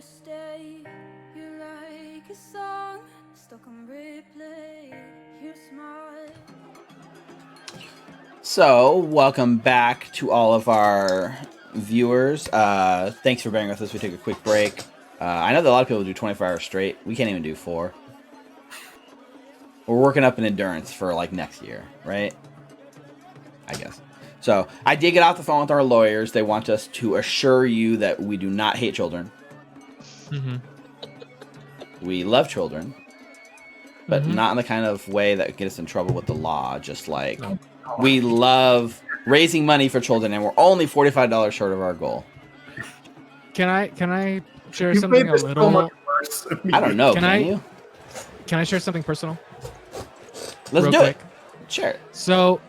stay. You're like a song stuck on replay. You smile. So, welcome back to all of our viewers. Thanks for bearing with us. We took a quick break. I know that a lot of people do 24 hours straight. We can't even do 4. We're working up an endurance for like next year, right? I guess. So, I did get off the phone with our lawyers. They want us to assure you that we do not hate children. Mm-hmm. We love children, but not in the kind of way that gets us in trouble with the law. Just like we love raising money for children, and we're only $45 short of our goal. Can I share something a little? So much worse. I don't know. Can you? Can I share something personal? Let's Real do quick? it. Sure. So,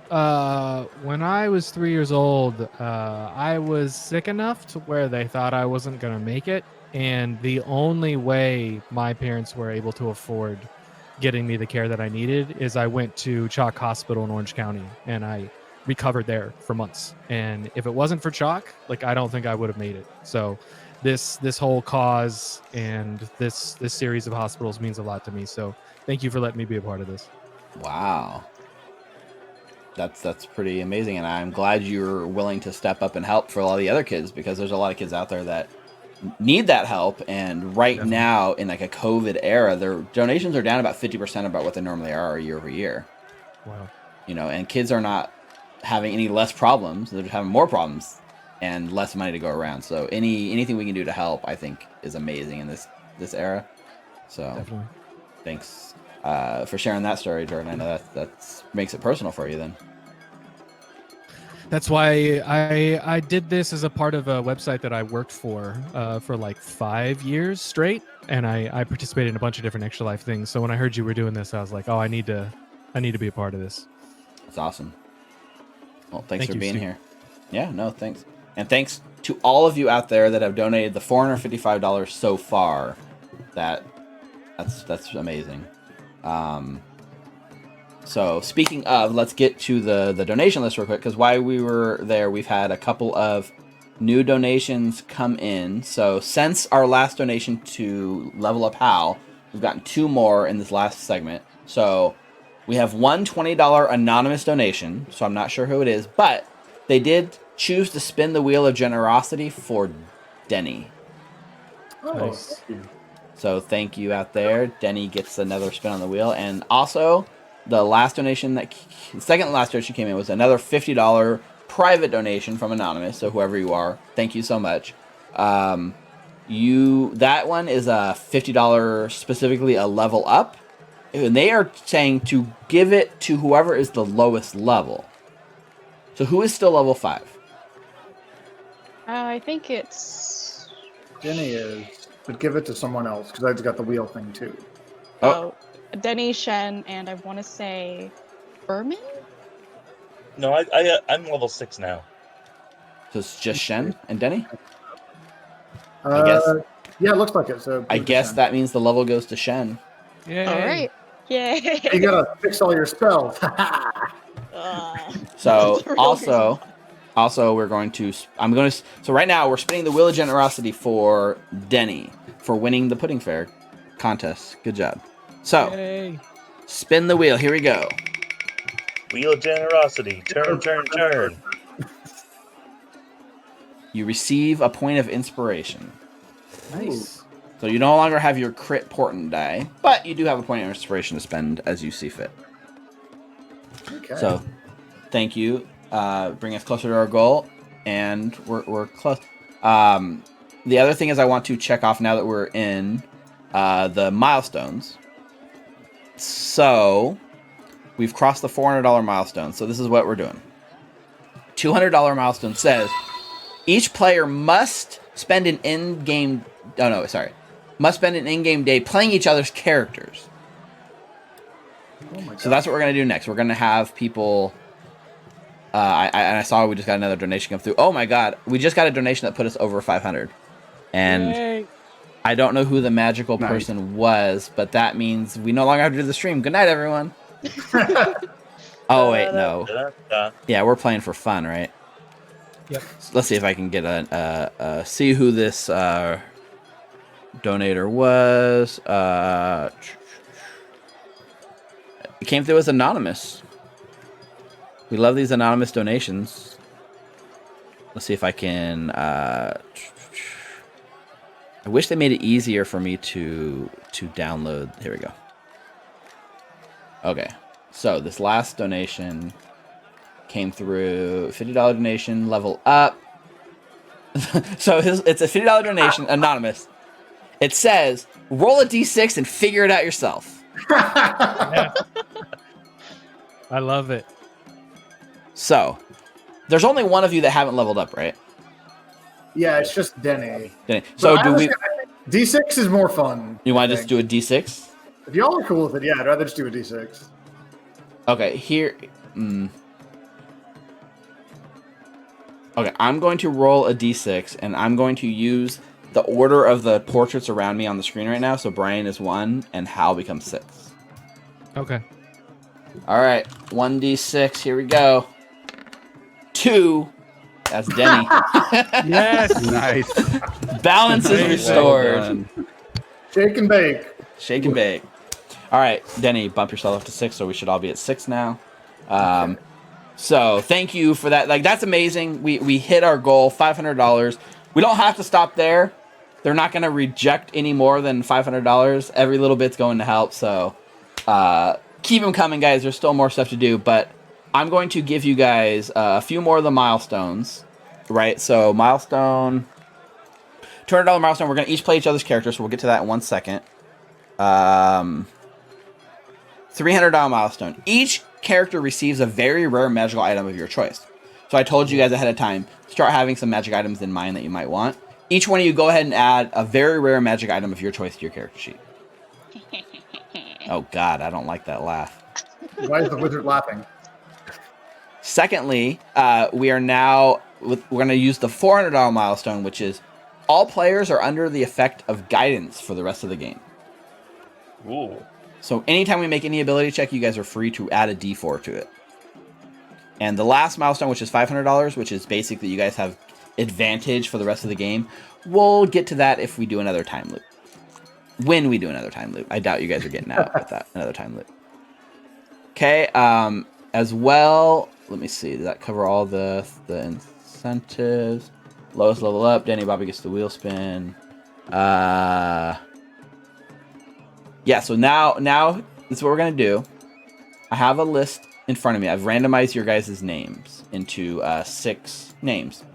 when I was 3 years old, I was sick enough to where they thought I wasn't gonna make it, and the only way my parents were able to afford getting me the care that I needed is I went to Chalk Hospital in Orange County, and I recovered there for months. And if it wasn't for Chalk, like I don't think I would have made it. So, this whole cause and this series of hospitals means a lot to me. So, thank you for letting me be a part of this. Wow. That's pretty amazing, and I'm glad you're willing to step up and help for all the other kids, because there's a lot of kids out there that need that help, and right now in like a COVID era, their donations are down about 50% about what they normally are year over year. Wow. You know, and kids are not having any less problems; they're just having more problems and less money to go around. So anything we can do to help, I think, is amazing in this era. So Definitely. thanks for sharing that story, Jordan. I know that makes it personal for you then. That's why I did this as a part of a website that I worked for like 5 years straight, and I participated in a bunch of different extra life things. So when I heard you were doing this, I was like, oh, I need to be a part of this. That's awesome. Well, thanks for you, being Stu. here. Yeah, no, thanks. And thanks to all of you out there that have donated the $455 so far. That's amazing. So speaking of, let's get to the donation list real quick, because while we were there, we've had a couple of new donations come in. So since our last donation to Level Up Hal, we've gotten 2 more in this last segment. So we have one $20 anonymous donation, so I'm not sure who it is, but they did choose to spin the wheel of generosity for Denny. Oh, Nice. thank you. So thank you out there. Denny gets another spin on the wheel. And also, the second last donation came in was another $50 private donation from Anonymous. So whoever you are, thank you so much. That one is a $50 specifically a level up. And they are saying to give it to whoever is the lowest level. So who is still level 5? I think it's... Jenny is, but give it to someone else because I've got the wheel thing too. Oh, Denny, Shen, and I want to say Berman? No, I'm level 6 now. So it's just Shen and Denny? I guess- Yeah, it looks like it. So I guess that means the level goes to Shen. Yay. All right. Yay. you gotta fix all your spells. So That's the real also we're going to so right now we're spinning the wheel of generosity for Denny for winning the Pudding Faire contest. Good job. So Yay. spin the wheel. Here we go. Wheel of generosity. Turn, turn, turn. You receive a point of inspiration. Nice. So you no longer have your crit portent die, but you do have a point of inspiration to spend as you see fit. Okay. So thank you. Bring us closer to our goal, and we're close. The other thing is I want to check off now that we're in the milestones. So we've crossed the $400 milestone. So this is what we're doing. $200 milestone says each player must spend an in-game. Must spend an in-game day playing each other's characters. Oh my God. So that's what we're gonna do next. We're gonna have people. I saw we just got another donation come through. Oh my God, we just got a donation that put us over 500, and Yay. I don't know who the magical Nice. person was, but that means we no longer have to do the stream. Good night, everyone. Oh wait, no. Da-da-da. Yeah, we're playing for fun, right? Yep. Let's see if I can get see who this donator was. It came through as anonymous. We love these anonymous donations. Let's see if I can. I wish they made it easier for me to download. Here we go. Okay, so this last donation came through. $50 donation, level up. So it's a $50 donation, anonymous. It says, roll a d6 and figure it out yourself. Yeah. I love it. So, there's only one of you that haven't leveled up, right? Yeah, it's just Denny. So But do we... D6 is more fun. You want I to just do a d6? If y'all are cool with it, yeah, I'd rather just do a D6. Okay, here... Okay, I'm going to roll a d6, and I'm going to use the order of the portraits around me on the screen right now. So Brian is 1, and Hal becomes 6. Okay. All right, 1d6, here we go. 2, that's Denny. Yes. Nice. Balance is restored. Well Shake and bake. Shake and bake. All right, Denny, bump yourself up to 6, so we should all be at 6 now. So thank you for that. Like, that's amazing. We hit our goal, $500. We don't have to stop there. They're not going to reject any more than $500. Every little bit's going to help. So keep them coming, guys. There's still more stuff to do. But I'm going to give you guys a few more of the milestones. Right? So milestone, $200 milestone. We're going to each play each other's characters. So we'll get to that in 1 second. $300 milestone. Each character receives a very rare magical item of your choice. So I told you guys ahead of time, start having some magic items in mind that you might want. Each one of you go ahead and add a very rare magic item of your choice to your character sheet. Oh God, I don't like that laugh. Why is the wizard laughing? Secondly, we're going to use the $400 milestone, which is all players are under the effect of guidance for the rest of the game. Ooh. So anytime we make any ability check, you guys are free to add a D4 to it. And the last milestone, which is $500, which is basically you guys have advantage for the rest of the game. We'll get to that if we do another time loop. When we do another time loop. I doubt you guys are getting out with that, another time loop. Okay, as well, let me see. Does that cover all the incentives? Lowest level up. Danny Bobby gets the wheel spin. Yeah, so now this is what we're going to do. I have a list in front of me. I've randomized your guys' names into 6 names.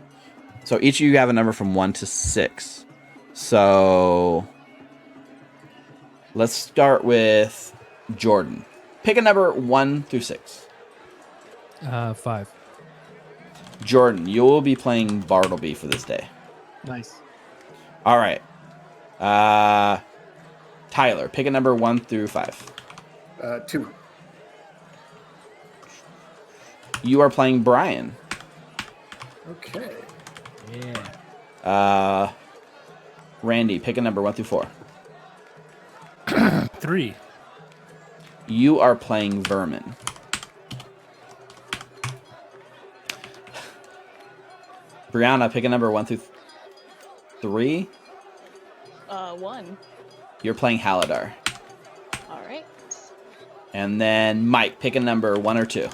So each of you have a number from 1 to 6. So let's start with Jordan. Pick a number 1 through 6. 5. Jordan, you will be playing Bartleby for this day. Nice. All right. Tyler, pick a number 1 through 5. 2. You are playing Brian. Okay. Yeah. Randy, pick a number 1 through 4. 3. You are playing Vermin. Brianna, pick a number 1 through 3. 1. You're playing Haladar. All right. And then Mike, pick a number 1 or 2.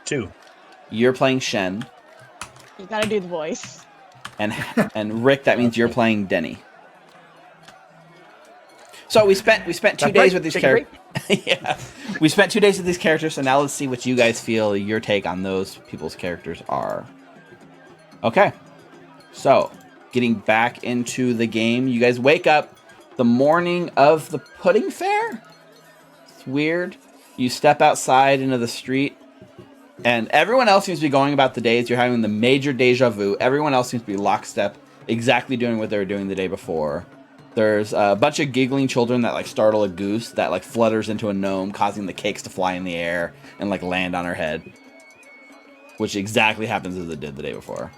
2. You're playing Shen. You gotta do the voice. And Rick, that means you're playing Denny. So we spent 2 days with these characters. Yeah, we spent 2 days with these characters. So now let's see what you guys feel your take on those people's characters are. Okay, so getting back into the game, you guys wake up the morning of the Pudding Faire. It's weird. You step outside into the street, and everyone else seems to be going about the days. You're having the major deja vu. Everyone else seems to be lockstep, exactly doing what they were doing the day before. There's a bunch of giggling children that like startle a goose that like flutters into a gnome, causing the cakes to fly in the air and like land on her head, which exactly happens as it did the day before.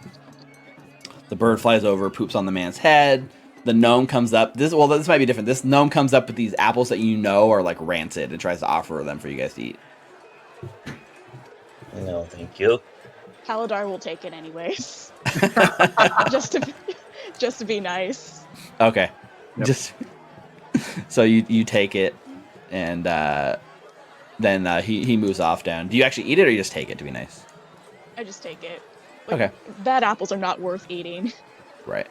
The bird flies over, poops on the man's head. The gnome comes up. This might be different. This gnome comes up with these apples that you know are like rancid and tries to offer them for you guys to eat. No, thank you. Haladar will take it anyways. just Just to be nice. Okay. Yep. Just so you take it, and then he moves off down. Do you actually eat it, or you just take it to be nice? I just take it. Okay. Bad apples are not worth eating. Right.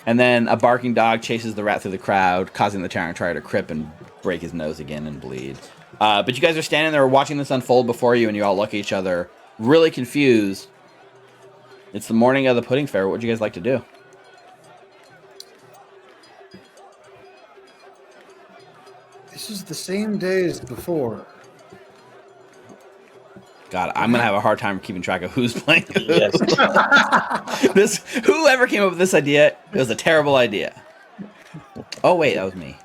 And then a barking dog chases the rat through the crowd, causing the tyrant to crip and break his nose again and bleed. But you guys are standing there watching this unfold before you, and you all look at each other, really confused. It's the morning of the Pudding Faire. What would you guys like to do? This is the same day as before. God, I'm gonna have a hard time keeping track of who's playing who. Yes. Whoever came up with this idea, it was a terrible idea. Oh wait, that was me.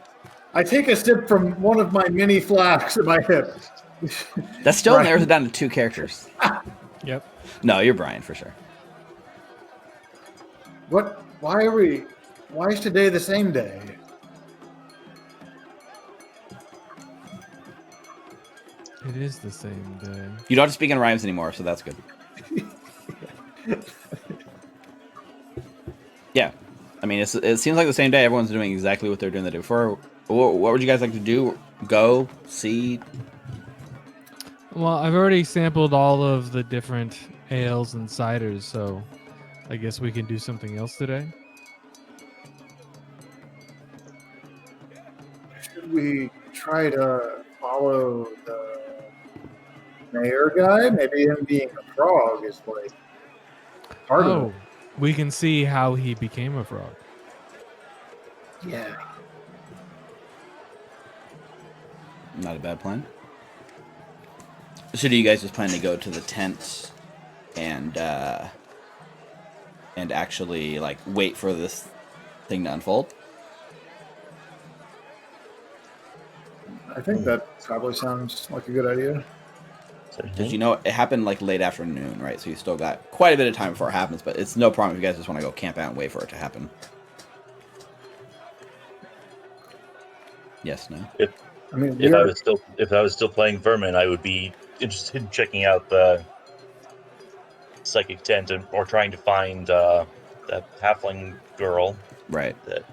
I take a sip from one of my mini flasks at my hip. That still Right. narrows it down to 2 characters. Yep. No, you're Brian for sure. What? Why is today the same day? It is the same day. You don't have to speak in rhymes anymore, so that's good. Yeah. I mean, it seems like the same day. Everyone's doing exactly what they're doing the day before. What would you guys like to do? Go, see? Well, I've already sampled all of the different ales and ciders, so I guess we can do something else today. Should we try to follow the mayor guy? Maybe him being a frog is like part of Oh, it. we can see how he became a frog. Yeah. Not a bad plan. So do you guys just plan to go to the tent and actually like wait for this thing to unfold? I think that probably sounds like a good idea. Because you know it happened like late afternoon, right? So you still got quite a bit of time before it happens, but it's no problem if you guys just want to go camp out and wait for it to happen. Yes, no. I mean, If I was still playing Vermin, I would be interested in checking out the psychic tent or trying to find that halfling girl. Right. That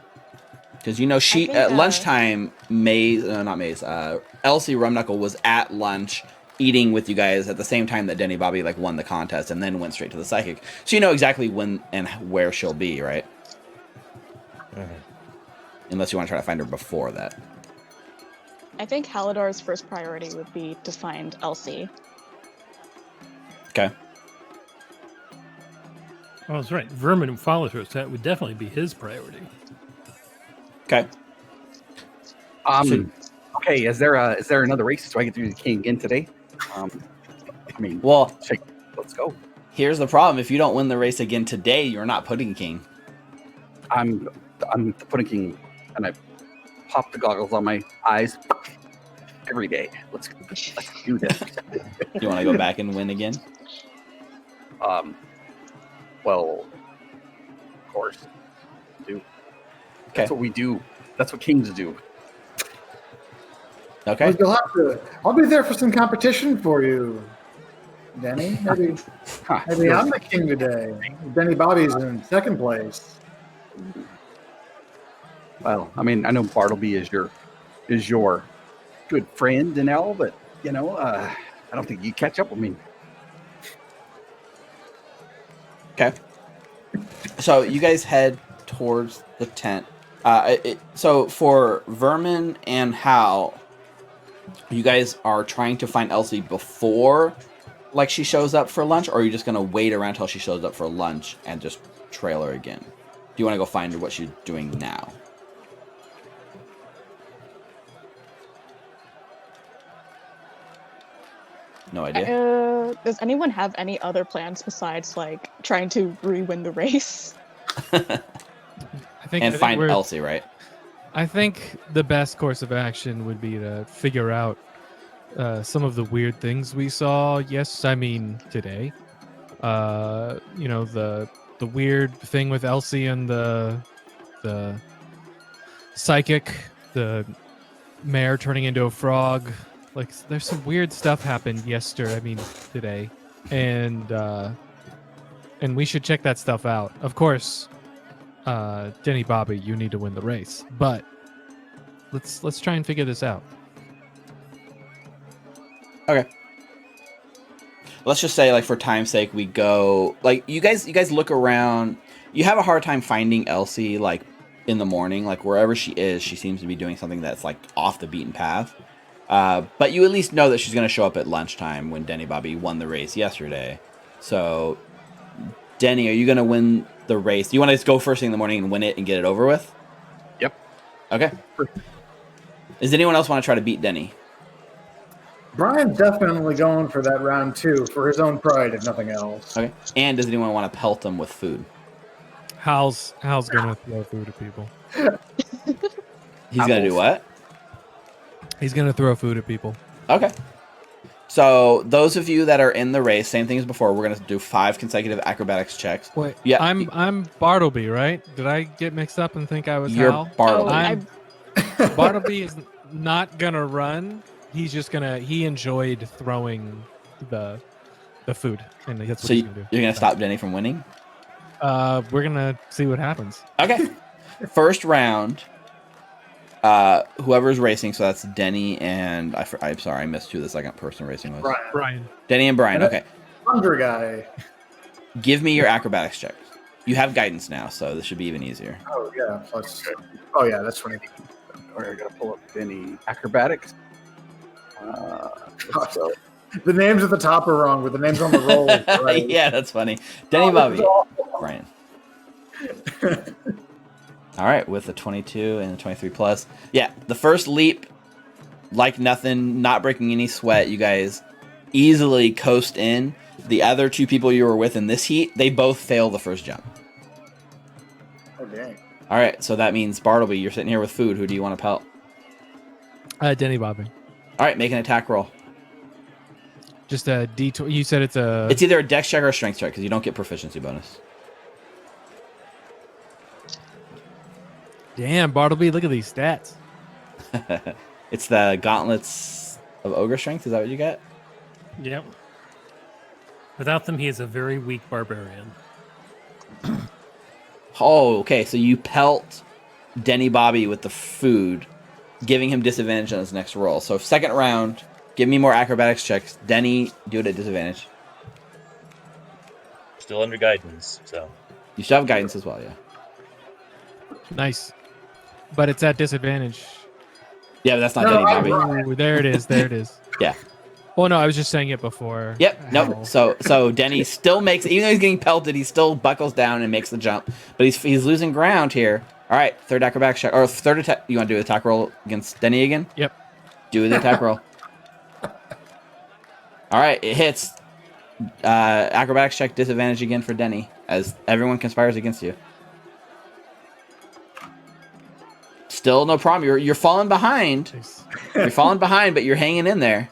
Because you know she think, at lunchtime, Elsie Rumknuckle was at lunch eating with you guys at the same time that Denny Bobby like won the contest and then went straight to the psychic. So you know exactly when and where she'll be, right? Unless you want to try to find her before that. I think Haladar's first priority would be to find Elsie. Okay. Oh, that's right. Vermin follows her, so that would definitely be his priority. Okay. Okay, is there another race so I get through the king again today? I mean, Well, let's go. here's the problem. If you don't win the race again today, you're not Pudding King. I'm the Pudding King, and I pop the goggles on my eyes every day. Let's do this. Do you want to go back and win again? Well, of course, do. Okay. That's what we do. That's what kings do. Okay. Well, you'll have to. I'll be there for some competition for you, Denny. Maybe I'm the king today. Denny Bobby's in second place. Well, I mean, I know Bartleby is your good friend and all, but I don't think you catch up with me. Okay. So you guys head towards the tent. So for Vermin and Hal, you guys are trying to find Elsie before, like, she shows up for lunch, or are you just gonna wait around till she shows up for lunch and just trail her again? Do you want to go find her? What she's doing now? No idea. Does anyone have any other plans besides like trying to re-win the race? I think Find we're- Elsie, right? I think the best course of action would be to figure out some of the weird things we saw. Today. The weird thing with Elsie and the psychic, the mayor turning into a frog. Like, there's some weird stuff happened today, and we should check that stuff out. Of course, Denny Bobby, you need to win the race. But let's try and figure this out. Okay. Let's just say, like, for time's sake, we go, like, you guys look around. You have a hard time finding Elsie, like, in the morning. Like, wherever she is, she seems to be doing something that's, like, off the beaten path. But you at least know that she's going to show up at lunchtime when Denny Bobby won the race yesterday. So, Denny, are you going to win the race? Do you want to just go first thing in the morning and win it and get it over with? Yep. Okay. Does anyone else want to try to beat Denny? Brian's definitely going for that round 2 for his own pride, if nothing else. Okay. And does anyone want to pelt him with food? Hal's gonna throw food at people. He's going to do what? He's gonna throw food at people. Okay. So those of you that are in the race, same thing as before, we're going to do 5 consecutive acrobatics checks. Wait, Yeah. I'm Bartleby, right? Did I get mixed up and think I was You're Hal? Bartleby. Bartleby is not gonna run. He's just gonna. He enjoyed throwing the food, and that's what So he's you're gonna do. going to stop Denny from winning? We're gonna see what happens. Okay. First round, whoever's racing, so that's Denny and I'm sorry, I missed who the second person racing was. Brian. Denny and Brian. Okay. Thunder guy. Give me your acrobatics check. You have guidance now, so this should be even easier. Oh, yeah. Plus, oh, yeah, that's 20. All right, I gotta pull up any acrobatics. Let's go. The names at the top are wrong, but the names on the roll is right. Yeah, that's funny. Denny Bobby. Brian. All right, with the 22 and the 23 plus. Yeah, the first leap, like nothing, not breaking any sweat. You guys easily coast in. The other 2 people you were with in this heat, they both fail the first jump. Oh, dang. All right, so that means Bartleby, you're sitting here with food. Who do you want to pelt? Denny Bobby. All right, make an attack roll. Just a D20. You said it's a. It's either a dex check or a strength check because you don't get proficiency bonus. Damn, Bartleby, look at these stats. It's the gauntlets of ogre strength. Is that what you got? Yep. Without them, he is a very weak barbarian. Oh, okay. So you pelt Denny Bobby with the food, giving him disadvantage on his next roll. So second round, give me more acrobatics checks. Denny, do it at disadvantage. Still under guidance, so. You should have guidance as well, yeah. Nice. But it's at disadvantage. Yeah, but that's not No, Denny Bobby. Ooh, there it is. There it is. Yeah. Well, no, I was just saying it before. Yep. Nope. Hal. So Denny still makes, even though he's getting pelted, he still buckles down and makes the jump. But he's losing ground here. All right, third acrobatics check or third attack. You want to do an attack roll against Denny again? Yep. Do the attack roll. All right, it hits. Acrobatics check disadvantage again for Denny as everyone conspires against you. Still no problem. You're falling behind. You're falling behind, but you're hanging in there.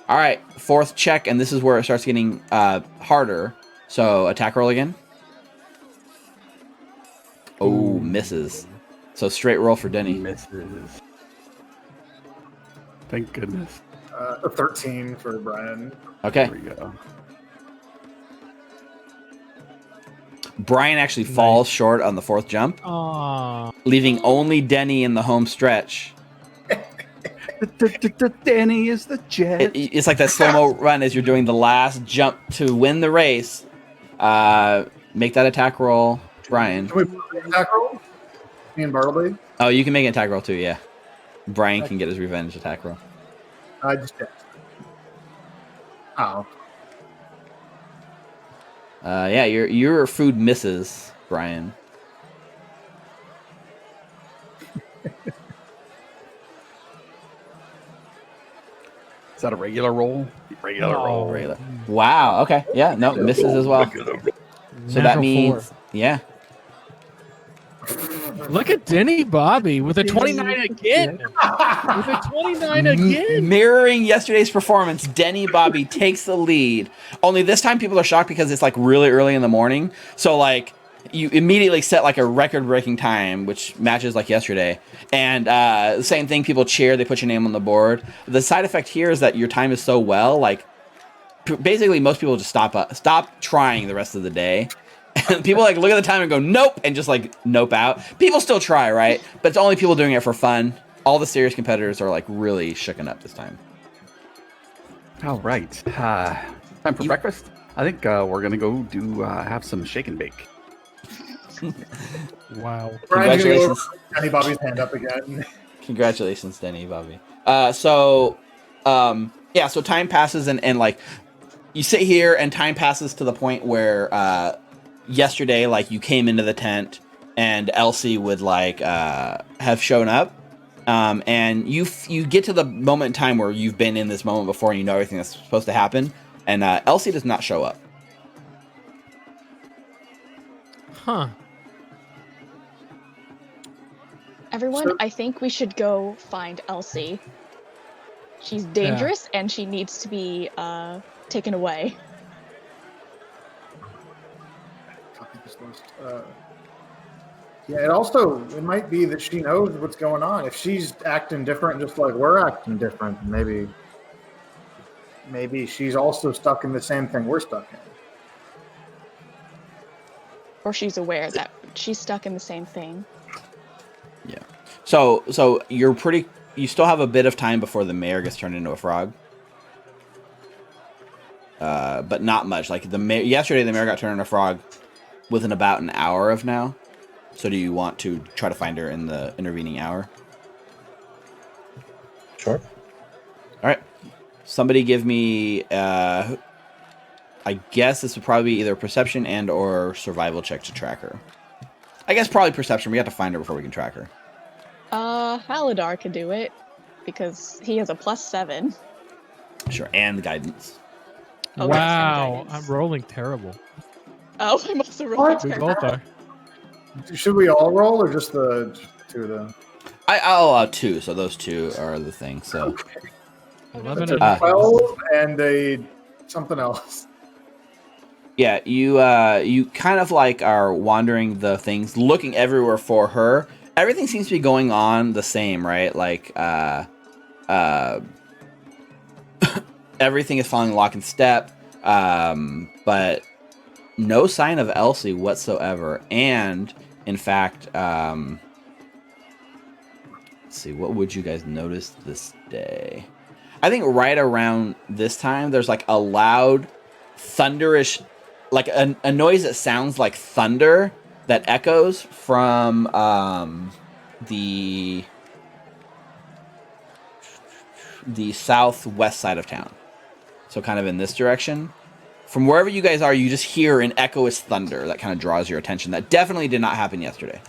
All right, fourth check, and this is where it starts getting harder. So attack roll again. Oh, misses. So straight roll for Denny. Misses. Thank goodness. A 13 for Brian. Okay. There we go. Brian actually falls short on the fourth jump, Aww. leaving only Denny in the home stretch. Danny is the jet. It's like that slow-mo run as you're doing the last jump to win the race. Make that attack roll, Brian. Can we put an attack roll? Me and Bartleby? Oh, you can make an attack roll too, yeah. Brian can get his revenge attack roll. I just did. Oh. Yeah, your food misses, Brian. Is that a regular roll? Regular No. roll. Regular. Wow. Okay. Yeah. No, misses as well. So that Natural means, 4. yeah. Look at Denny Bobby with a 29 again. With a 29 again. Mirroring yesterday's performance, Denny Bobby takes the lead. Only this time people are shocked because it's like really early in the morning. So like you immediately set like a record-breaking time, which matches like yesterday. And the same thing, people cheer, they put your name on the board. The side effect here is that your time is so well, like basically most people just stop trying the rest of the day. People like look at the time and go nope, and just like nope out. People still try, right? But it's only people doing it for fun. All the serious competitors are like really shooken up this time. All right. Time for breakfast. I think we're gonna go do have some shake and bake. Wow. Congratulations. Danny Bobby's hand up again. Congratulations, Denny, Bobby. So time passes and like you sit here and time passes to the point where yesterday, like you came into the tent and Elsie would like have shown up. And you get to the moment in time where you've been in this moment before and you know everything that's supposed to happen. And Elsie does not show up. Huh. Everyone, So- I think we should go find Elsie. She's dangerous and she needs to be taken away. Copy this list. Yeah, it might be that she knows what's going on. If she's acting different, just like we're acting different, maybe she's also stuck in the same thing we're stuck in. Or she's aware that she's stuck in the same thing. Yeah. So you still have a bit of time before the mayor gets turned into a frog. But not much. Like yesterday the mayor got turned into a frog within about an hour of now. So do you want to try to find her in the intervening hour? Sure. All right. Somebody give me I guess this would probably be either perception and or survival check to track her. I guess probably perception. We have to find her before we can track her. Haladar could do it because he has a +7. Sure, and the guidance. Oh, Wow, that's I'm rolling terrible. Oh, I'm also rolling We terrible. both are. Should we all roll or just the two of them? I'll allow 2, so those 2 are the thing. So 11 It's and a 12 and a something else. yeah, you kind of like are wandering the things, looking everywhere for her. Everything seems to be going on the same, right? Like everything is following lock and step, but no sign of Elsie whatsoever. And in fact, let's see, what would you guys notice this day? I think right around this time, there's like a loud, thunderish, like a noise that sounds like thunder that echoes from the southwest side of town. So kind of in this direction. From wherever you guys are, you just hear an echoous thunder that kind of draws your attention. That definitely did not happen yesterday.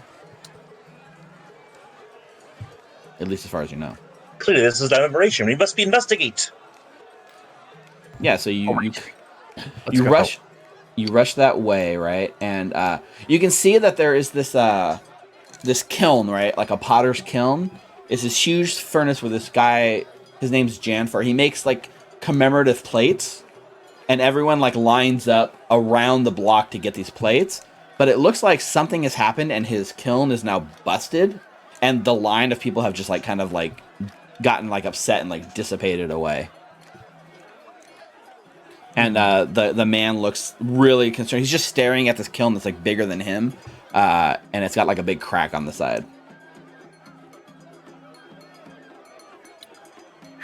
At least as far as you know. Clearly, this is an aberration. We must investigate. Yeah, so you Let's go. rush that way, right? And you can see that there is this this kiln, right? Like a potter's kiln. It's this huge furnace with this guy. His name's Janfer. He makes like commemorative plates, and everyone like lines up around the block to get these plates. But it looks like something has happened, and his kiln is now busted, and the line of people have just like kind of like gotten like upset and like dissipated away. And the man looks really concerned. He's just staring at this kiln that's like bigger than him, and it's got like a big crack on the side.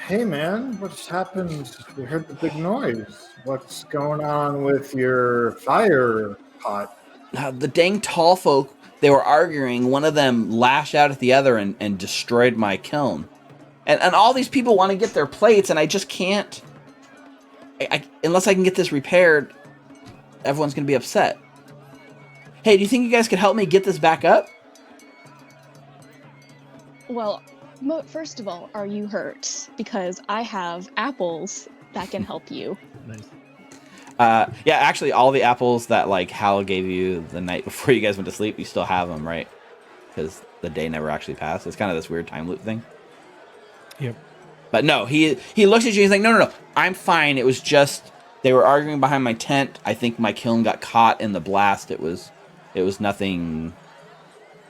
Hey man, what's happened? We heard the big noise. What's going on with your fire pot? The dang tall folk, they were arguing. One of them lashed out at the other and destroyed my kiln. And all these people want to get their plates, and I just can't. Unless I can get this repaired, everyone's going to be upset. Hey, do you think you guys could help me get this back up? Well, first of all, are you hurt? Because I have apples that can help you. Nice. Yeah, actually, all the apples that like Hal gave you the night before you guys went to sleep, you still have them, right? Because the day never actually passed. It's kind of this weird time loop thing. Yep. But no, he looks at you. He's like, no, I'm fine. It was just they were arguing behind my tent. I think my kiln got caught in the blast. It was nothing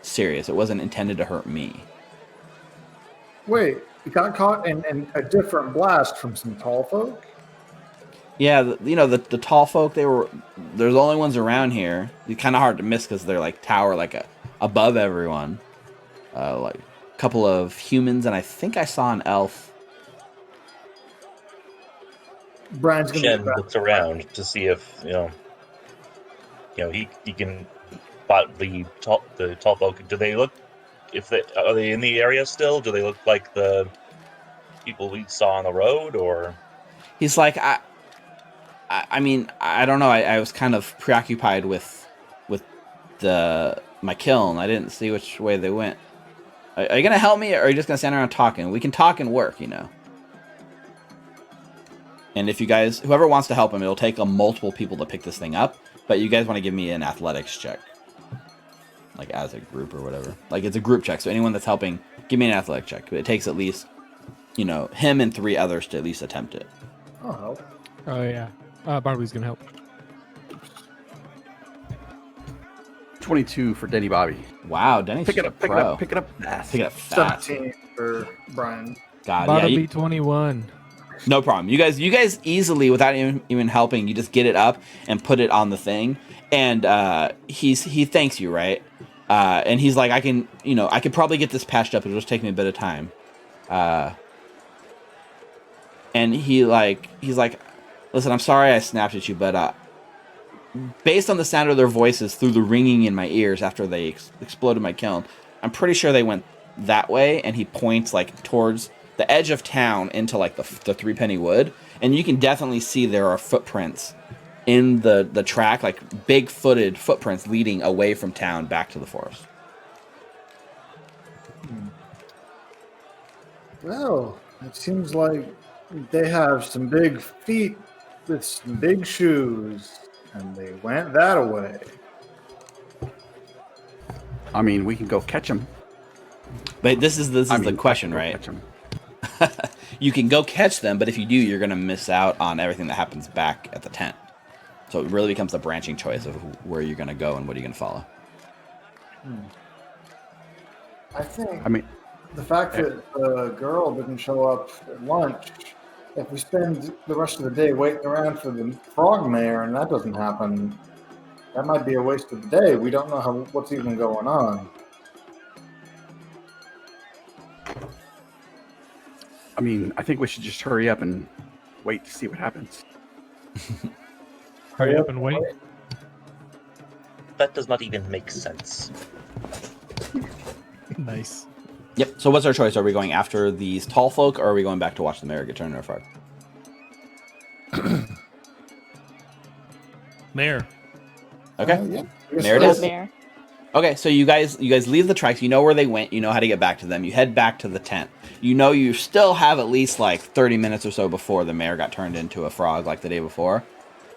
serious. It wasn't intended to hurt me. Wait, you got caught in a different blast from some tall folk? Yeah, the tall folk. They're the only ones around here. It's kind of hard to miss because they're like tower above everyone. Like a couple of humans, and I think I saw an elf. Brian's gonna Shen get back. looks around to see if he can spot the tall folk. Do they look? Are they in the area still? Do they look like the people we saw on the road, or? He's like, I mean, I don't know. I was kind of preoccupied with my kiln. I didn't see which way they went. Are you gonna help me, or are you just gonna stand around talking? We can talk and work, And if you guys, whoever wants to help him, it'll take multiple people to pick this thing up. But you guys want to give me an athletics check, like as a group or whatever. Like it's a group check. So anyone that's helping, give me an athletic check. But it takes at least, him and 3 others to at least attempt it. I'll help. Oh yeah. Barbie's gonna help. 22 for Denny Bobby. Wow, Denny's Pick it up, pick it pro. up, pick it up fast. Pick it up fast. 17 for Brian. God, Bada yeah, be 21. no problem. You guys easily, without even helping, you just get it up and put it on the thing, and he thanks you, right? And he's like, I could probably get this patched up. It'll just take me a bit of time. And he's like, listen, I'm sorry I snapped at you, but based on the sound of their voices through the ringing in my ears after they exploded my kiln, I'm pretty sure they went that way. And he points towards the edge of town into the 3 penny wood, and you can definitely see there are footprints in the track, big footed footprints leading away from town back to the forest. Well, it seems like they have some big feet with some big shoes, and they went that way. I mean, we can go catch him. But this is the question, right? Catch him. You can go catch them, but if you do, you're going to miss out on everything that happens back at the tent. So it really becomes a branching choice of where you're going to go and what are you going to follow. I think I mean, the fact that the girl didn't show up at lunch, if we spend the rest of the day waiting around for the frog mayor and that doesn't happen, that might be a waste of the day. We don't know what's even going on. I mean, I think we should just hurry up and wait to see what happens. Hurry up and wait. That does not even make sense. Nice. Yep. So what's our choice? Are we going after these tall folk, or are we going back to watch the mayor get turned into a frog? Mayor. Okay. Yeah. There it is. Mayor. Okay, so you guys leave the tracks. You know where they went. You know how to get back to them. You head back to the tent. You still have at least 30 minutes or so before the mayor got turned into a frog like the day before.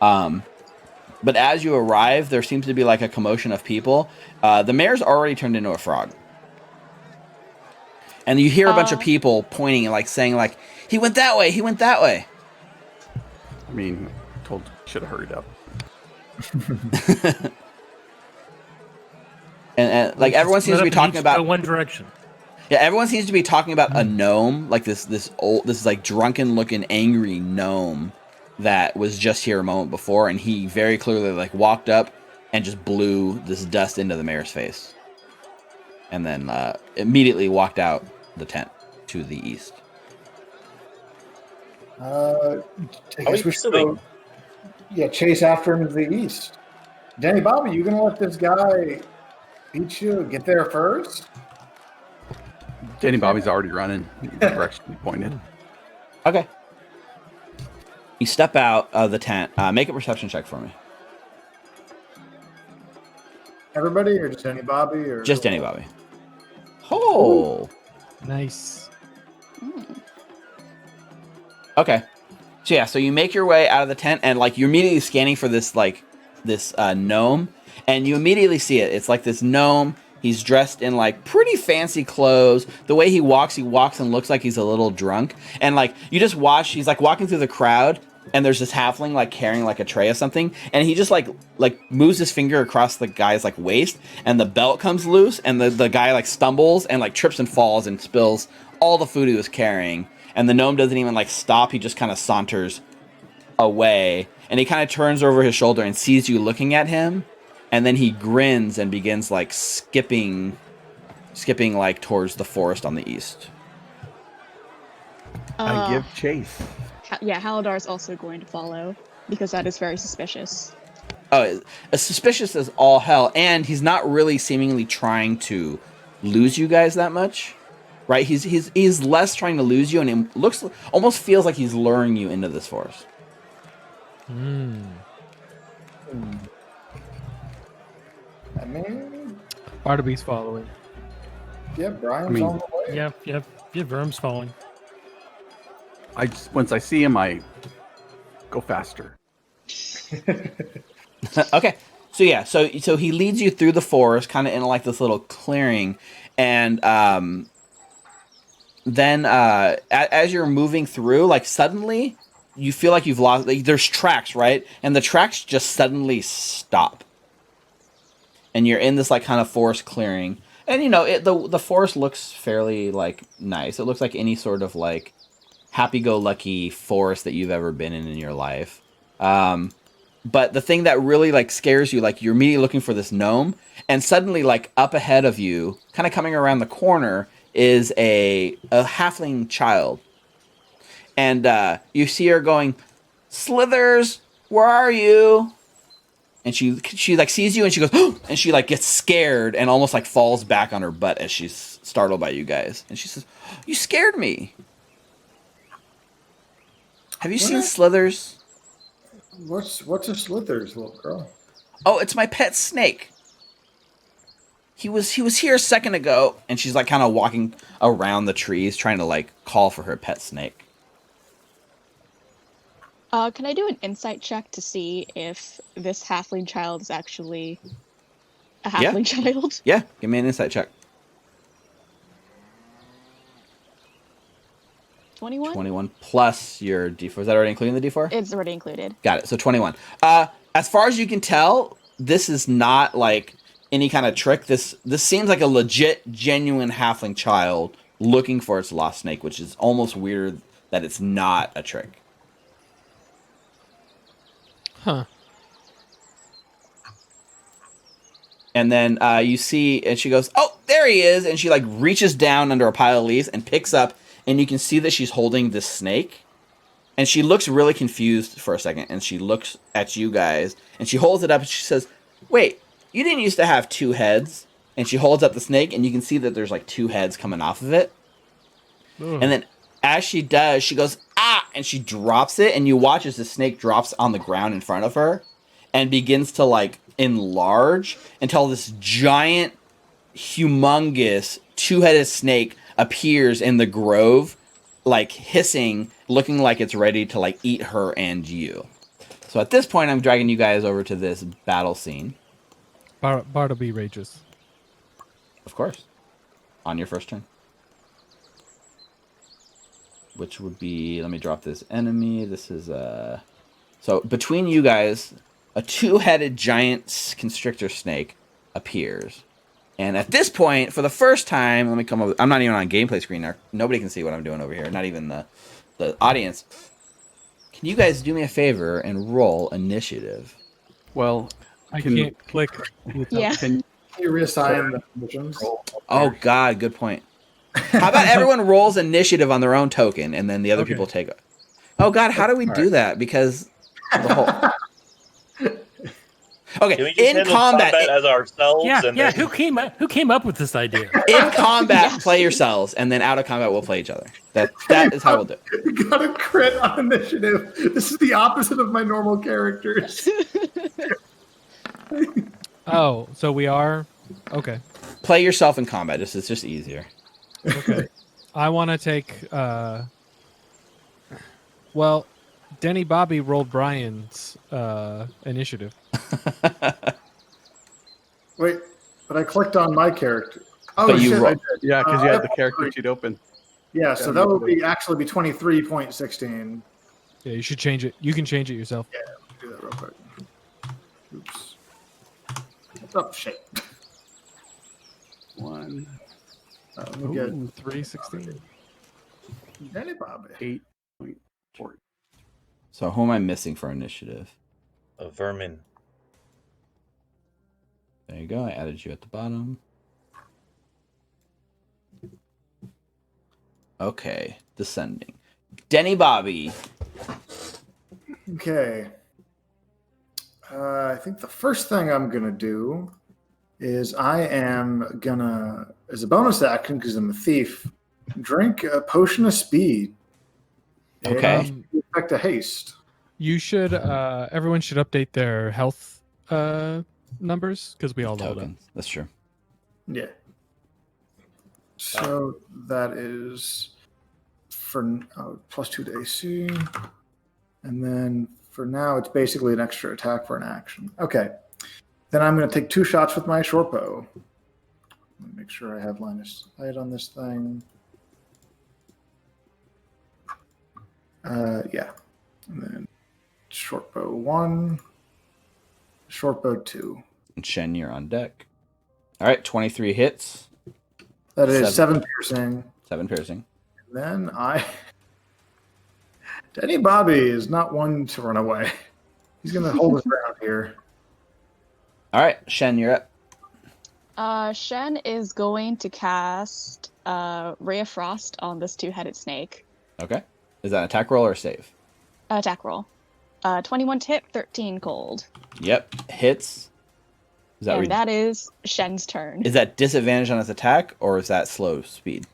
But as you arrive, there seems to be a commotion of people. The mayor's already turned into a frog. And you hear a bunch of people pointing and saying he went that way, he went that way. I mean, should have hurried up. And everyone seems to be talking about one direction. Yeah, everyone seems to be talking about a gnome, this drunken looking angry gnome that was just here a moment before, and he very clearly walked up and just blew this dust into the mayor's face. And then immediately walked out the tent to the east. I guess we should go, chase after him to the east. Danny Bobby, you gonna let this guy beat you? Get there first? Danny Bobby's already running in the direction he pointed. Okay. You step out of the tent. Make a perception check for me. Everybody, or just Danny Bobby, or Just Danny Bobby. Oh. Nice. Okay. So you make your way out of the tent, and you're immediately scanning for this gnome, and you immediately see it. It's this gnome. He's dressed in pretty fancy clothes. The way he walks and looks like he's a little drunk. And you just watch, he's walking through the crowd, and there's this halfling carrying a tray of something, and he just moves his finger across the guy's waist, and the belt comes loose, and the guy stumbles and trips and falls and spills all the food he was carrying. And the gnome doesn't even stop. He just kind of saunters away, and he kind of turns over his shoulder and sees you looking at him, and then he grins and begins like skipping like towards the forest on the east. I give chase. Yeah, Halidar is also going to follow because that is very suspicious. Oh, as suspicious as all hell, and he's not really seemingly trying to lose you guys that much, right? He's less trying to lose you, and it almost feels like he's luring you into this forest. I mean, Barnaby's following. yeah, Brian's I mean, on the way. Yep. Verm's falling. Once I see him, I go faster. Okay, so yeah, so he leads you through the forest, kind of in like this little clearing, and then as you're moving through, like suddenly you feel like you've lost. Like, there's tracks, right? And the tracks just suddenly stop, and you're in this like kind of forest clearing. And the forest looks fairly like nice. It looks like any sort of like happy-go-lucky forest that you've ever been in your life. But the thing that really like scares you, like you're immediately looking for this gnome, and suddenly like up ahead of you, kind of coming around the corner, is a halfling child. And you see her going, "Slithers, where are you?" And she like sees you and she goes, "Oh!" And she like gets scared and almost like falls back on her butt as she's startled by you guys. And she says, "You scared me. Have you seen Slithers?" What's a Slithers, little girl? "Oh, it's my pet snake. He was here a second ago." And she's like kind of walking around the trees trying to like call for her pet snake. Can I do an insight check to see if this halfling child is actually a halfling child? Yeah, give me an insight check. 21? 21 plus your D4. Is that already including the D4? It's already included. Got it. So 21. As far as you can tell, this is not like any kind of trick. This seems like a legit, genuine halfling child looking for its lost snake, which is almost weird that it's not a trick. Huh. And then you see, and she goes, "Oh, there he is!" And she like reaches down under a pile of leaves and picks up, and you can see that she's holding this snake. And she looks really confused for a second, and she looks at you guys, and she holds it up, and she says, "Wait, you didn't used to have two heads?" And she holds up the snake, and you can see that there's like two heads coming off of it. Ugh. And then as she does, she goes, "Ah!" And she drops it, and you watch as the snake drops on the ground in front of her and begins to like enlarge until this giant, humongous, two-headed snake appears in the grove, like hissing, looking like it's ready to like eat her and you. So at this point, I'm dragging you guys over to this battle scene. Barnaby rages. Of course. On your first turn. Which would be, let me drop this enemy. This is, so between you guys, a two-headed giant constrictor snake appears. And at this point, for the first time, let me come over. I'm not even on gameplay screen now. Nobody can see what I'm doing over here. Not even the audience. Can you guys do me a favor and roll initiative? Well, I can't click. Yeah. Can you reassign the positions? Oh, God, good point. How about everyone rolls initiative on their own token, and then the other people take it? Oh, God, how do we do that? Because the whole... Can we Okay, just in handle combat, as ourselves? Yeah, and yeah. then- Who came up with this idea? in combat, play yourselves, and then out of combat, we'll play each other. That is how we'll do it. You got a crit on initiative. This is the opposite of my normal characters. Oh, so we are? Okay. Play yourself in combat. It's just easier. Okay. I want to take, well, Denny Bobby rolled Brian's initiative. Wait, but I clicked on my character. Oh, But you shit, roll- I did. yeah, because you I had the have character three. sheet open. Yeah, so that would be actually be 23.16. Yeah, you should change it. You can change it yourself. Yeah, let me do that real quick. Oops. Oh, shit. One, Let me get Ooh, 316. Danny Bobby. 8.4. So who am I missing for initiative? A vermin. There you go. I added you at the bottom. Okay, descending. Denny Bobby. Okay. I think the first thing I'm going to do is I am going to, as a bonus action, because I'm a thief, drink a potion of speed. Okay. Effect of haste. You should. Everyone should update their health numbers because we all leveled up. Tokens. That's true. Yeah. So that is for +2 to AC. And then for now, it's basically an extra attack for an action. Okay. Then I'm going to take 2 shots with my short bow. Let me make sure I have line of sight on this thing. Yeah. And then short bow 1, short bow 2. And Shen, you're on deck. All right, 23 hits. That is 7 piercing. 7 piercing. And then Denny Bobby is not one to run away. He's going to hold his ground here. All right, Shen, you're up. Shen is going to cast Ray of Frost on this 2-headed snake. Okay. Is that an attack roll or a save? Attack roll. 21 to hit, 13 cold. Yep, hits. Is that that is Shen's turn. Is that disadvantage on his attack, or is that slow speed?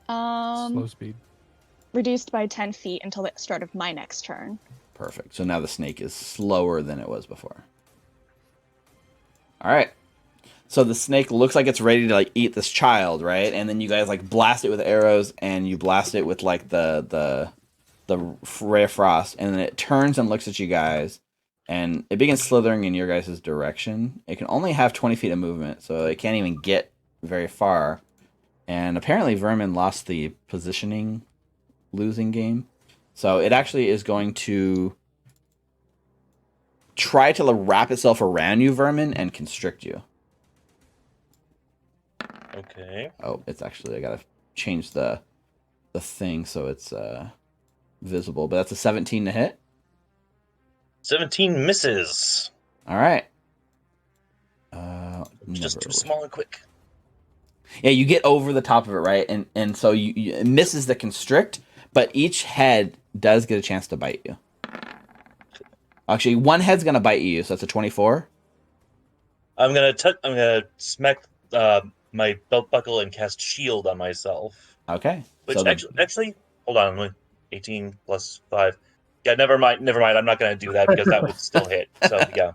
Slow speed. Reduced by 10 feet until the start of my next turn. Perfect. So now the snake is slower than it was before. All right. So the snake looks like it's ready to like eat this child, right? And then you guys like blast it with arrows, and you blast it with like the ray of frost, and then it turns and looks at you guys, and it begins slithering in your guys' direction. It can only have 20 feet of movement, so it can't even get very far. And apparently Vermin lost the positioning losing game. So it actually is going to try to wrap itself around you, Vermin, and constrict you. Okay. Oh, it's actually, I gotta change the thing so it's visible. But that's a 17 to hit. 17 misses. All right. Just too small and quick. Yeah, you get over the top of it, right? And so it misses the constrict, but each head does get a chance to bite you. Actually, one head's gonna bite you, so that's a 24. I'm gonna smack my belt buckle and cast shield on myself. Okay. Which so actually, hold on, 18 plus 5. Yeah, never mind. I'm not gonna do that because that would still hit. So yeah.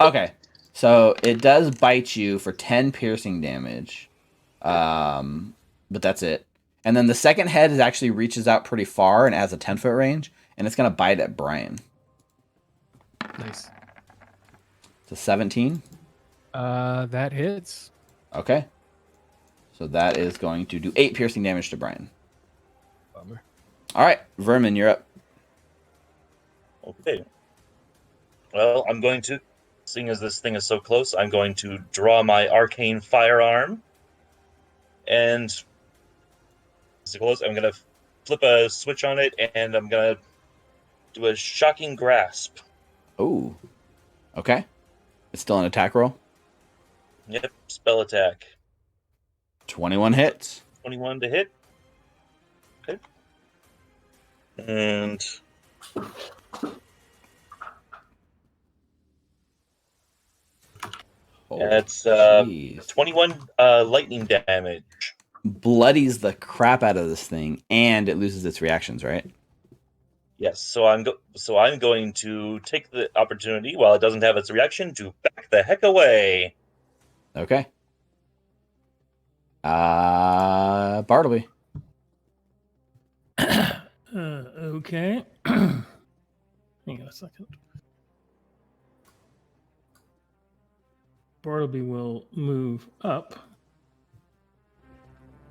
Okay. So it does bite you for 10 piercing damage. But that's it. And then the second head actually reaches out pretty far and has a 10-foot range, and it's gonna bite at Brian. Nice. It's a 17. That hits. Okay. So that is going to do 8 piercing damage to Brian. Bummer. All right, Vermin, you're up. Okay. Well, I'm going to, seeing as this thing is so close, I'm going to draw my arcane firearm. And so close, I'm going to flip a switch on it, and I'm going to do a shocking grasp. Oh. Okay. It's still an attack roll. Yep, spell attack. 21 hits. 21 to hit. Okay. And that's 21 lightning damage. Bloodies the crap out of this thing, and it loses its reactions, right? Yes, so I'm going to take the opportunity while it doesn't have its reaction to back the heck away. Okay. Bartleby. Okay. Hang on a second. Bartleby will move up.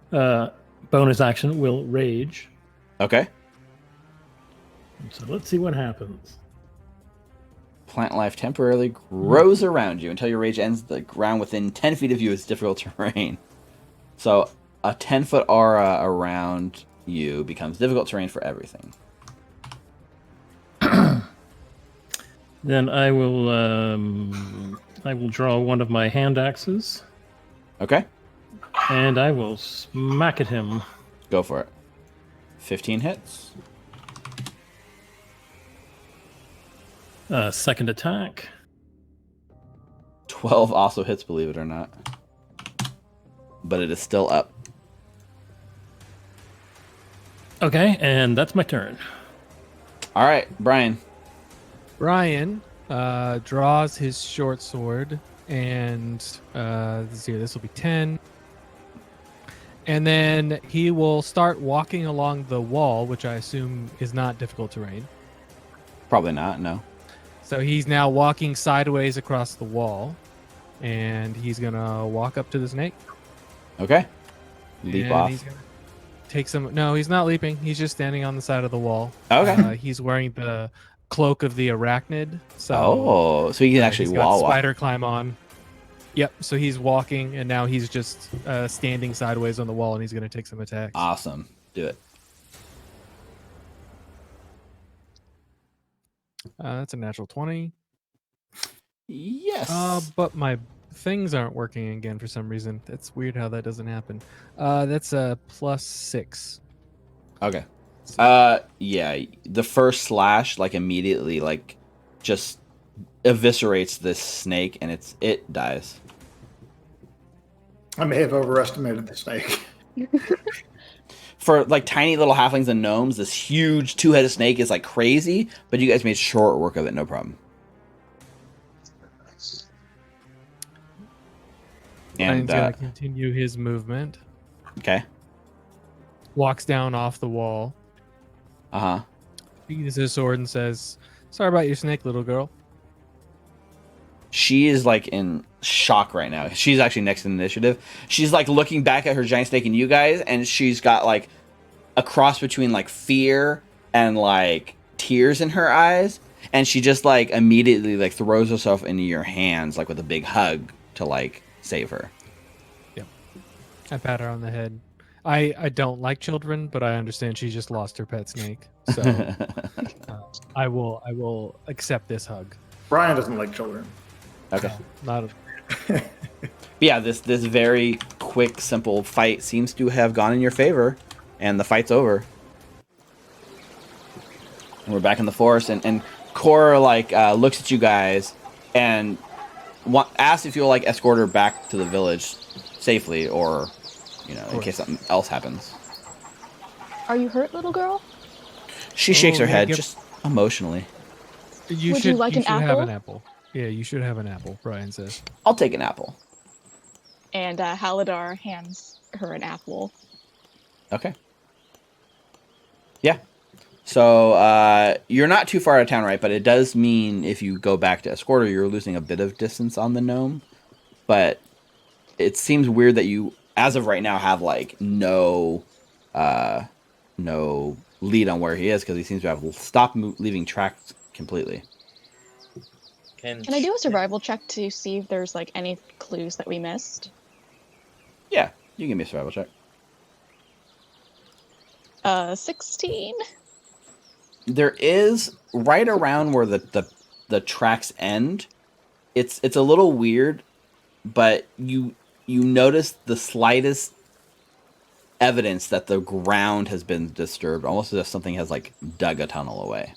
Bonus action will rage. Okay. So let's see what happens. Plant life temporarily grows around you until your rage ends. The ground within 10 feet of you is difficult terrain. So a 10-foot aura around you becomes difficult terrain for everything. Then I will draw one of my hand axes, Okay, and I will smack at him. go for it. 15 hits. Second attack. 12 also hits, believe it or not. But it is still up. Okay, and that's my turn. All right, Brian. Brian draws his short sword, and let's see, this will be 10. And then he will start walking along the wall, which I assume is not difficult terrain. Probably not, no. So he's now walking sideways across the wall, and he's gonna walk up to the snake. Okay. Leap and off. He's gonna take some. No, he's not leaping. He's just standing on the side of the wall. Okay. He's wearing the cloak of the arachnid. So So he can actually he's got wall walk. spider climb on. Yep. So he's walking, and now he's just standing sideways on the wall, and he's gonna take some attacks. Awesome. Do it. That's a natural 20. Yes. But my things aren't working again for some reason. That's weird how that doesn't happen. That's a +6. Okay. Yeah. The first slash, like, immediately, like, just eviscerates this snake, and it dies. I may have overestimated the snake. For, like, tiny little halflings and gnomes, this huge two-headed snake is, like, crazy, but you guys made short work of it, no problem. And And, gonna continue his movement. okay. Walks down off the wall. Uh-huh. He uses his sword and says, "Sorry about your snake, little girl." She is, like, in shock right now. She's actually next in the initiative. She's, like, looking back at her giant snake and you guys, and she's got, like, a cross between, like, fear and, like, tears in her eyes. And she just, like, immediately, like, throws herself into your hands, like, with a big hug to, like, save her. Yep. I pat her on the head. I don't like children, but I understand she just lost her pet snake. So I will accept this hug. Brian doesn't like children. Okay. Not a, But yeah, this very quick, simple fight seems to have gone in your favor, and the fight's over. And we're back in the forest, and Cora, like, looks at you guys and asks if you'll, like, escort her back to the village safely, or, you know, in case something else happens. Are you hurt, little girl? She shakes her yeah, head, give- just emotionally. Would you like an have apple? an apple. Yeah, you should have an apple, Brian says. I'll take an apple. And Halidar hands her an apple. Okay. Yeah. So you're not too far out of town, right? But it does mean if you go back to escort her, you're losing a bit of distance on the gnome. But it seems weird that you, as of right now, have, like, no lead on where he is, because he seems to have stopped leaving tracks completely. Can I do a survival check to see if there's, like, any clues that we missed? Yeah, you can give me a survival check. 16. There is, right around where the tracks end, it's a little weird, but you notice the slightest evidence that the ground has been disturbed, almost as if something has, like, dug a tunnel away.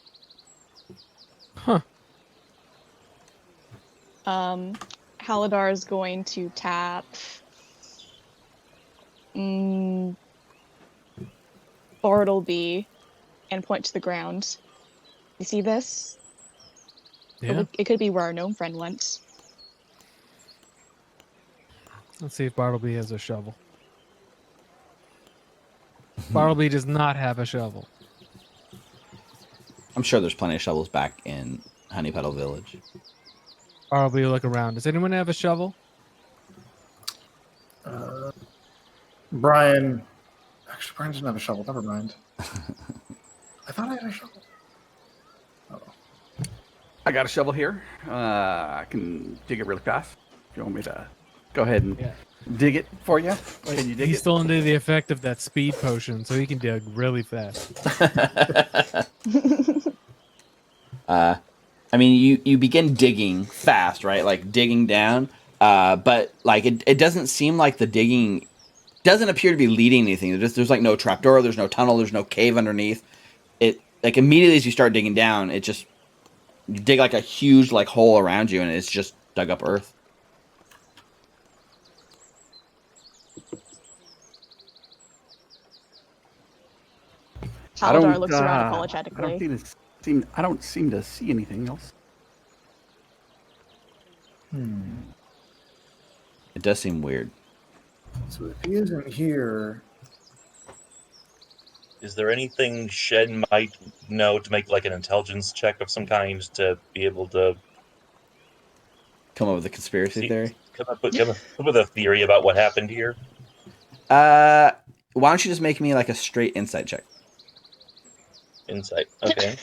Huh. Halidar is going to tap Bartleby and point to the ground. You see this? Yeah. It could be where our gnome friend went. Let's see if Bartleby has a shovel. Bartleby does not have a shovel. I'm sure there's plenty of shovels back in Honey Petal Village. Bartleby, look around. Does anyone have a shovel? Brian. Actually, Brian doesn't have a shovel. Never mind. I thought I had a shovel. Oh. I got a shovel here. I can dig it really fast. If you want me to go ahead and dig it for you. Can you dig He's it? still under the effect of that speed potion, so he can dig really fast. I mean, you begin digging fast, right? Like digging down, but like it doesn't seem like the digging doesn't appear to be leading anything. There's like no trapdoor, there's no tunnel, there's no cave underneath. It like immediately as you start digging down, it just you dig like a huge like hole around you, and it's just dug up earth. Haldar looks around apologetically. I don't seem to see anything else. It does seem weird. So if he isn't here, Is there anything Shen might know to make like an intelligence check of some kind to be able to Come up with a conspiracy theory. come up with a theory about what happened here? Why don't you just make me like a straight insight check? Insight. Okay.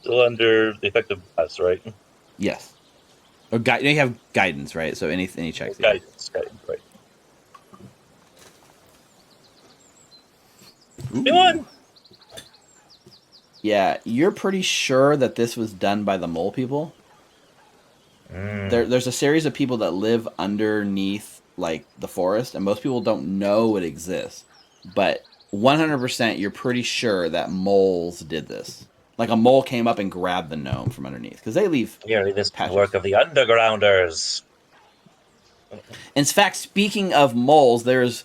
Still under the effect of us, right? Yes. Or you have guidance, right? So any checks. Yeah. Guidance, right. Anyone? Yeah, you're pretty sure that this was done by the mole people. There's a series of people that live underneath like the forest, and most people don't know it exists. But 100%, you're pretty sure that moles did this. Like a mole came up and grabbed the gnome from underneath because they leave. Clearly, this patches. work of the undergrounders. In fact, speaking of moles, there's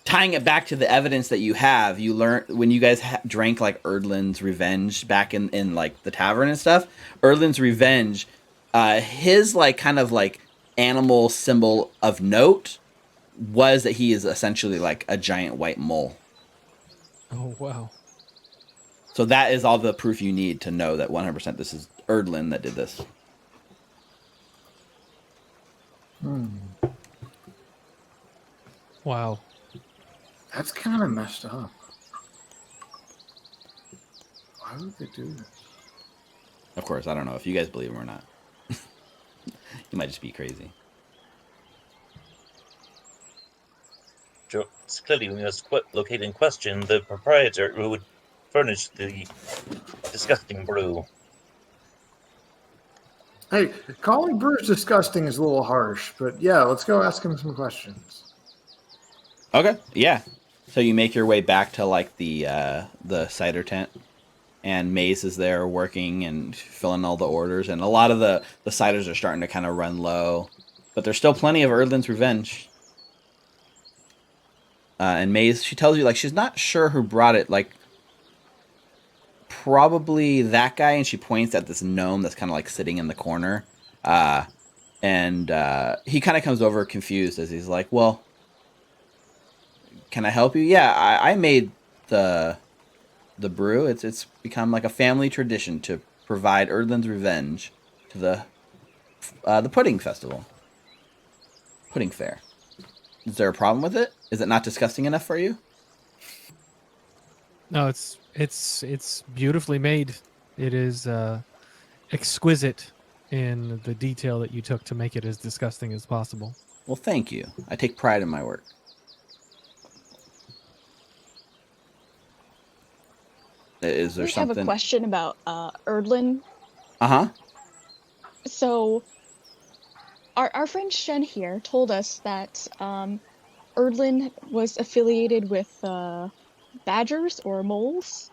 tying it back to the evidence that you have. You learned when you guys drank like Erdlin's Revenge back in like the tavern and stuff. Erdlin's Revenge, his like kind of like animal symbol of note was that he is essentially like a giant white mole. Oh, wow. So that is all the proof you need to know that 100% this is Erdlin that did this. Wow. that's kind of messed up. Why would they do this? Of course, I don't know if you guys believe him or not. You might just be crazy. It's clearly we must locate and question the proprietor who would furnish the disgusting brew. Hey, calling brews disgusting is a little harsh, but yeah, let's go ask him some questions. Okay, yeah. So you make your way back to like the cider tent, and Maze is there working and filling all the orders, and a lot of the ciders are starting to kind of run low, but there's still plenty of Erdlin's Revenge. And Maze, she tells you like she's not sure who brought it, like probably that guy, and she points at this gnome that's kind of like sitting in the corner, and he kind of comes over confused as he's like, well, can I help you? Yeah, I made the brew. It's become like a family tradition to provide Erdlin's Revenge to the Pudding Festival. Pudding Faire. Is there a problem with it? Is it not disgusting enough for you? No, it's beautifully made. It is exquisite in the detail that you took to make it as disgusting as possible. Well, thank you. I take pride in my work. Is there something? I have a question about Erdlin. Uh-huh. So, our friend Shen here told us that Erdlin was affiliated with badgers or moles.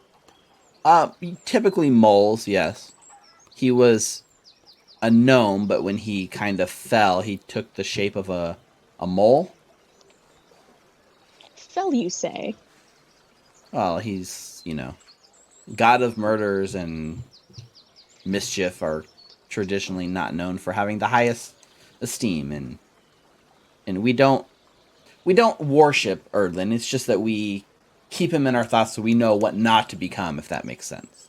Typically moles, yes. He was a gnome, but when he kind of fell, he took the shape of a mole. Fell, you say? Well, he's, god of murders and mischief are traditionally not known for having the highest esteem, and we don't worship Erdlin. It's just that we keep him in our thoughts so we know what not to become, if that makes sense.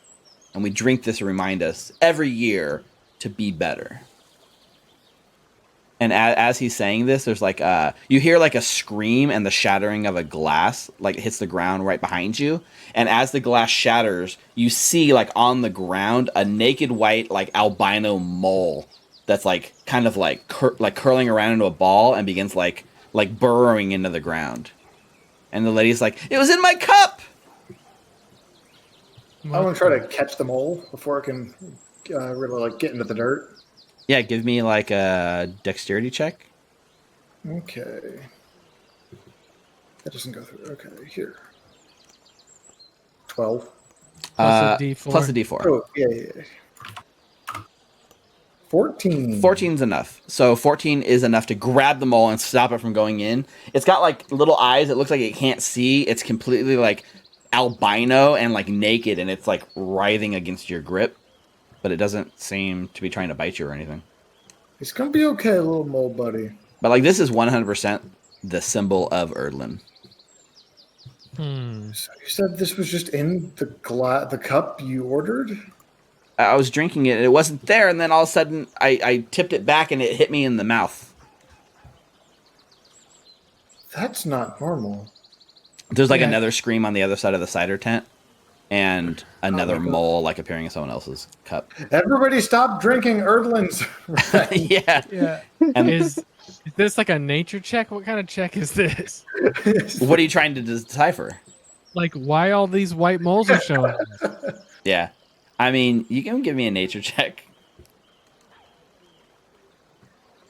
And we drink this to remind us every year to be better. And as he's saying this, there's like you hear like a scream and the shattering of a glass, like it hits the ground right behind you. And as the glass shatters, you see like on the ground a naked white like albino mole that's like kind of like curling around into a ball and begins like like burrowing into the ground. And the lady's like, "It was in my cup!" I want to try to catch the mole before it can really like get into the dirt. Yeah, give me like a dexterity check. Okay. That doesn't go through. Okay, here. 12. Plus a D4. Plus a D4. Oh, yeah. 14. 14's enough. So 14 is enough to grab the mole and stop it from going in. It's got like little eyes. It looks like it can't see. It's completely like albino and like naked, and it's like writhing against your grip, but it doesn't seem to be trying to bite you or anything. It's going to be okay, little mole buddy. But like this is 100% the symbol of Erdlin. So you said this was just in the cup you ordered? I was drinking it and it wasn't there, and then all of a sudden I tipped it back and it hit me in the mouth. That's not normal. There's like another scream on the other side of the cider tent, and another mole like appearing in someone else's cup. Everybody stop drinking Erdlin's. Yeah. And Is this like a nature check? What kind of check is this? what are you trying to decipher? Like, why all these white moles are showing up? Yeah. I mean, you can give me a nature check.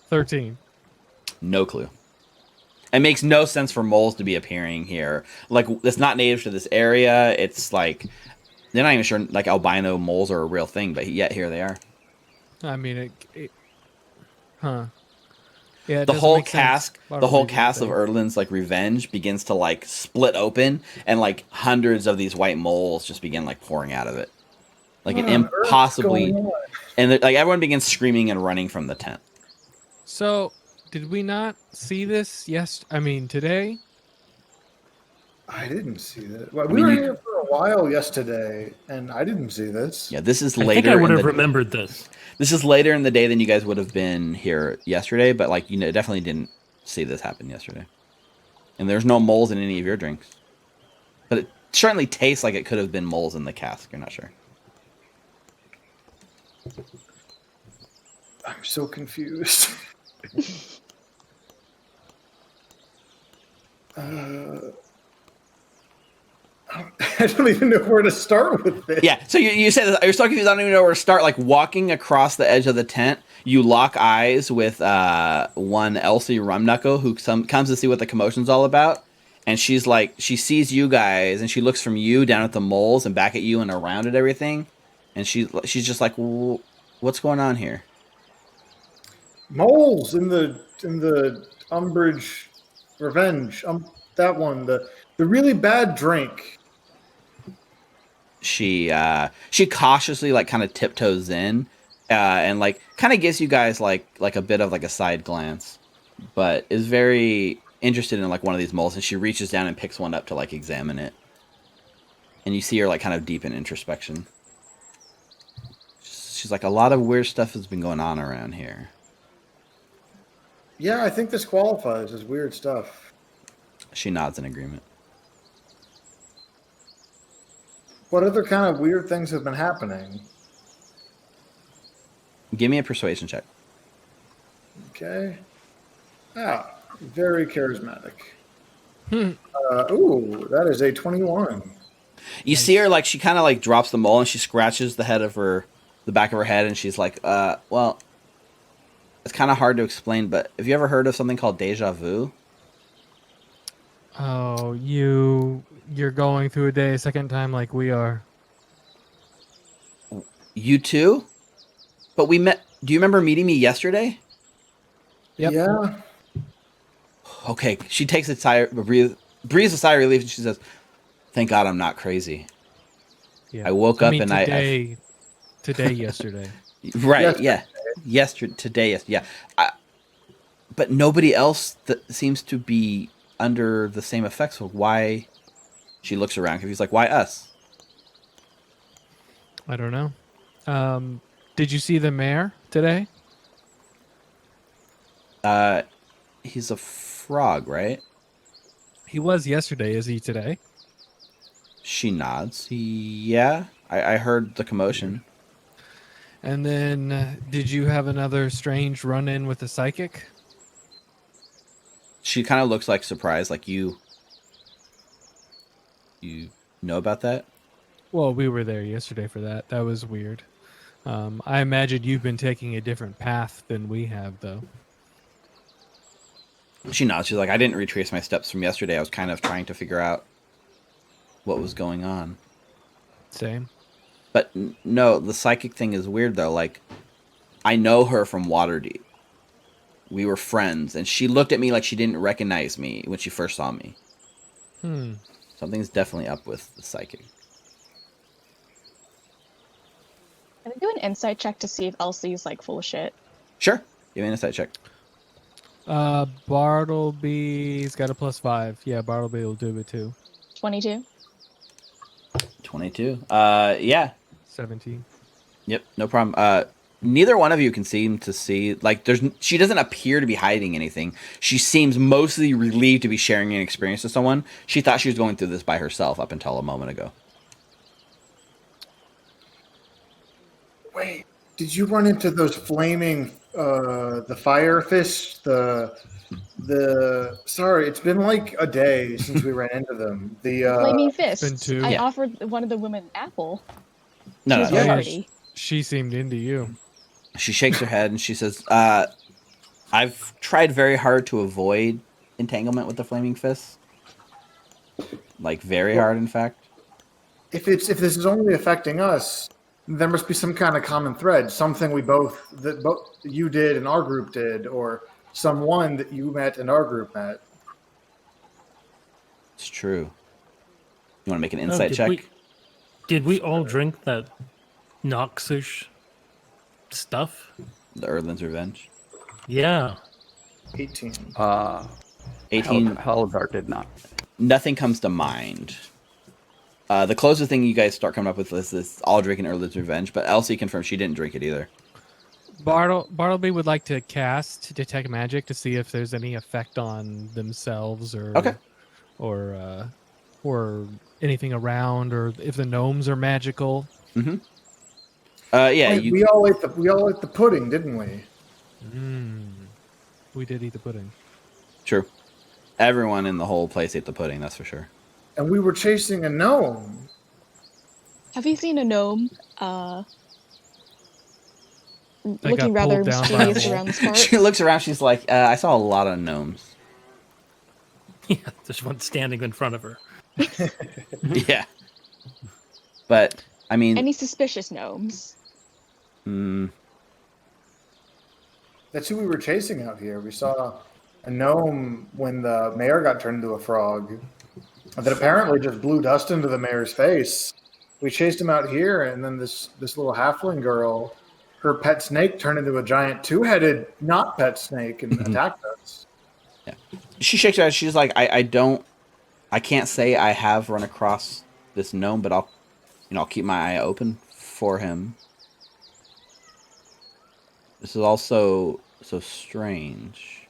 13. No clue. It makes no sense for moles to be appearing here. Like, it's not native to this area. It's like, they're not even sure, like, albino moles are a real thing, but yet here they are. I mean, huh. Yeah, it The doesn't whole make sense. cask, the whole cast of Earth. Erdlin's, like, revenge begins to, like, split open, and, like, hundreds of these white moles just begin, like, pouring out of it. Like, an impossibly... And, like, everyone begins screaming and running from the tent. So, did we not see this today? I didn't see that. Well, we were here for a while yesterday, and I didn't see this. Yeah, this is I later. think I would have remembered this. This is later in the day than you guys would have been here yesterday, but like definitely didn't see this happen yesterday. And there's no moles in any of your drinks, but it certainly tastes like it could have been moles in the cask. You're not sure. I'm so confused. I don't even know where to start with this. Yeah, so you said you're so confused. I don't even know where to start. Like walking across the edge of the tent, you lock eyes with one Elsie Rumknuckle who comes to see what the commotion's all about, and she's like, she sees you guys, and she looks from you down at the moles and back at you and around at everything, and she's just like, what's going on here? Moles in the Umbridge Revenge. That one, the really bad drink. She cautiously like kind of tiptoes in, and like kind of gives you guys like a bit of like a side glance, but is very interested in like one of these moles, and she reaches down and picks one up to like examine it, and you see her like kind of deep in introspection. She's like, a lot of weird stuff has been going on around here. Yeah, I think this qualifies as weird stuff. She nods in agreement. What other kind of weird things have been happening? Give me a persuasion check. Okay. Very charismatic. Ooh, that is a 21. You see her like she kind of like drops the mole and she scratches the back of her head, and she's like, well, it's kind of hard to explain, but have you ever heard of something called deja vu? Oh, you're going through a day a second time like we are. You too? But we met. Do you remember meeting me yesterday? Yep. Yeah. Okay. She takes a sigh, breathes a sigh of relief, and she says, "Thank God I'm not crazy." Yeah. I woke up and today, yesterday. Right. Yeah. Today. Yes. Yeah. But nobody else that seems to be under the same effects. So why? She looks around because he's like, "Why us?" I don't know. Did you see the mayor today? He's a frog, right? He was yesterday. Is he today? She nods. Yeah, I heard the commotion. And then, did you have another strange run-in with the psychic? She kind of looks like surprised, like you know about that? Well, we were there yesterday for that. That was weird. I imagine you've been taking a different path than we have, though. She nods. She's like, I didn't retrace my steps from yesterday. I was kind of trying to figure out what was going on. Same. But no, the psychic thing is weird, though. Like, I know her from Waterdeep. We were friends, and she looked at me like she didn't recognize me when she first saw me. Something's definitely up with the psychic. Can I do an insight check to see if Elsie's like full of shit? Sure. Give me an insight check. Bartleby's got a +5. Yeah, Bartleby will do it too. 22. 22. Yeah. 17. Yep, no problem. Neither one of you can seem to see, like, she doesn't appear to be hiding anything. She seems mostly relieved to be sharing an experience with someone. She thought she was going through this by herself up until a moment ago. Wait, did you run into those flaming, the fire fish? Sorry, it's been like a day since we ran into them. Flaming been fists. 2. I Yeah. offered one of the women an apple. No, She was no, very no. hearty. She seemed into you. She shakes her head and she says, I've tried very hard to avoid entanglement with the flaming fists. Like, very hard, in fact. If this is only affecting us, there must be some kind of common thread, something both you did and our group did, or someone that you met and our group met. It's true. You want to make an insight did check? Did we all drink that noxish stuff? The Erdlin's Revenge. Yeah. 18. 18. Halidar did not. Nothing comes to mind. The closest thing you guys start coming up with is this all drinking Erdlin's Revenge, but Elsie confirmed she didn't drink it either. Bartleby would like to cast Detect Magic to see if there's any effect on themselves or anything around, or if the gnomes are magical. Mm-hmm. Yeah, We all ate the pudding, didn't we? We did eat the pudding. True. Everyone in the whole place ate the pudding, that's for sure. And we were chasing a gnome. Have you seen a gnome They looking got rather pulled down by a mischievous wolf. around this part? She looks around, she's like, I saw a lot of gnomes. Yeah, there's one standing in front of her. Yeah. But, I mean... Any suspicious gnomes? That's who we were chasing out here. We saw a gnome when the mayor got turned into a frog that apparently just blew dust into the mayor's face. We chased him out here, and then this little halfling girl, her pet snake turned into a giant two-headed not pet snake and attacked us. Yeah. She shakes her head. She's like, I can't say I have run across this gnome, but I'll keep my eye open for him. This is also so strange.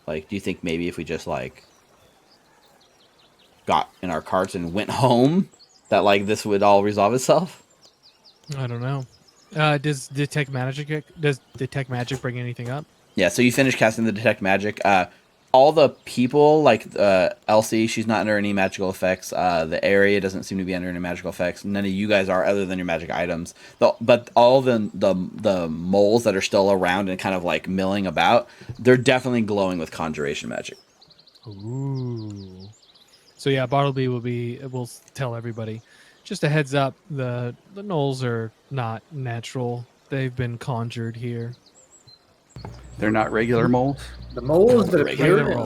Like, do you think maybe if we just, like, got in our carts and went home, that, like, this would all resolve itself? I don't know. Does Detect Magic bring anything up? Yeah, so you finish casting the Detect Magic. All the people, like Elsie, she's not under any magical effects. The area doesn't seem to be under any magical effects. None of you guys are, other than your magic items. But all the moles that are still around and kind of like milling about, they're definitely glowing with conjuration magic. Ooh. So yeah, Bartleby will tell everybody. Just a heads up, the gnolls are not natural. They've been conjured here. They're not regular moles. The moles that Regular appear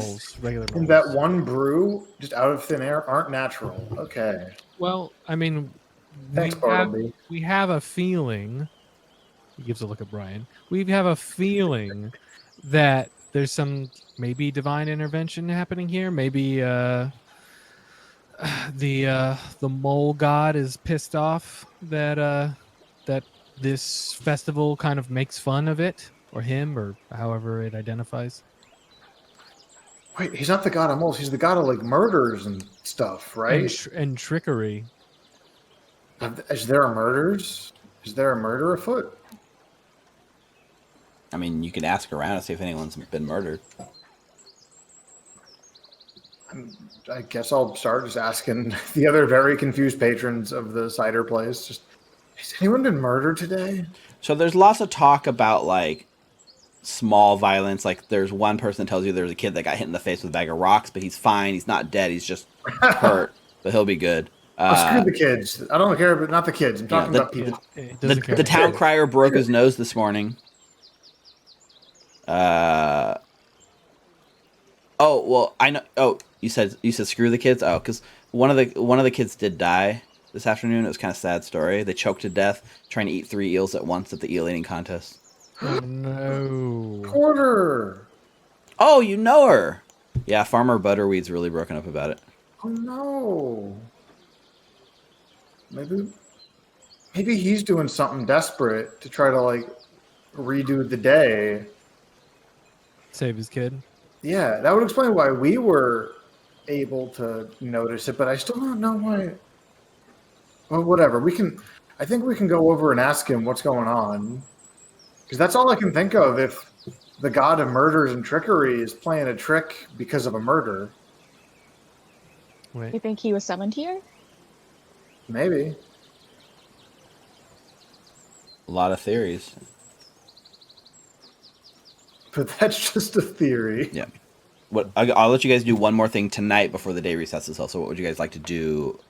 Regular in gnolls. that one brew, just out of thin air, aren't natural. Okay. Well, I mean, Thanks, Bartleby. we have a feeling. He gives a look at Brian. We have a feeling that there's some maybe divine intervention happening here. Maybe the mole god is pissed off that this festival kind of makes fun of it, or him, or however it identifies. Wait, he's not the god of moles. He's the god of like murders and stuff, right? And trickery. Is there a murders? Is there a murder afoot? I mean, you could ask around and see if anyone's been murdered. I guess I'll start just asking the other very confused patrons of the cider place. Just, has anyone been murdered today? So there's lots of talk about like small violence. Like there's one person that tells you there's a kid that got hit in the face with a bag of rocks, but he's fine. He's not dead. He's just hurt, but he'll be good. Screw the kids. I don't care, but not the kids. I'm talking about people. The town crier broke his nose this morning. Oh well, I know. Oh, you said screw the kids. Oh, because one of the kids did die this afternoon. It was kind of a sad story. They choked to death trying to eat 3 eels at once at the eel eating contest. Oh no, Porter. Oh, you know her. Yeah, Farmer Butterweed's really broken up about it. Oh no. Maybe he's doing something desperate to try to like redo the day. save his kid. Yeah, that would explain why we were able to notice it, but I still don't know why. Well, whatever. I think we can go over and ask him what's going on. Because that's all I can think of if the god of murders and trickery is playing a trick because of a murder. Wait. You think he was summoned here? Maybe. A lot of theories. But that's just a theory. Yeah. I'll let you guys do one more thing tonight before the day resets itself. So what would you guys like to do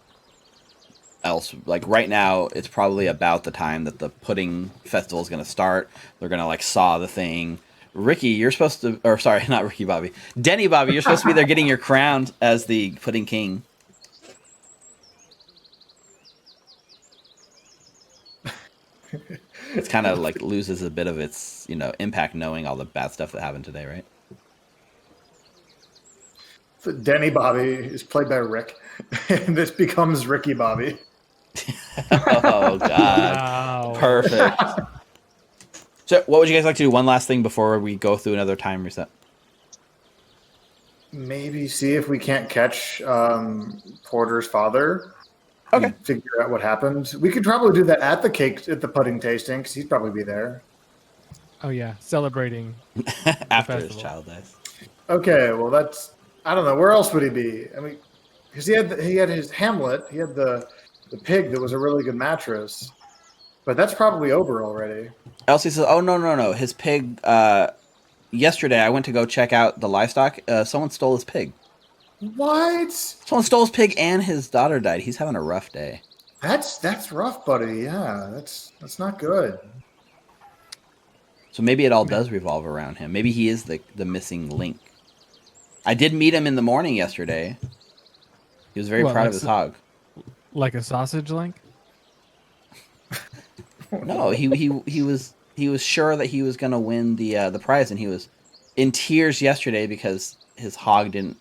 else? Like right now, it's probably about the time that the pudding festival is going to start. They're going to like saw the thing. Ricky, you're supposed to, or sorry, not Ricky Bobby. Denny Bobby, you're supposed to be there getting your crown as the pudding king. It's kind of like loses a bit of its, impact knowing all the bad stuff that happened today, right? So Denny Bobby is played by Rick, and this becomes Ricky Bobby. Oh, God. Wow. Perfect. So what would you guys like to do? One last thing before we go through another time reset. Maybe see if we can't catch Porter's father. Okay. Figure out what happened. We could probably do that at the pudding tasting because he'd probably be there. Oh yeah, celebrating After his festival. child dies. Okay, well that's I don't know where else would he be? I mean, because he had his Hamlet. He had the pig that was a really good mattress, but that's probably over already. Elsie says, "Oh no! His pig. Yesterday I went to go check out the livestock. Someone stole his pig. What? Someone stole his pig, and his daughter died. He's having a rough day. That's rough, buddy. Yeah, that's not good. So maybe it all does revolve around him. Maybe he is the missing link. I did meet him in the morning yesterday. He was very proud of his hog. Like a sausage link? No, he was sure that he was going to win the prize, and he was in tears yesterday because his hog didn't.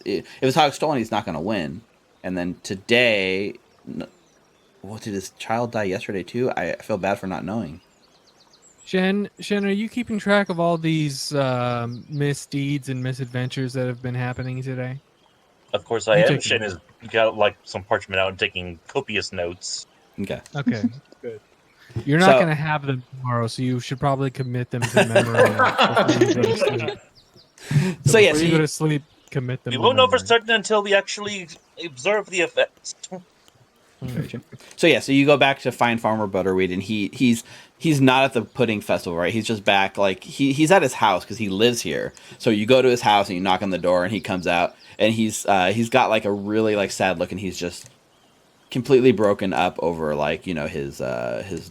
If his hog's stolen, he's not going to win. And then today, well, did his child die yesterday too? I feel bad for not knowing. Shen, are you keeping track of all these misdeeds and misadventures that have been happening today? Of course I You am. take Shen has got like some parchment out and taking copious notes. Okay. Okay, good. You're not So- going to have them tomorrow, so you should probably commit them to memory before you go to sleep. So yeah, before so you go you, to sleep, commit them. We to won't know for memory. certain until we actually observe the effects. so you go back to find Farmer Butterweed, and he's not at the pudding festival, right? He's just back, like he's at his house because he lives here. So you go to his house and you knock on the door, and he comes out, and he's got like a really like sad look, and he's just completely broken up over like his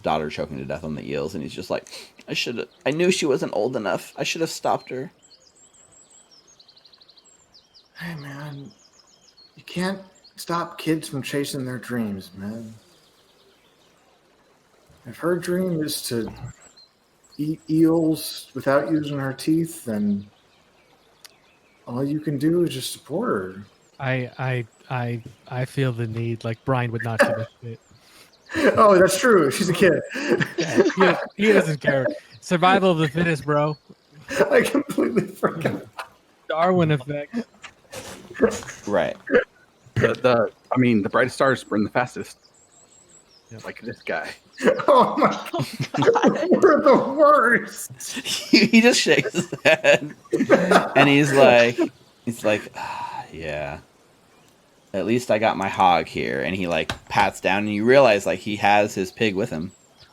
daughter choking to death on the eels, and he's just like, I knew she wasn't old enough. I should have stopped her. Hey man, you can't stop kids from chasing their dreams, man. If her dream is to eat eels without using her teeth, then all you can do is just support her. I feel the need. Like Brian would not give a shit. Oh, that's true. She's a kid. He doesn't care. Survival of the fittest, bro. I completely forgot. Darwin effect. Right. The brightest stars burn the fastest. Like this guy. Oh my god. We're the worst. He just shakes his head, and he's like, Yeah. At least I got my hog here. And he, like, pats down, and you realize, like, he has his pig with him.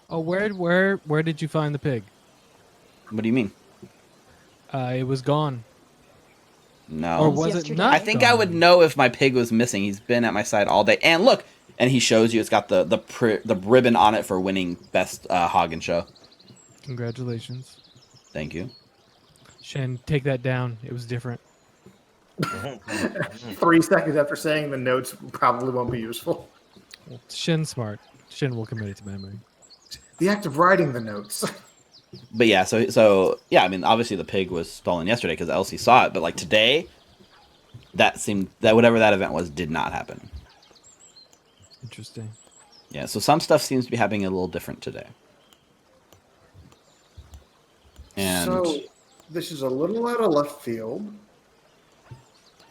Oh, where did you find the pig? What do you mean? It was gone. No. Or was it Yesterday. not I think I would gone? know if my pig was missing. He's been at my side all day. And look, and he shows you it's got the ribbon on it for winning best hog and show. Congratulations. Thank you. Shen, take that down. It was different. 3 seconds after saying the notes probably won't be useful. Well, Shen's smart. Shen will commit it to memory. The act of writing the notes. But yeah, so yeah, I mean, obviously the pig was stolen yesterday because Elsie saw it, but like today, that whatever that event was did not happen. Interesting. Yeah, so some stuff seems to be happening a little different today. And So this is a little out of left field.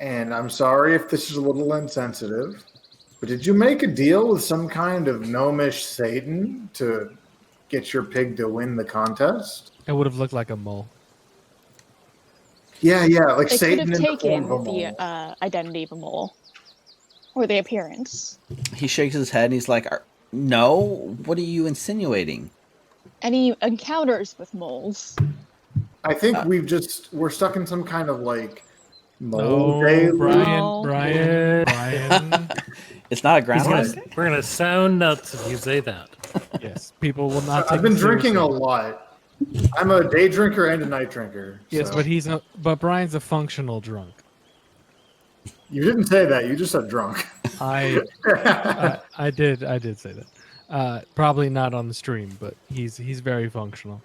And I'm sorry if this is a little insensitive, but did you make a deal with some kind of gnomish Satan to get your pig to win the contest? It would have looked like a mole. Yeah, like They could Satan have in the form taken of a mole. the identity of a mole. Or the appearance. he shakes his head and he's like, "No, what are you insinuating?" Any encounters with moles? I think we're stuck in some kind of like mole Oh, day Brian, No. Brian. It's not a He's groundhog. gonna, we're gonna sound nuts if you say that. Yes, people will not take I've been it drinking a seriously. lot. I'm a day drinker and a night drinker. Yes, so. but Brian's a functional drunk. You didn't say that. You just said drunk. I did say that. Probably not on the stream, but he's very functional.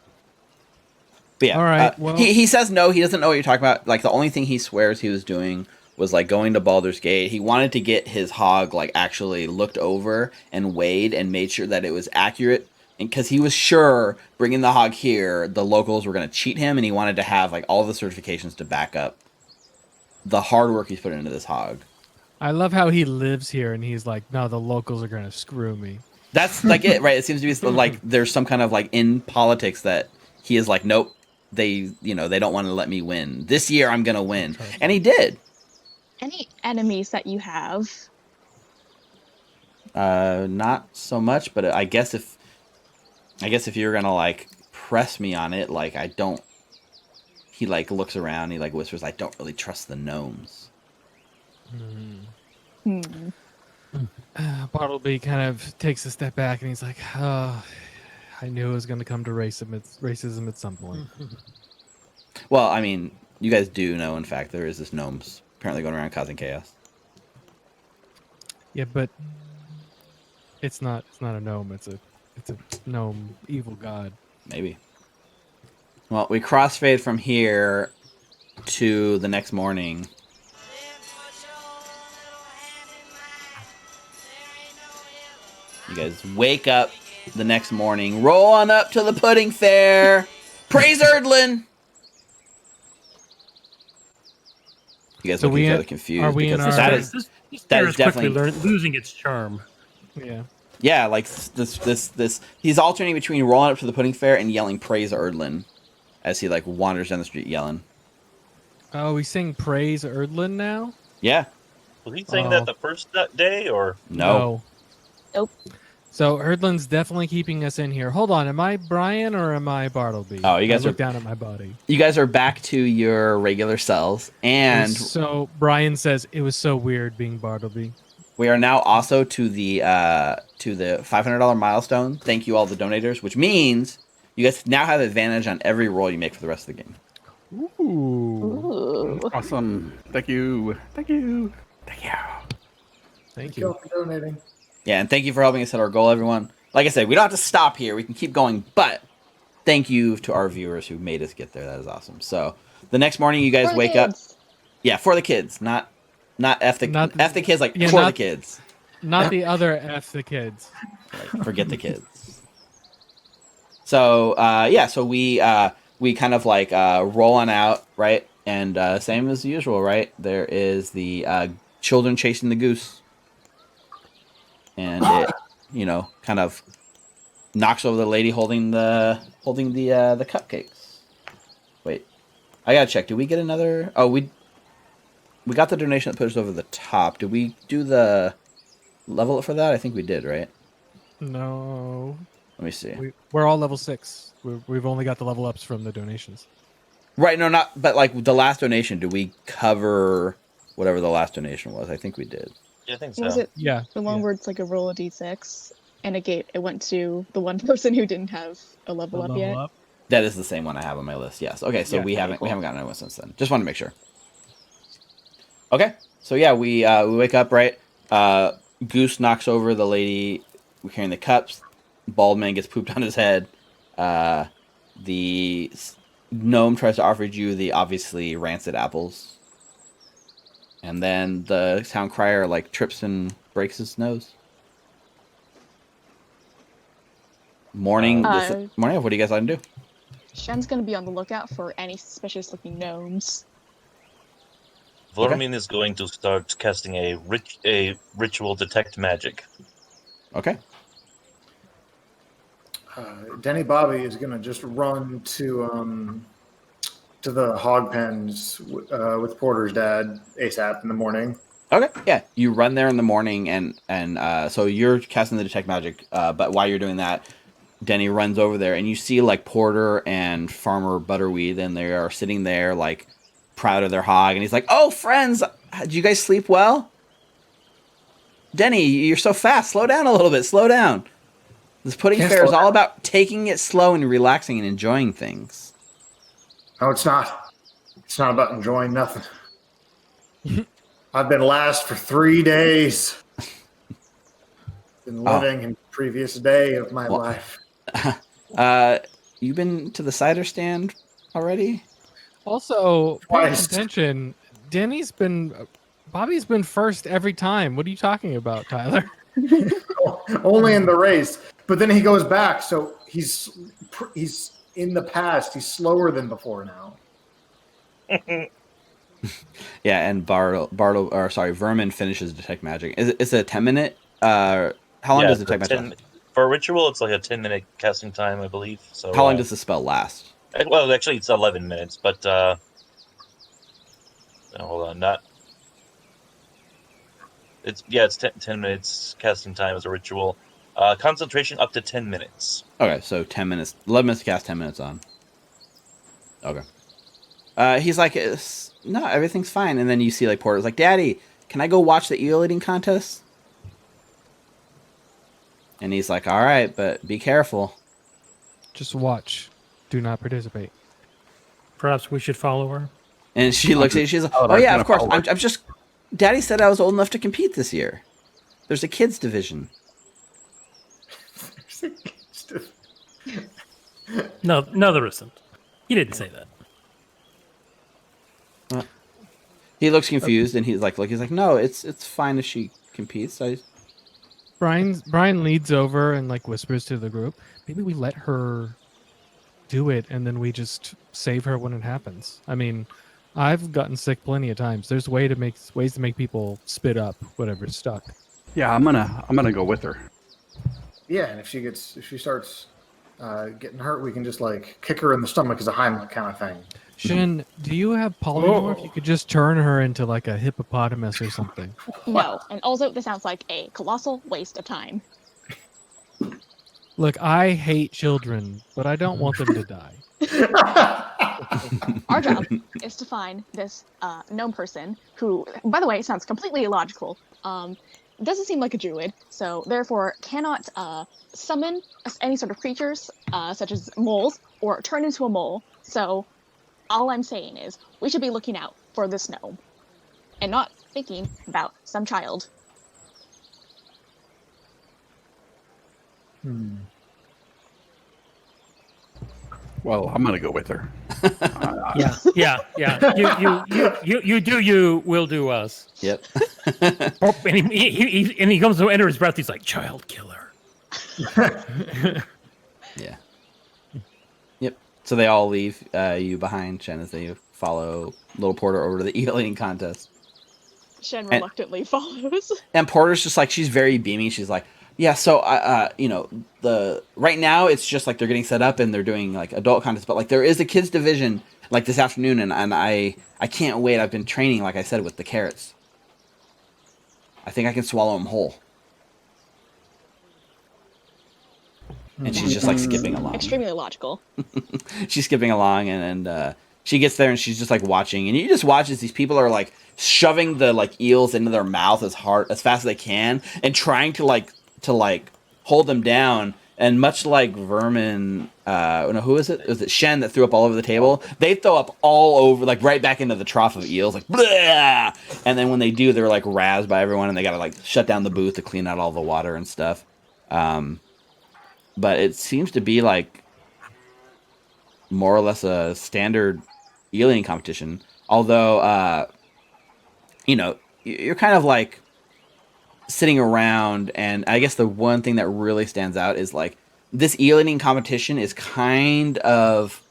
But yeah, All right, well- he says no. He doesn't know what you're talking about. Like the only thing he swears he was doing was like going to Baldur's Gate. He wanted to get his hog like actually looked over and weighed and made sure that it was accurate. And because he was sure bringing the hog here, the locals were going to cheat him, and he wanted to have like all the certifications to back up the hard work he's put into this hog. I love how he lives here and he's like, no, the locals are gonna screw me. That's like it, right? It seems to be like there's some kind of like in politics that he is like, nope, they don't want to let me win. This year I'm gonna win, and he did. Any enemies that you have? Not so much, but I guess if you're gonna like press me on it, like I don't. He like looks around. He like whispers, "I don't really trust the gnomes." Bartleby kind of takes a step back and he's like, oh, I knew it was going to come to racism at some point. Well, I mean, you guys do know, in fact, there is this gnomes apparently going around causing chaos. Yeah, but it's not a gnome. It's a gnome evil god. Maybe. Well, we crossfade from here to the next morning. You guys wake up the next morning, roll on up to the Pudding Faire. Praise Erdlin! You guys So look at we each in- other confused are we in because our- that is This that fair is is quickly definitely losing its charm. Yeah. yeah, like this. He's alternating between rolling up to the Pudding Faire and yelling "Praise Erdlin" as he like wanders down the street yelling. Oh, we sing praise Erdlin now? Yeah, Was he saying Oh. that the first day, or no. Nope. So Erdlin's definitely keeping us in here. Hold on, am I Brian or am I Bartleby? Oh, you guys I look are- down at my body. You guys are back to your regular cells, and So Brian says it was so weird being Bartleby. we are now also to the $500 milestone. Thank you all the donators, which means you guys now have advantage on every roll you make for the rest of the game. Ooh. Ooh. Awesome. Thank you. Thank you. Thank you. Thank Thank you. you for donating. Yeah, and thank you for helping us hit our goal, everyone. Like I said, we don't have to stop here. We can keep going, but thank you to our viewers who made us get there. That is awesome. So the next morning, you guys For the wake up. kids. Yeah, for the kids, not F the kids, like Yeah, for the not- kids. Not the other F the kids. Like, forget the kids. So so we kind of like roll on out, right? And same as usual, right? There is the children chasing the goose, and it, kind of knocks over the lady holding the cupcakes. Wait, I gotta check. Did we get another? Oh, we got the donation that put us over the top. Did we do the level up for that? I think we did, right? No, Let me see. we're all level 6. We've only got the level ups from the donations. Right, no, not, but like the last donation, do we cover whatever the last donation was? I think we did. Yeah, I think so. Was it Yeah. the one where it's like a roll a d6 and it went to the one person who didn't have a level up yet? That is the same one I have on my list. Yes. Okay, so Yeah, we okay, haven't cool. gotten another one since then. Just want to make sure. Okay, so yeah, we wake up, right. Goose knocks over the lady carrying the cups. Bald man gets pooped on his head. The gnome tries to offer you the obviously rancid apples, and then the town crier like trips and breaks his nose. Morning. Morning. What do you guys like to do? Shen's gonna be on the lookout for any suspicious looking gnomes. Vormin is going to start casting a ritual detect magic. Okay. Denny Bobby is gonna just run to the hog pens with Porter's dad ASAP in the morning. Okay, yeah. You run there in the morning, and so you're casting the detect magic. But while you're doing that, Denny runs over there, and you see like Porter and Farmer Butterweed, and they are sitting there like proud of their hog, and he's like, "Oh, friends, did you guys sleep well? Denny, you're so fast. Slow down a little bit. Slow down. This Pudding Faire is all about taking it slow and relaxing and enjoying things." No, it's not. It's not about enjoying nothing. I've been last for 3 days. Been living in the previous day of my life. You've been to the cider stand already? Also, pay Twice. attention. Bobby's been first every time. What are you talking about, Tyler? Only in the race, but then he goes back, so he's in the past. He's slower than before now. Yeah, and Vermin finishes detect magic. Is it a 10-minute? How long does detect magic last? For a ritual, it's like a 10-minute casting time, I believe. So how long does the spell last? Well, actually, it's 11 minutes, but hold on, not. It's 10 minutes casting time as a ritual. Concentration up to 10 minutes. Okay, so 10 minutes, 11 minutes to cast, 10 minutes on. Okay. He's like, no, everything's fine. And then you see like Porter's like, Daddy, can I go watch the eel eating contest? And he's like, all right, but be careful. Just watch. Do not participate. Perhaps we should follow her. And she looks at you, she's like, oh yeah, of course. I'm just, Daddy said I was old enough to compete this year. There's a kids division. No, there isn't. He didn't say that. He looks confused, and he's like, no, it's fine if she competes. Brian leads over and like whispers to the group, maybe we let her do it and then we just save her when it happens. I mean, I've gotten sick plenty of times. There's ways to make people spit up whatever's stuck. Yeah, I'm gonna go with her. Yeah, and if she starts getting hurt, we can just like kick her in the stomach as a Heimlich kind of thing. Shin, do you have polymorph? You could just turn her into like a hippopotamus or something. No, and also this sounds like a colossal waste of time. Look, I hate children, but I don't want them to die. Our job is to find this gnome person who, by the way, sounds completely illogical. Doesn't seem like a druid, so therefore cannot summon any sort of creatures, such as moles, or turn into a mole. So all I'm saying is we should be looking out for this gnome and not thinking about some child. Well, I'm gonna go with her. Yeah. You do you, we'll do us. Yep. And he comes to enter his breath. He's like, child killer. Yeah. Yep. So they all leave you behind, Shen, as they follow little Porter over to the eel eating contest. Shen reluctantly follows. And Porter's just like, she's very beaming. She's like, Yeah, so the right now it's just like they're getting set up and they're doing like adult contests, but like there is a kids division like this afternoon, and I can't wait. I've been training, like I said, with the carrots. I think I can swallow them whole. And she's just like skipping along. Extremely logical. She's skipping along, and she gets there and she's just like watching, and you just watch as these people are like shoving the like eels into their mouth as fast as they can, and trying to hold them down. And much like Vermin, no, who is it? Was it Shen that threw up all over the table? They throw up all over, like right back into the trough of eels, like blah! And then when they do, they're like razzed by everyone, and they gotta like shut down the booth to clean out all the water and stuff. But it seems to be like more or less a standard eeling competition. Although, you're kind of like sitting around, and I guess the one thing that really stands out is like this eeling competition is kind of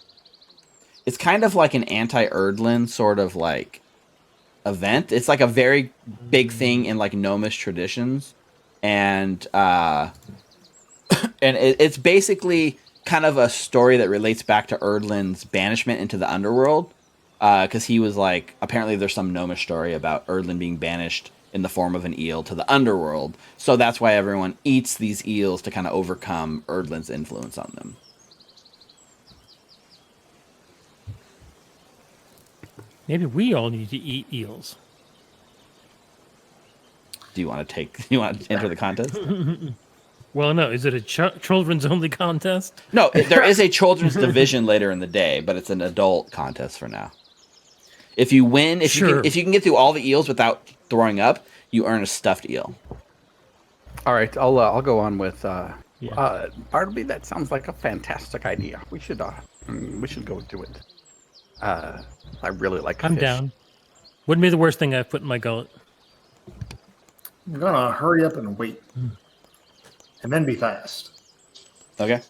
like an anti-Erdlin sort of like event. It's like a very big thing in like Gnomish traditions, and it's basically kind of a story that relates back to Erdlin's banishment into the underworld, because he was like, apparently there's some Gnomish story about Erdlin being banished in the form of an eel to the underworld. So that's why everyone eats these eels to kind of overcome Erdlin's influence on them. Maybe we all need to eat eels. Do you want to enter the contest? Well, no. Is it a children's only contest? No, there is a children's division later in the day, but it's an adult contest for now. If you win, if you can get through all the eels without throwing up, you earn a stuffed eel. All right, I'll go on with Bartleby. That sounds like a fantastic idea. We should go do it. I really like. I'm fish. down. Wouldn't be the worst thing I've put in my gullet. I'm gonna hurry up and wait, and then be fast. Okay.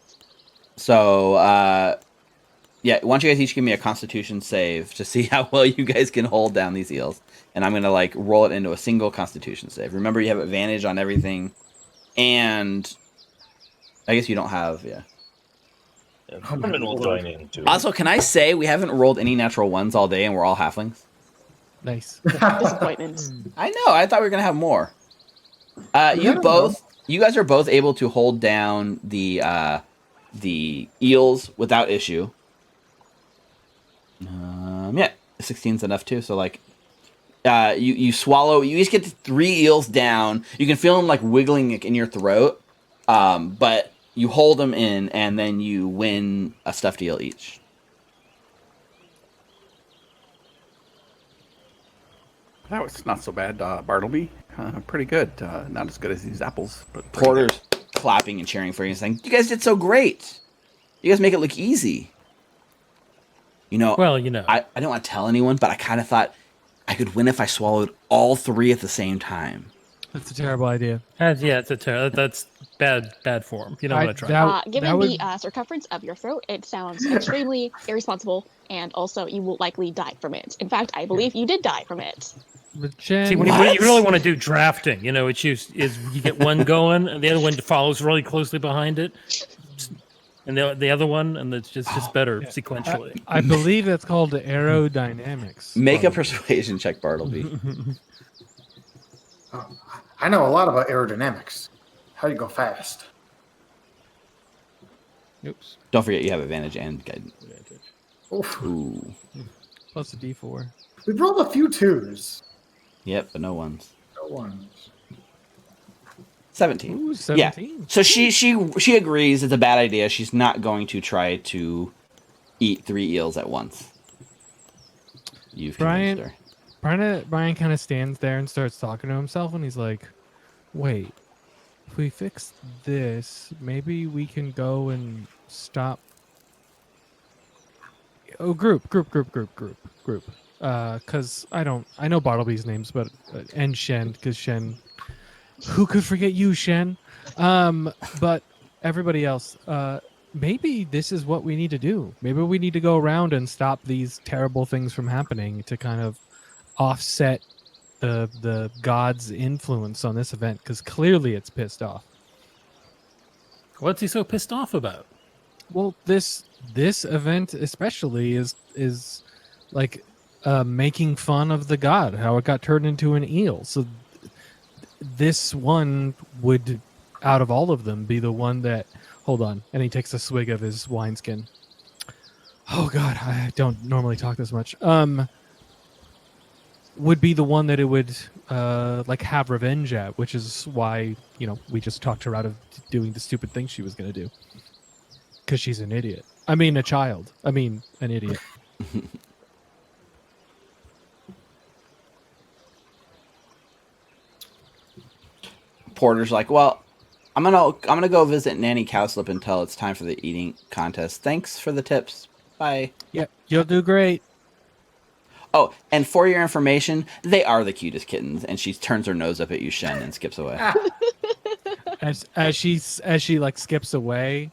So, why don't you guys each give me a Constitution save to see how well you guys can hold down these eels, and I'm gonna like roll it into a single Constitution save. Remember, you have advantage on everything, and I guess you don't have Vermin will join in too. Also, can I say we haven't rolled any natural ones all day, and we're all halflings? Nice. Disappointment. I know. I thought we were gonna have more. You guys are both able to hold down the eels without issue. 16's enough too. So like, you swallow. You each get 3 eels down. You can feel them like wiggling in your throat, but you hold them in, and then you win a stuffed eel each. That was not so bad, Bartleby. Pretty good. Not as good as these apples, but Porter's clapping and cheering for you and saying, "You guys did so great. You guys make it look easy." Well, I don't want to tell anyone, but I kind of thought I could win if I swallowed all 3 at the same time. That's a terrible idea. That's bad form. You don't want to try. Given the circumference of your throat, it sounds extremely irresponsible, and also you will likely die from it. In fact, I believe you did die from it. See, when you really want to do drafting, it's you get one going, and the other one follows really closely behind it, and the other one, and it's just better sequentially. I believe that's called aerodynamics. Make a persuasion check, Bartleby. I know a lot about aerodynamics. How do you go fast? Oops. Don't forget you have advantage and guidance. Oof. Ooh. Plus a D4. We've rolled a few 2s. Yep, but no ones. No ones. 17. Ooh, 17. Yeah. So she agrees it's a bad idea. She's not going to try to eat 3 eels at once. You've convinced her. Brian kind of stands there and starts talking to himself, and he's like, wait, if we fix this, maybe we can go and stop. Oh, group. Because I know Bartleby's names, but and Shen, because Shen, who could forget you, Shen? But everybody else, maybe this is what we need to do. Maybe we need to go around and stop these terrible things from happening to kind of offset the god's influence on this event, because clearly it's pissed off. What's he so pissed off about? Well, this event especially is like making fun of the god, how it got turned into an eel. So this one would, out of all of them, be the one that. Hold on, and he takes a swig of his wineskin. Oh God, I don't normally talk this much. Would be the one that it would like have revenge at, which is why we just talked her out of doing the stupid thing she was going to do. Because she's an idiot. I mean, a child. I mean, an idiot. Porter's like, well, I'm gonna go visit Nanny Cowslip until it's time for the eating contest. Thanks for the tips. Bye. Yep, you'll do great. Oh, and for your information, they are the cutest kittens. And she turns her nose up at you, Shen, and skips away. As she like skips away,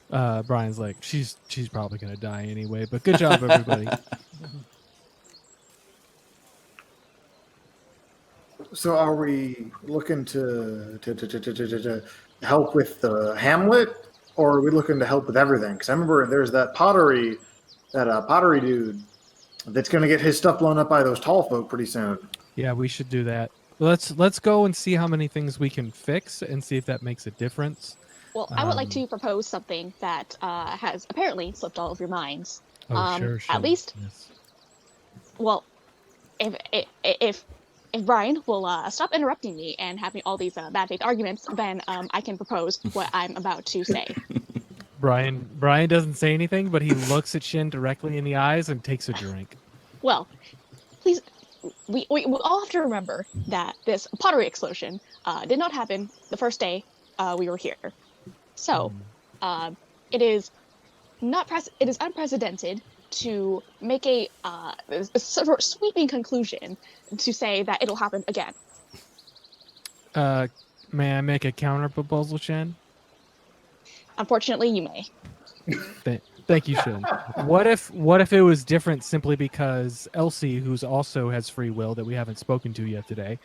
Brian's like, she's probably gonna die anyway. But good job, everybody. So are we looking to help with the Hamlet, or are we looking to help with everything? Because I remember there's that pottery dude that's going to get his stuff blown up by those tall folk pretty soon. Yeah, we should do that. Let's go and see how many things we can fix and see if that makes a difference. Well, I would like to propose something that has apparently slipped all of your minds. Sure. At least, yes. Well, if Brian will stop interrupting me and having all these bad faith arguments, then I can propose what I'm about to say. Brian doesn't say anything, but he looks at Shin directly in the eyes and takes a drink. Well, please, we all have to remember that this pottery explosion did not happen the first day we were here. So, it is unprecedented to make a sort of sweeping conclusion to say that it'll happen again. May I make a counter proposal, Shen? Unfortunately, you may. Thank you, Shen. What if it was different simply because Elsie, who's also has free will that we haven't spoken to yet today,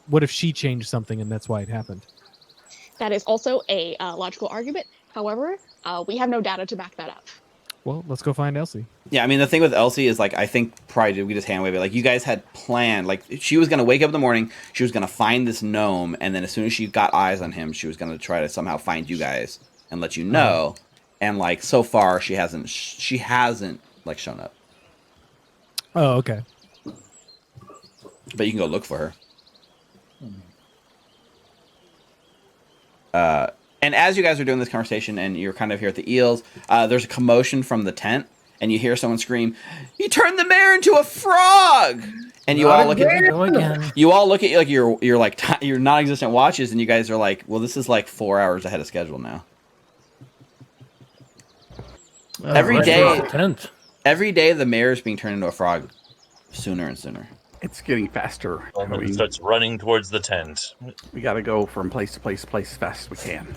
what if she changed something and that's why it happened? That is also a logical argument. However, we have no data to back that up. Well, let's go find Elsie. Yeah, I mean, the thing with Elsie is, like, I think probably we just hand wave it. Like, you guys had planned, like, she was going to wake up in the morning, she was going to find this gnome, and then as soon as she got eyes on him, she was going to try to somehow find you guys and let you know. And, like, so far, she hasn't, like, shown up. Oh, okay. But you can go look for her. And as you guys are doing this conversation and you're kind of here at the eels, there's a commotion from the tent, and you hear someone scream, "You turned the mayor into a frog!" And you all look at you like you're like your non-existent watches, and you guys are like, "Well, this is like 4 hours ahead of schedule now." Every day, the mayor is being turned into a frog, sooner and sooner. It's getting faster. And he starts running towards the tent. We got to go from place to place as fast as we can.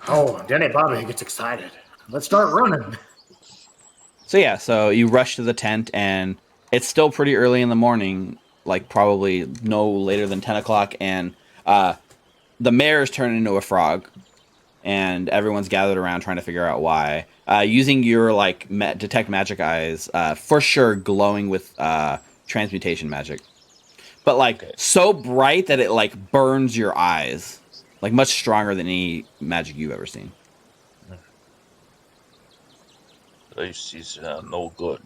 Oh, Denny Bobby gets excited. Let's start running. So yeah, so you rush to the tent, and it's still pretty early in the morning, like probably no later than 10 o'clock, and the mayor's turned into a frog, and everyone's gathered around trying to figure out why. Using your like detect magic eyes, for sure glowing with transmutation magic, but like so bright that it like burns your eyes, like much stronger than any magic you've ever seen. This is no good.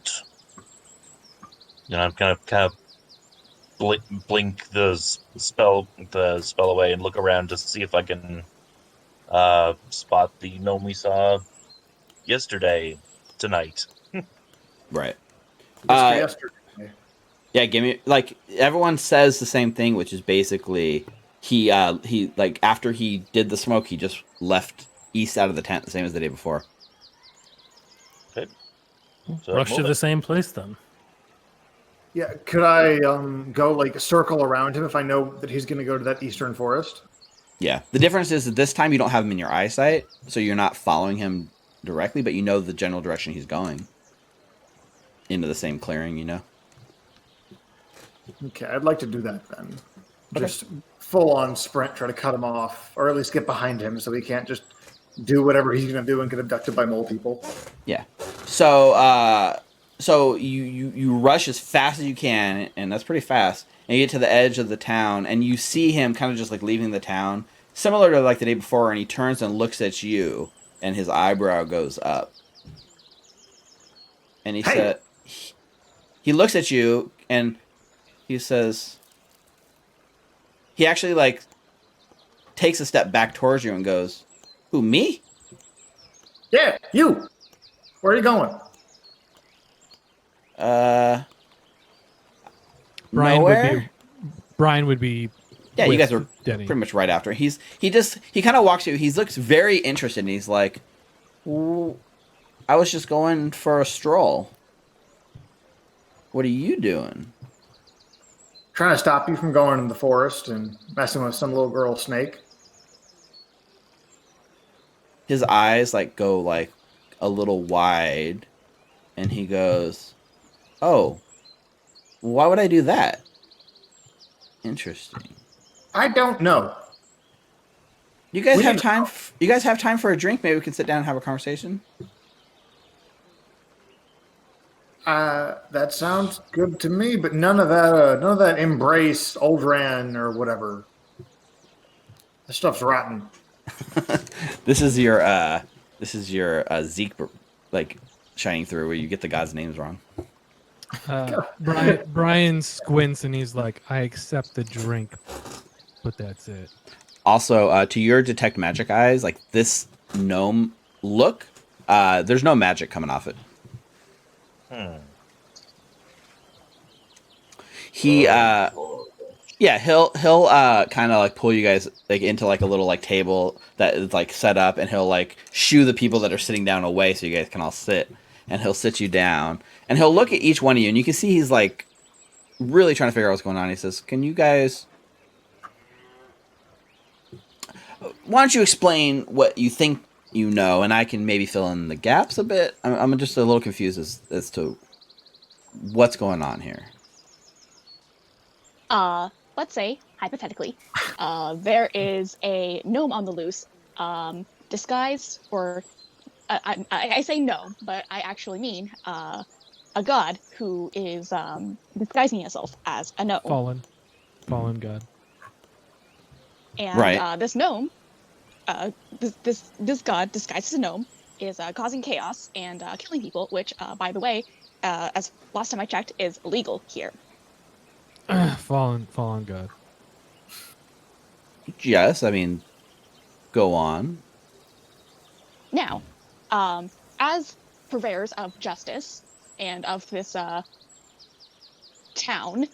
You know, I'm kind of blink the spell away and look around to see if I can spot the gnome we saw yesterday tonight. Right. Yesterday. Yeah, give me like everyone says the same thing, which is basically he like after he did the smoke, he just left east out of the tent, the same as the day before. Okay. So Rush to the same place then. Yeah, could I go like circle around him if I know that he's going to go to that eastern forest? Yeah, the difference is that this time you don't have him in your eyesight, so you're not following him directly, but you know the general direction he's going into the same clearing, you know. Okay, I'd like to do that then. just full on sprint, try to cut him off, or at least get behind him so he can't just do whatever he's going to do and get abducted by mole people. Yeah. So so you rush as fast as you can, and that's pretty fast. And you get to the edge of the town, and you see him kind of just like leaving the town, similar to like the day before. And he turns and looks at you, and his eyebrow goes up. And he looks at you, and he says, he actually like takes a step back towards you and goes, "Who, me?" Yeah, you. Where are you going? Nowhere. Brian would be. Yeah, you with guys were Denny. pretty much right after. He kind of walks you. He looks very interested, and he's like, "I was just going for a stroll. What are you doing?" Trying to stop you from going in the forest and messing with some little girl snake. His eyes like go like a little wide, and he goes, "Oh, why would I do that? Interesting. I don't know. You guys We have need- time? You guys have time for a drink? Maybe we can sit down and have a conversation." That sounds good to me, but none of that embrace Oldran or whatever. This stuff's rotten. This is your Zeke like shining through where you get the gods' names wrong. Brian squints and he's like, "I accept the drink, but that's it." Also, to your detect magic eyes, like this gnome look, there's no magic coming off it. He'll kind of like pull you guys like into like a little like table that is like set up, and he'll like shoo the people that are sitting down away so you guys can all sit, and he'll sit you down, and he'll look at each one of you, and you can see he's like really trying to figure out what's going on. He says, "Can you guys, why don't you explain what you think you know, and I can maybe fill in the gaps a bit. I'm just a little confused as to what's going on here." Let's say, hypothetically, there is a gnome on the loose, disguised, or I say gnome, but I actually mean a god who is disguising himself as a gnome. Fallen god. And Right. this gnome, this god disguised as a gnome, is causing chaos and killing people, which, by the way, as last time I checked, is illegal here. Fallen god. Yes, I mean, go on. Now, as purveyors of justice and of this town,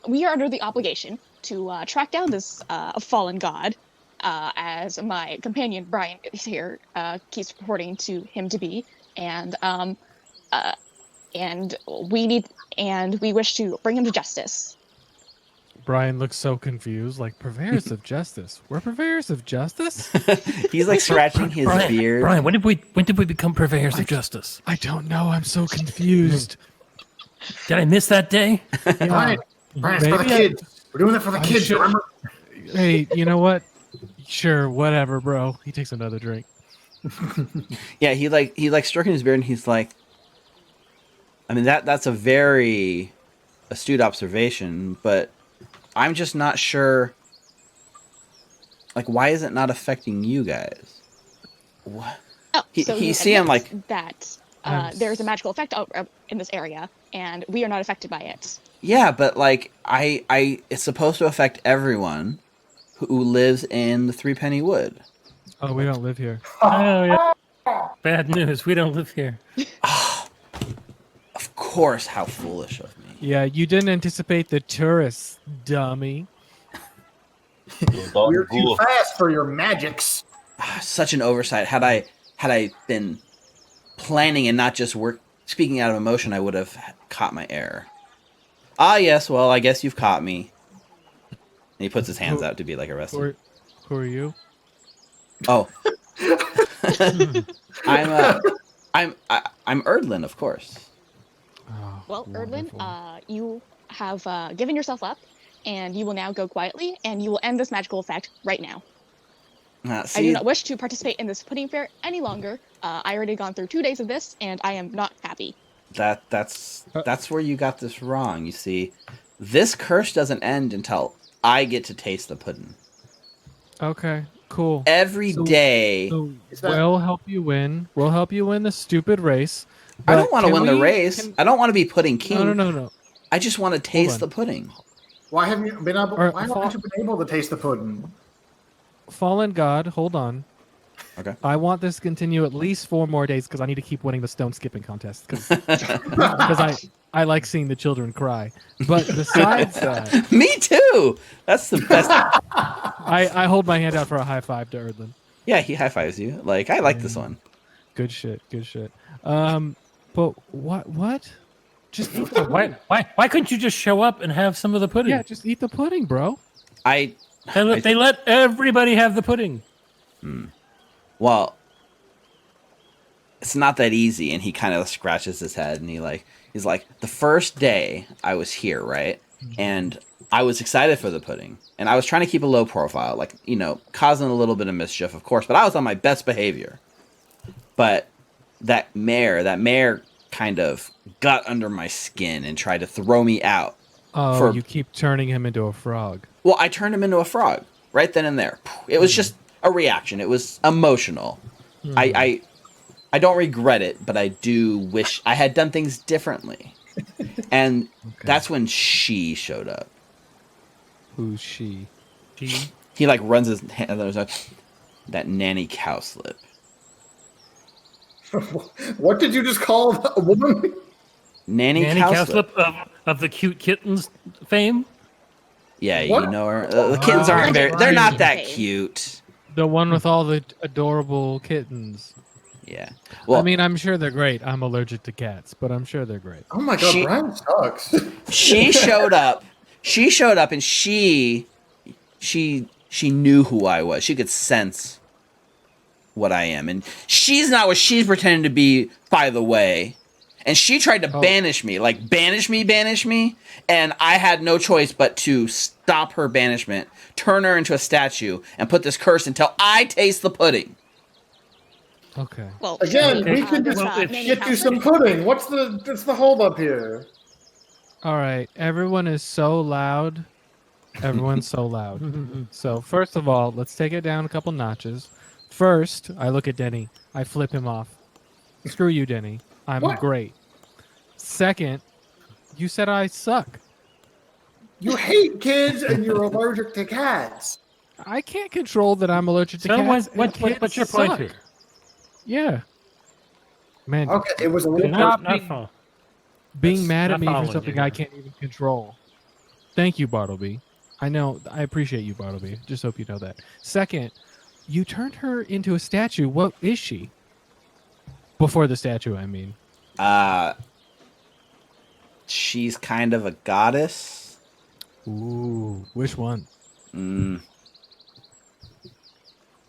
we are under the obligation to track down this fallen god, as my companion Brian here keeps reporting to him to be, and we wish to bring him to justice. Brian looks so confused, like, purveyors of justice. We're purveyors of justice? He's like scratching his beard. Brian, when did we become purveyors of justice? I don't know. I'm so confused. Did I miss that day? Brian, it's for the kids. We're doing it for the kids, remember? Hey, you know what? Sure, whatever, bro. He takes another drink. Yeah, he like stroking his beard, and he's like, I mean, that's a very astute observation, but I'm just not sure. Like, why is it not affecting you guys? What? Oh, He see him like that. There is a magical effect in this area, and we are not affected by it. Yeah, but like it's supposed to affect everyone who lives in the Three Penny Wood. Oh, we don't live here. Oh, yeah. Bad news. We don't live here. Of course, how foolish of me. Yeah, you didn't anticipate the tourists, dummy. We're too fast for your magics. Such an oversight. Had I been planning and not just speaking out of emotion, I would have caught my error. Ah, yes. Well, I guess you've caught me. And he puts his hands out to be like arrested. Who are you? Oh, I'm Erdlin, of course. Oh, Well, wonderful. Erdlin, you have given yourself up, and you will now go quietly, and you will end this magical effect right now. I do See, not wish to participate in this pudding fair any longer. I already gone through 2 days of this, and I am not happy. that's where you got this wrong. You see, this curse doesn't end until I get to taste the pudding. Okay, cool. Every day. So Is that- we'll help you win. We'll help you win the stupid race. I don't but want to can win the we- race. can- I don't want to be pudding king. No. I just want to taste on. the pudding. Why haven't you been able? Or Why haven't you been able to taste the pudding? Fallen God, hold on. Okay. I want this to continue at least 4 more days because I need to keep winning the stone skipping contest because I like seeing the children cry. But besides that, Me too. That's the best. I hold my hand out for a high five to Erdlin. Yeah, he high fives you. Like, I like this one. Good shit. But what? Just eat the Why couldn't you just show up and have some of the pudding? Yeah, just eat the pudding, bro. I They let everybody have the pudding. Well, it's not that easy. And he kind of scratches his head and he's like, the first day I was here, right? And I was excited for the pudding. And I was trying to keep a low profile, like, causing a little bit of mischief, of course. But I was on my best behavior. But that mare kind of got under my skin and tried to throw me out. Oh, you keep turning him into a frog. Well, I turned him into a frog right then and there. It was just a reaction. It was emotional. I don't regret it, but I do wish I had done things differently. And that's when she showed up. Who's she? He runs his hand on his nose. That nanny cowslip. What did you just call a woman? Nanny Cowslip of the cute kittens fame. Yeah, What? you know her. The kittens aren't they're not that Fame. cute. The one with all the adorable kittens. Yeah. Well, I mean, I'm sure they're great. I'm allergic to cats, but I'm sure they're great. Oh my god, She- Brian sucks. she showed up. She showed up and she knew who I was. She could sense what I am. And she's not what she's pretending to be, by the way. And she tried to banish me. Like, banish me. And I had no choice but to stop her banishment, turn her into a statue, and put this curse until I taste the pudding. Okay. Well, Again, surely, we can this, just Nanny get you Cowslip- some pudding. What's the hold up here? All right. Everyone is so loud. Everyone's so loud. So, first of all, let's take it down a couple notches. First, I look at Denny. I flip him off. Screw you, Denny. I'm What? great. Second, you said I suck. You hate kids and you're allergic to cats. I can't control that I'm allergic to So cats. what's Kids your point suck. here? Yeah. Man, Okay, it was a You're little. not Not being- follow. being mad at not me for following something you I here. can't even control. Thank you, Bartleby. I know. I appreciate you, Bartleby. Just hope you know that. Second, you turned her into a statue. What is she? Before the statue, I mean. She's kind of a goddess. Ooh, which one?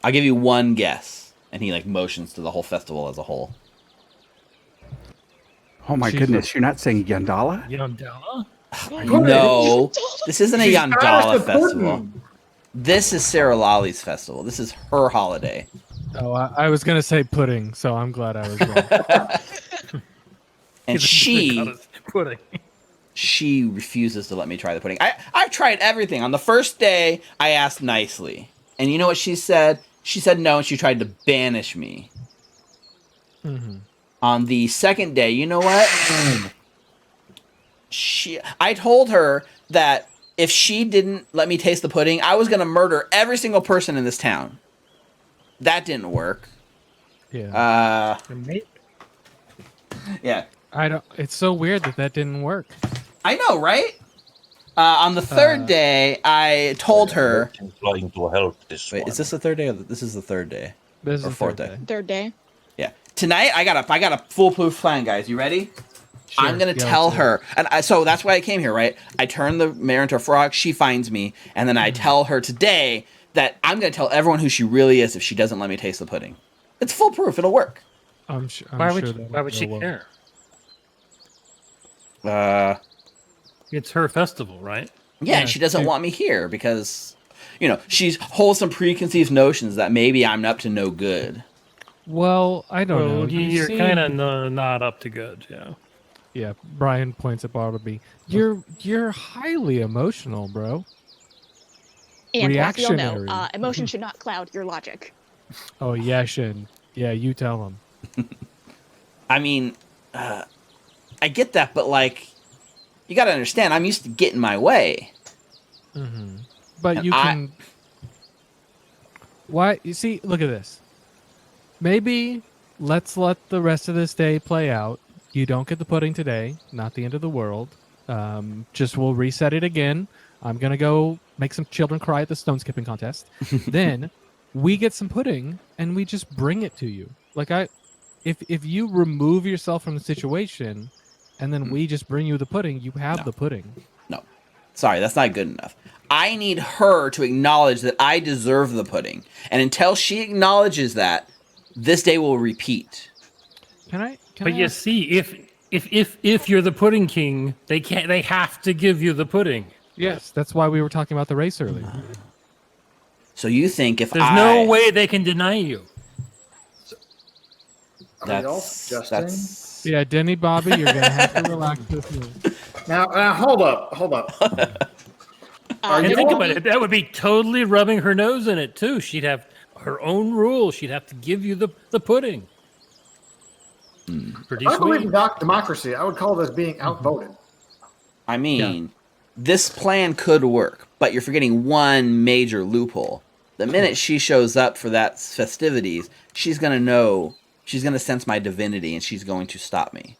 I'll give you one guess. And he motions to the whole festival as a whole. Oh my She's goodness, you're not saying Yandala? Yandala? No, this isn't a She's Yandala goddess of festival. pudding. This is Cyrrollalee's festival. This is her holiday. Oh, I was gonna say pudding, so I'm glad I was wrong. And she Pudding. she refuses to let me try the pudding. I've tried everything. On the first day, I asked nicely. And you know what she said? She said no, and she tried to banish me. Mhm. On the second day, you know what? I told her that if she didn't let me taste the pudding, I was going to murder every single person in this town. That didn't work. Yeah. Yeah. I don't. It's so weird that didn't work. I know, right? On the third day, I told her. Trying to help this Wait, one. is this the third day? Or this is the third day. This is Or the fourth third day. Third day. Yeah. Tonight, I got a foolproof plan, guys. You ready? Sure, I'm gonna yeah, tell let's do it. her, and so that's why I came here, right? I turn the mare into a frog. She finds me, and then I tell her today that I'm gonna tell everyone who she really is if she doesn't let me taste the pudding. It's foolproof. It'll work. I'm sure. Why would she care? Uh, It's her festival, right? Yeah, and she doesn't want me here because, she holds some preconceived notions that maybe I'm up to no good. Well, I don't know. You're kind of not up to good, yeah. Yeah, Brian points at Bartleby. You're highly emotional, bro. And as we all know, Reactionary. emotion should not cloud your logic. Oh, yeah, Shin. Yeah, you tell him. I mean, I get that, but you got to understand, I'm used to getting my way. Mm-hmm. But And you can. Why? You see, look at this. Maybe let's let the rest of this day play out. You don't get the pudding today. Not the end of the world. Just we'll reset it again. I'm gonna go make some children cry at the stone skipping contest. Then we get some pudding and we just bring it to you. If you remove yourself from the situation, and then we just bring you the pudding, you have the pudding. No, sorry, that's not good enough. I need her to acknowledge that I deserve the pudding, and until she acknowledges that, this day will repeat. But you see, if you're the pudding king, they have to give you the pudding. Yes, that's why we were talking about the race earlier. So you think if there's no way they can deny you? That's yeah, Denny Bobby, you're gonna have to relax with me. Now, hold up. And think about it. That would be totally rubbing her nose in it too. She'd have her own rules. She'd have to give you the pudding. Pretty If I believe sweet. in democracy, I would call this being outvoted. I mean, this plan could work, but you're forgetting one major loophole. The minute she shows up for that festivities, she's going to sense my divinity, and she's going to stop me.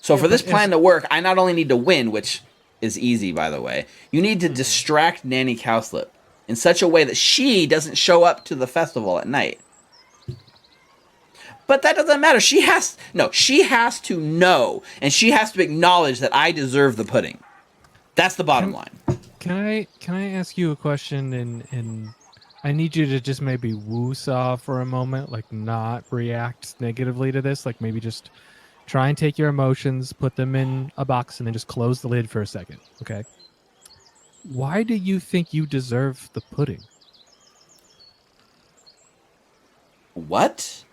So for this plan to work, I not only need to win, which is easy, by the way, you need to distract Nanny Cowslip in such a way that she doesn't show up to the festival at night. But that doesn't matter. She has to know, and she has to acknowledge that I deserve the pudding. That's the bottom line. Can I ask you a question, and I need you to just maybe woo-saw for a moment, like not react negatively to this, like maybe just try and take your emotions, put them in a box, and then just close the lid for a second, okay? Why do you think you deserve the pudding? What?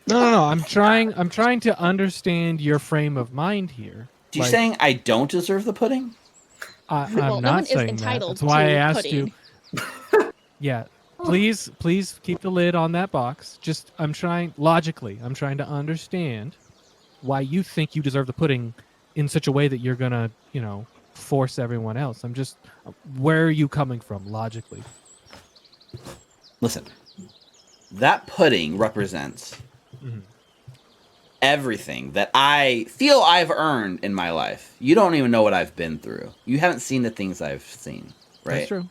No. I'm trying to understand your frame of mind here. You saying I don't deserve the pudding? I'm no not one is saying entitled that. That's why to I asked pudding. you. Yeah, please keep the lid on that box. Just I'm trying to understand why you think you deserve the pudding in such a way that you're gonna, force everyone else. Where are you coming from logically? Listen, that pudding represents everything that I feel I've earned in my life. You don't even know what I've been through. You haven't seen the things I've seen, right? That's true.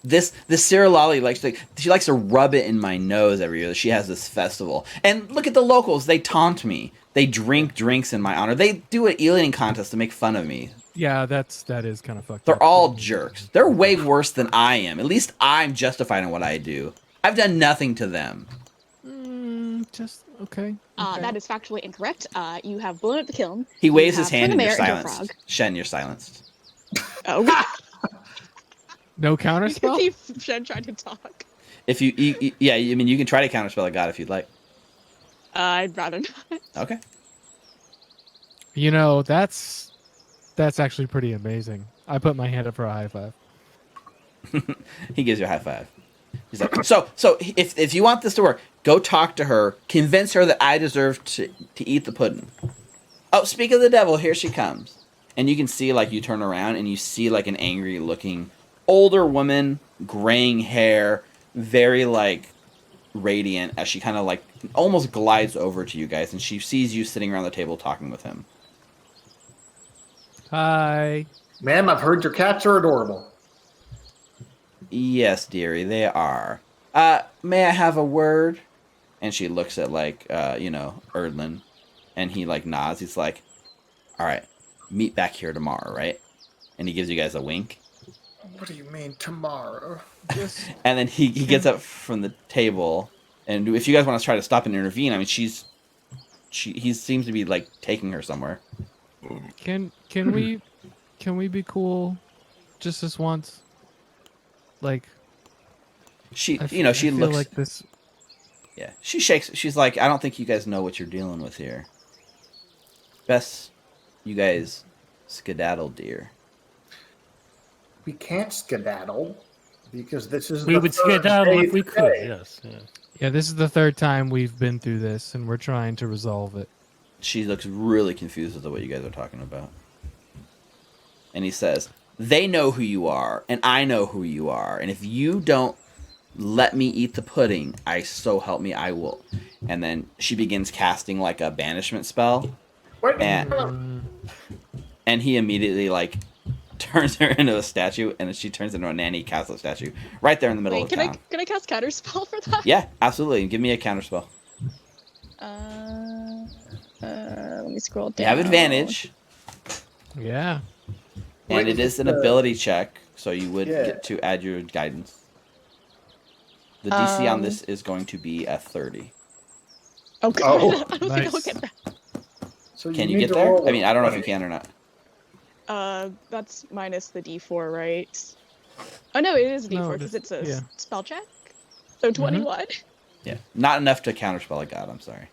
This Cyrrollalee she likes to rub it in my nose every year that she has this festival. And look at the locals. They taunt me. They drink drinks in my honor. They do an eating contest to make fun of me. Yeah, that is kind of fucked up. They're all jerks. They're way worse than I am. At least I'm justified in what I do. I've done nothing to them. Okay. That is factually incorrect. You have blown up the kiln. He waves You his have hand turned and the you're mayor into a silenced. frog. Shen, you're silenced. Oh. No You counterspell? can see Shen trying to talk. If you you can try to counterspell a god if you'd like. I'd rather not. Okay. That's actually pretty amazing. I put my hand up for a high five. He gives you a high five. He's like, so if you want this to work, go talk to her, convince her that I deserve to eat the pudding. Oh, speak of the devil, here she comes. And you can see, you turn around and you see, an angry looking older woman, graying hair, very, radiant, as she kind of, almost glides over to you guys, and she sees you sitting around the table talking with him. Hi. Ma'am, I've heard your cats are adorable. Yes, dearie, they are. May I have a word? And she looks at, Erdlin, and he, nods. He's like, all right, meet back here tomorrow, right? And he gives you guys a wink. What do you mean, tomorrow? And then he gets up from the table, and if you guys want to try to stop and intervene, I mean, he seems to be, taking her somewhere. Can we be cool? just this once. Like She, I you know, she feel looks. like this. Yeah, she shakes. She's like, I don't think you guys know what you're dealing with here. Best, you guys skedaddle, dear. We can't skedaddle because this is We the would third skedaddle day if we could. today. Yes. Yeah. Yeah, this is the third time we've been through this, and we're trying to resolve it. She looks really confused with what you guys are talking about. And he says, they know who you are, and I know who you are. And if you don't let me eat the pudding, so help me, I will. And then she begins casting like a banishment spell. Wait, And he immediately like turns her into a statue, and then she turns into a nanny castle statue right there in the middle of Wait, town. can I cast counterspell for that? Yeah, absolutely. Give me a counterspell. Let me scroll down. You have advantage, Yeah. and Wait, it is an the- ability check, so you would Yeah. get to add your guidance. The DC on this is going to be a 30. Oh god, Oh, I don't think I'll nice. get that. So Can you need get to there? roll I mean, I don't know if you 20. can or not. That's minus the D4, right? Oh no, it is a D4 No, because it's a yeah. spell check. So 21. Yeah, not enough to counterspell a god. I'm sorry.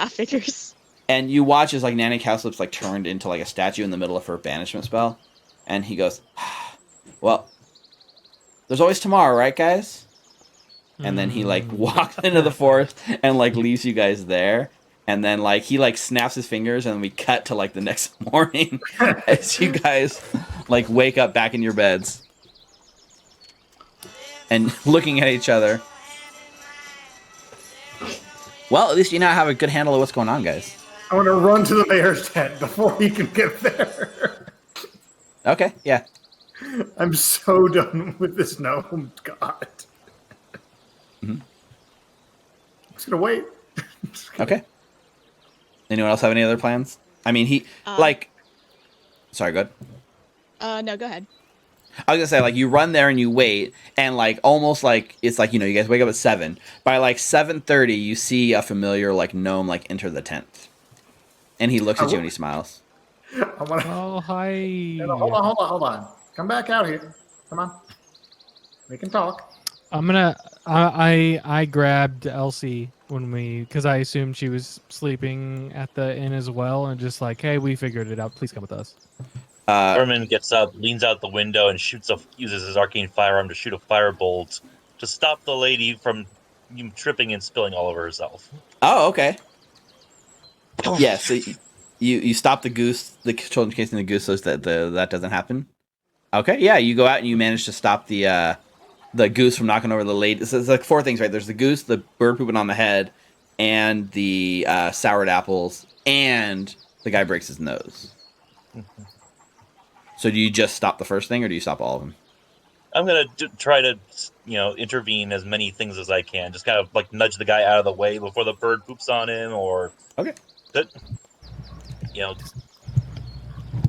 Figures. And you watch as like Nanny Cowslip's like turned into like a statue in the middle of her banishment spell, and he goes, "Well, there's always tomorrow, right, guys?" And then he like walks into the forest and like leaves you guys there. And then like he like snaps his fingers, and we cut to like the next morning as you guys like wake up back in your beds and looking at each other. Well, at least you now have a good handle of what's going on, guys. I want to run to the mayor's tent before he can get there. Okay, yeah. I'm so done with this gnome god. Mhm. I'm just gonna wait. Okay. Anyone else have any other plans? I mean, he like. Sorry, go ahead. No, go ahead. I was gonna say, like, you run there and you wait, and like almost like it's like, you know, you guys wake up at 7. By like 7:30, you see a familiar like gnome like enter the tent, and he looks at you and he smiles. I want to. Oh, hi. No, hold on. Come back out here. Come on. We can talk. I'm gonna. I grabbed Elsie because I assumed she was sleeping at the inn as well, and just like, hey, we figured it out. Please come with us. Herman gets up, leans out the window, and uses his arcane firearm to shoot a firebolt to stop the lady from tripping and spilling all over herself. Oh, okay. Yeah, so you stop the goose, the children chasing the goose, so that that doesn't happen. Okay, yeah, you go out and you manage to stop the goose from knocking over the lady. So it's like 4 things, right? There's the goose, the bird pooping on the head, and the soured apples, and the guy breaks his nose. So do you just stop the first thing, or do you stop all of them? I'm gonna try to, intervene as many things as I can. Just kind of like nudge the guy out of the way before the bird poops on him, or Okay. Yeah.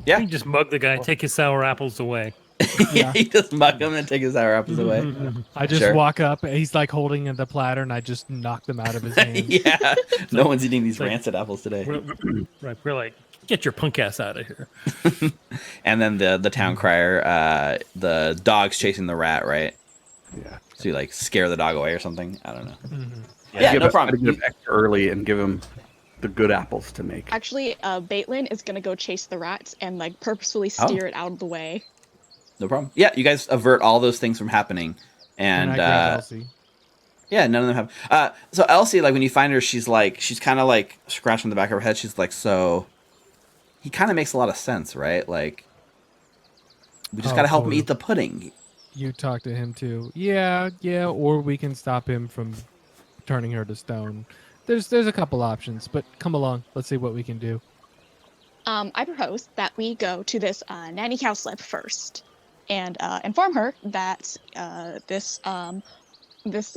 You can just mug the guy, take his sour apples away. Yeah, he just mug him and take his sour apples away. I just Sure. walk up. He's like holding the platter, and I just knock them out of his hand. Yeah, no one's eating these like- rancid apples today. We're like, get your punk ass out of here. And then the town crier, the dog's chasing the rat, right? Yeah. So you like scare the dog away or something. I don't know. Yeah, Yeah, give no him- problem. Get him extra early and give him the good apples to make. Actually, Baitlin is gonna go chase the rat and like purposefully steer it out of the way. No problem. Yeah, you guys avert all those things from happening, and I grab Elsie. yeah, none of them have. So Elsie, like when you find her, she's kind of like scratching the back of her head. She's like, so he kind of makes a lot of sense, right? Like we just gotta help him eat the pudding. You talk to him too. Yeah, or we can stop him from turning her to stone. There's a couple options, but come along. Let's see what we can do. I propose that we go to this nanny cowslip first and inform her that this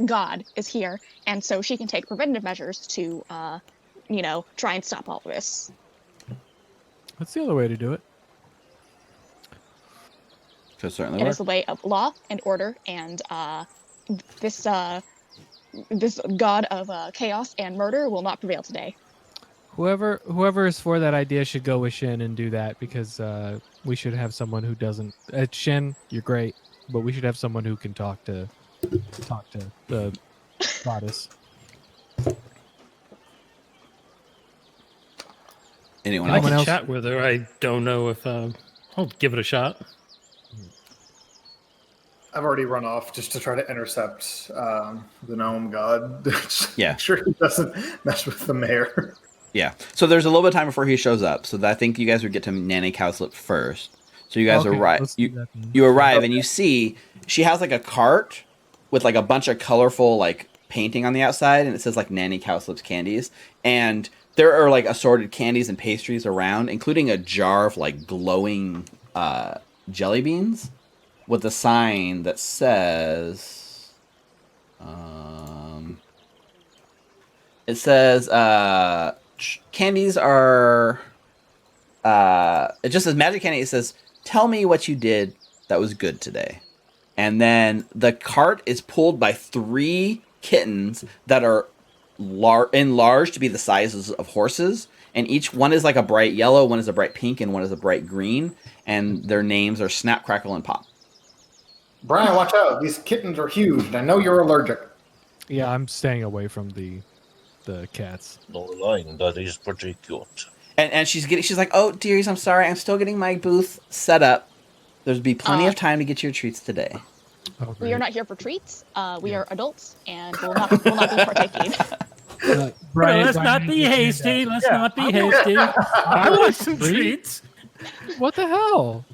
god is here, and so she can take preventative measures to, try and stop all of this. That's the other way to do it. Could certainly It work. is the way of law and order, and this god of chaos and murder will not prevail today. Whoever is for that idea should go with Shin and do that because we should have someone who doesn't. Shin, you're great, but we should have someone who can talk to the goddess. Anyone I else? Someone can else? chat with her. I don't know if I'll give it a shot. I've already run off just to try to intercept the gnome god. Yeah. Make sure he doesn't mess with the mayor. Yeah. So there's a little bit of time before he shows up. So I think you guys would get to Nanny Cowslip first. So you guys Okay, arrive. let's do that then. You arrive and you see she has like a cart with like a bunch of colorful like painting on the outside, and it says like Nanny Cowslip's candies. And there are like assorted candies and pastries around, including a jar of like glowing jelly beans with a sign that says, it says, candies are, it just says magic candy. It says, tell me what you did that was good today. And then the cart is pulled by 3 kittens that are enlarged to be the sizes of horses. And each one is like a bright yellow, one is a bright pink, and one is a bright green. And their names are Snap, Crackle, and Pop. Brian, watch out. These kittens are huge, and I know you're allergic. Yeah, I'm staying away from the cats. No line, that is pretty cute. And she's like, oh, dearies, I'm sorry. I'm still getting my booth set up. There's be plenty of time to get your treats today. Oh, We are great. not here for treats. We are adults, and will not be partaking. Brian, Let's not be hasty. Let's not be hasty. I want some treats. What the hell?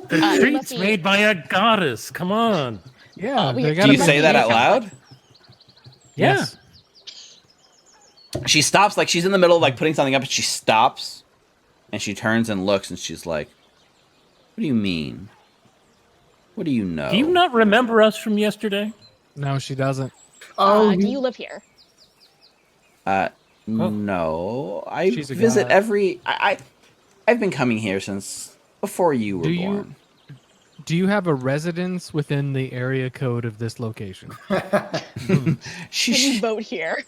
Treats made by a goddess. Come on. Yeah, we- they Do gotta Do you be- say that out loud? Yes. She stops, like she's in the middle of like putting something up, and she stops, and she turns and looks, and she's like, "What do you mean? What do you know?" Do you not remember us from yesterday? No, she doesn't. Oh, Do you live here? No. I She's a visit god. every. I've been coming here since before you were Do you- born. Do you have a residence within the area code of this location? Can you She vote here?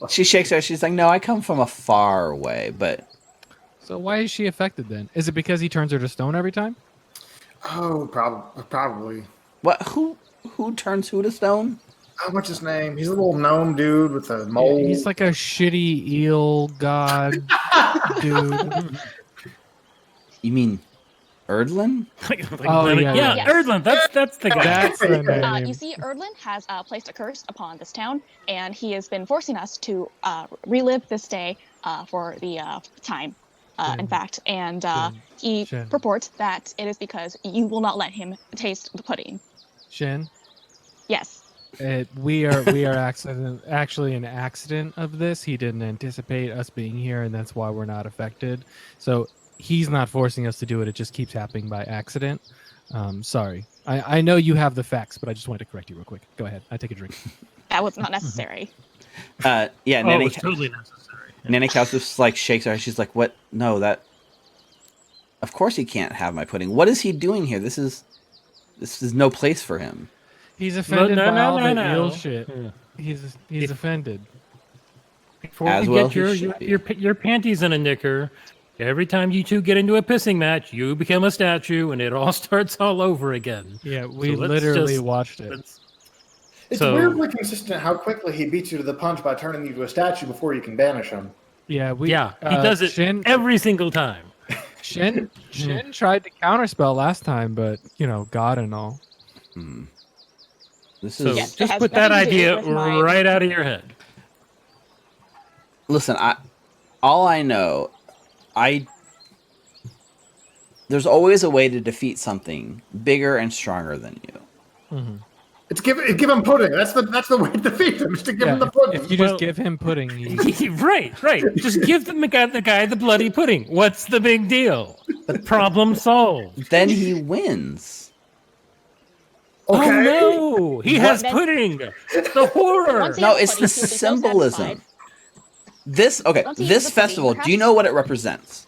she shakes her. She's like, "No, I come from a far away, but." So why is she affected then? Is it because he turns her to stone every time? Oh, probably. What? Who turns who to stone? What's his name? He's a little gnome dude with a mole. He's like a shitty eel god dude. You mean Erdlin? Oh, yeah. Yeah. Erdlin. That's the guy. That's the name. You see, Erdlin has placed a curse upon this town, and he has been forcing us to relive this day for the time, in fact. And he Shin. purports that it is because you will not let him taste the pudding. Shin, Yes. we are actually an accident of this. He didn't anticipate us being here, and that's why we're not affected. So he's not forcing us to do it. It just keeps happening by accident. Sorry. I know you have the facts, but I just wanted to correct you real quick. Go ahead. I take a drink. That was not necessary. Yeah, Oh, Nanny. it's totally necessary. Nanny Cows just like shakes her. She's like, "What? No, that. Of course he can't have my pudding. What is he doing here? This is no place for him." He's offended No, by no, all no, the no. eel shit. Yeah. He's offended. Before As you well get he should be. your panties in a knicker, every time you two get into a pissing match, you become a statue, and it all starts all over again. Yeah, we So let's literally just- watched it. Let's- It's So- weirdly consistent how quickly he beats you to the punch by turning you to a statue before you can banish him. Yeah, he does it every single time. Shin tried to counterspell last time, but God and all. This So is Yes. it just has put that nothing to do idea with my- right out of your head. listen. All I know, there's always a way to defeat something bigger and stronger than you. It's give him pudding. That's the way to defeat him. Is to give him the pudding. If you just give him pudding, right. Just give the guy the bloody pudding. What's the big deal? The problem solved. Then he wins. Okay. Oh no, he has Then- pudding. The horror. Once he No, has it's the pudding, he'll be so symbolism. satisfied. This Once he has this the pudding, festival. Do you perhaps- know what it represents?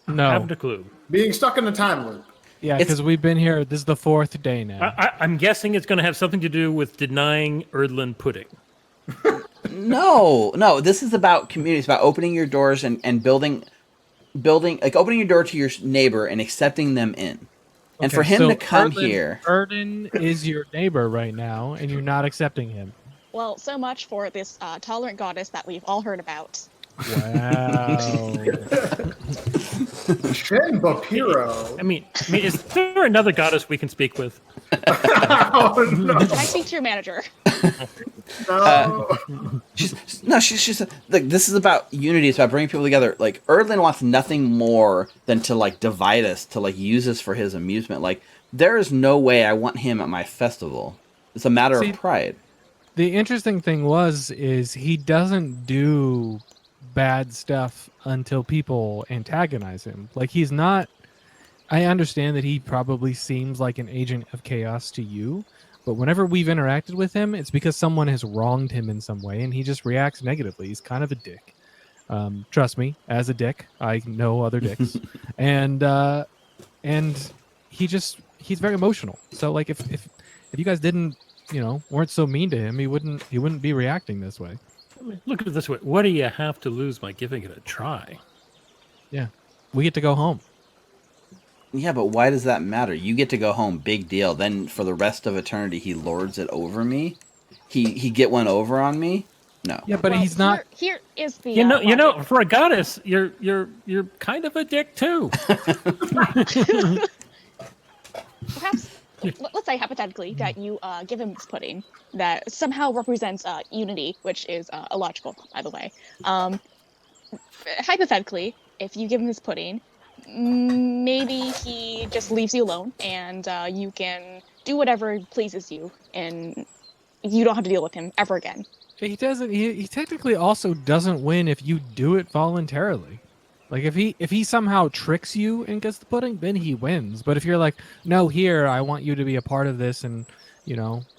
I no. haven't a clue. Being stuck in a time loop. Yeah, It's- because we've been here. This is the 4th day now. I'm guessing it's going to have something to do with denying Erdlin pudding. No. This is about community. It's about opening your doors and building, like opening your door to your neighbor and accepting them in. And for him to come here, Erden is your neighbor right now, and you're not accepting him. Well, so much for this tolerant goddess that we've all heard about. Wow. Shin Bapiro. I mean, is there another goddess we can speak with? Oh, no. Can I speak to your manager? No. she's like, this is about unity. It's about bringing people together. Like Erdlin wants nothing more than to like divide us, to like use us for his amusement. Like there is no way I want him at my festival. It's a matter of pride. The interesting thing is he doesn't do bad stuff until people antagonize him. Like he's not. I understand that he probably seems like an agent of chaos to you, but whenever we've interacted with him, it's because someone has wronged him in some way, and he just reacts negatively. He's kind of a dick. Trust me, as a dick, I know other dicks, and he's very emotional. So like if you guys didn't weren't so mean to him, he wouldn't be reacting this way. I mean, look at it this way. What do you have to lose by giving it a try? Yeah, we get to go home. Yeah, but why does that matter? You get to go home, big deal. Then for the rest of eternity, he lords it over me. He get one over on me. No. Yeah, but he's not. Here is the. You know, for a goddess, you're kind of a dick too. Perhaps, let's say hypothetically that you give him this pudding that somehow represents unity, which is illogical, by the way. Hypothetically, if you give him this pudding, maybe he just leaves you alone, and you can do whatever pleases you, and you don't have to deal with him ever again. He doesn't. He technically also doesn't win if you do it voluntarily. Like if he somehow tricks you and gets the pudding, then he wins. But if you're like, no, here, I want you to be a part of this, and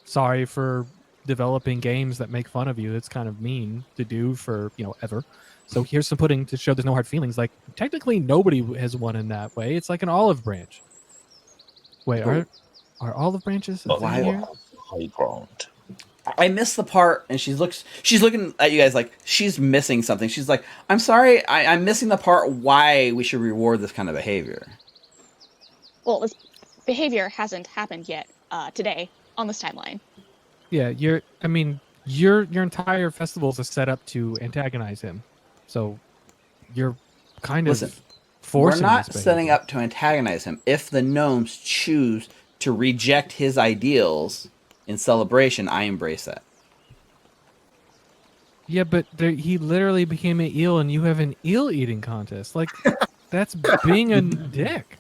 sorry for developing games that make fun of you. It's kind of mean to do for ever. So here's some pudding to show there's no hard feelings. Like technically nobody has won in that way. It's like an olive branch. Wait, are olive branches a thing here? I missed the part, and she's looking at you guys like she's missing something. She's like, I'm sorry, I'm missing the part why we should reward this kind of behavior. Well, this behavior hasn't happened yet today on this timeline. Yeah, your entire festival is set up to antagonize him. So you're kind of forcing. We're not setting up to antagonize him. If the gnomes choose to reject his ideals in celebration, I embrace that. Yeah, but he literally became an eel, and you have an eel eating contest. Like, that's being a dick.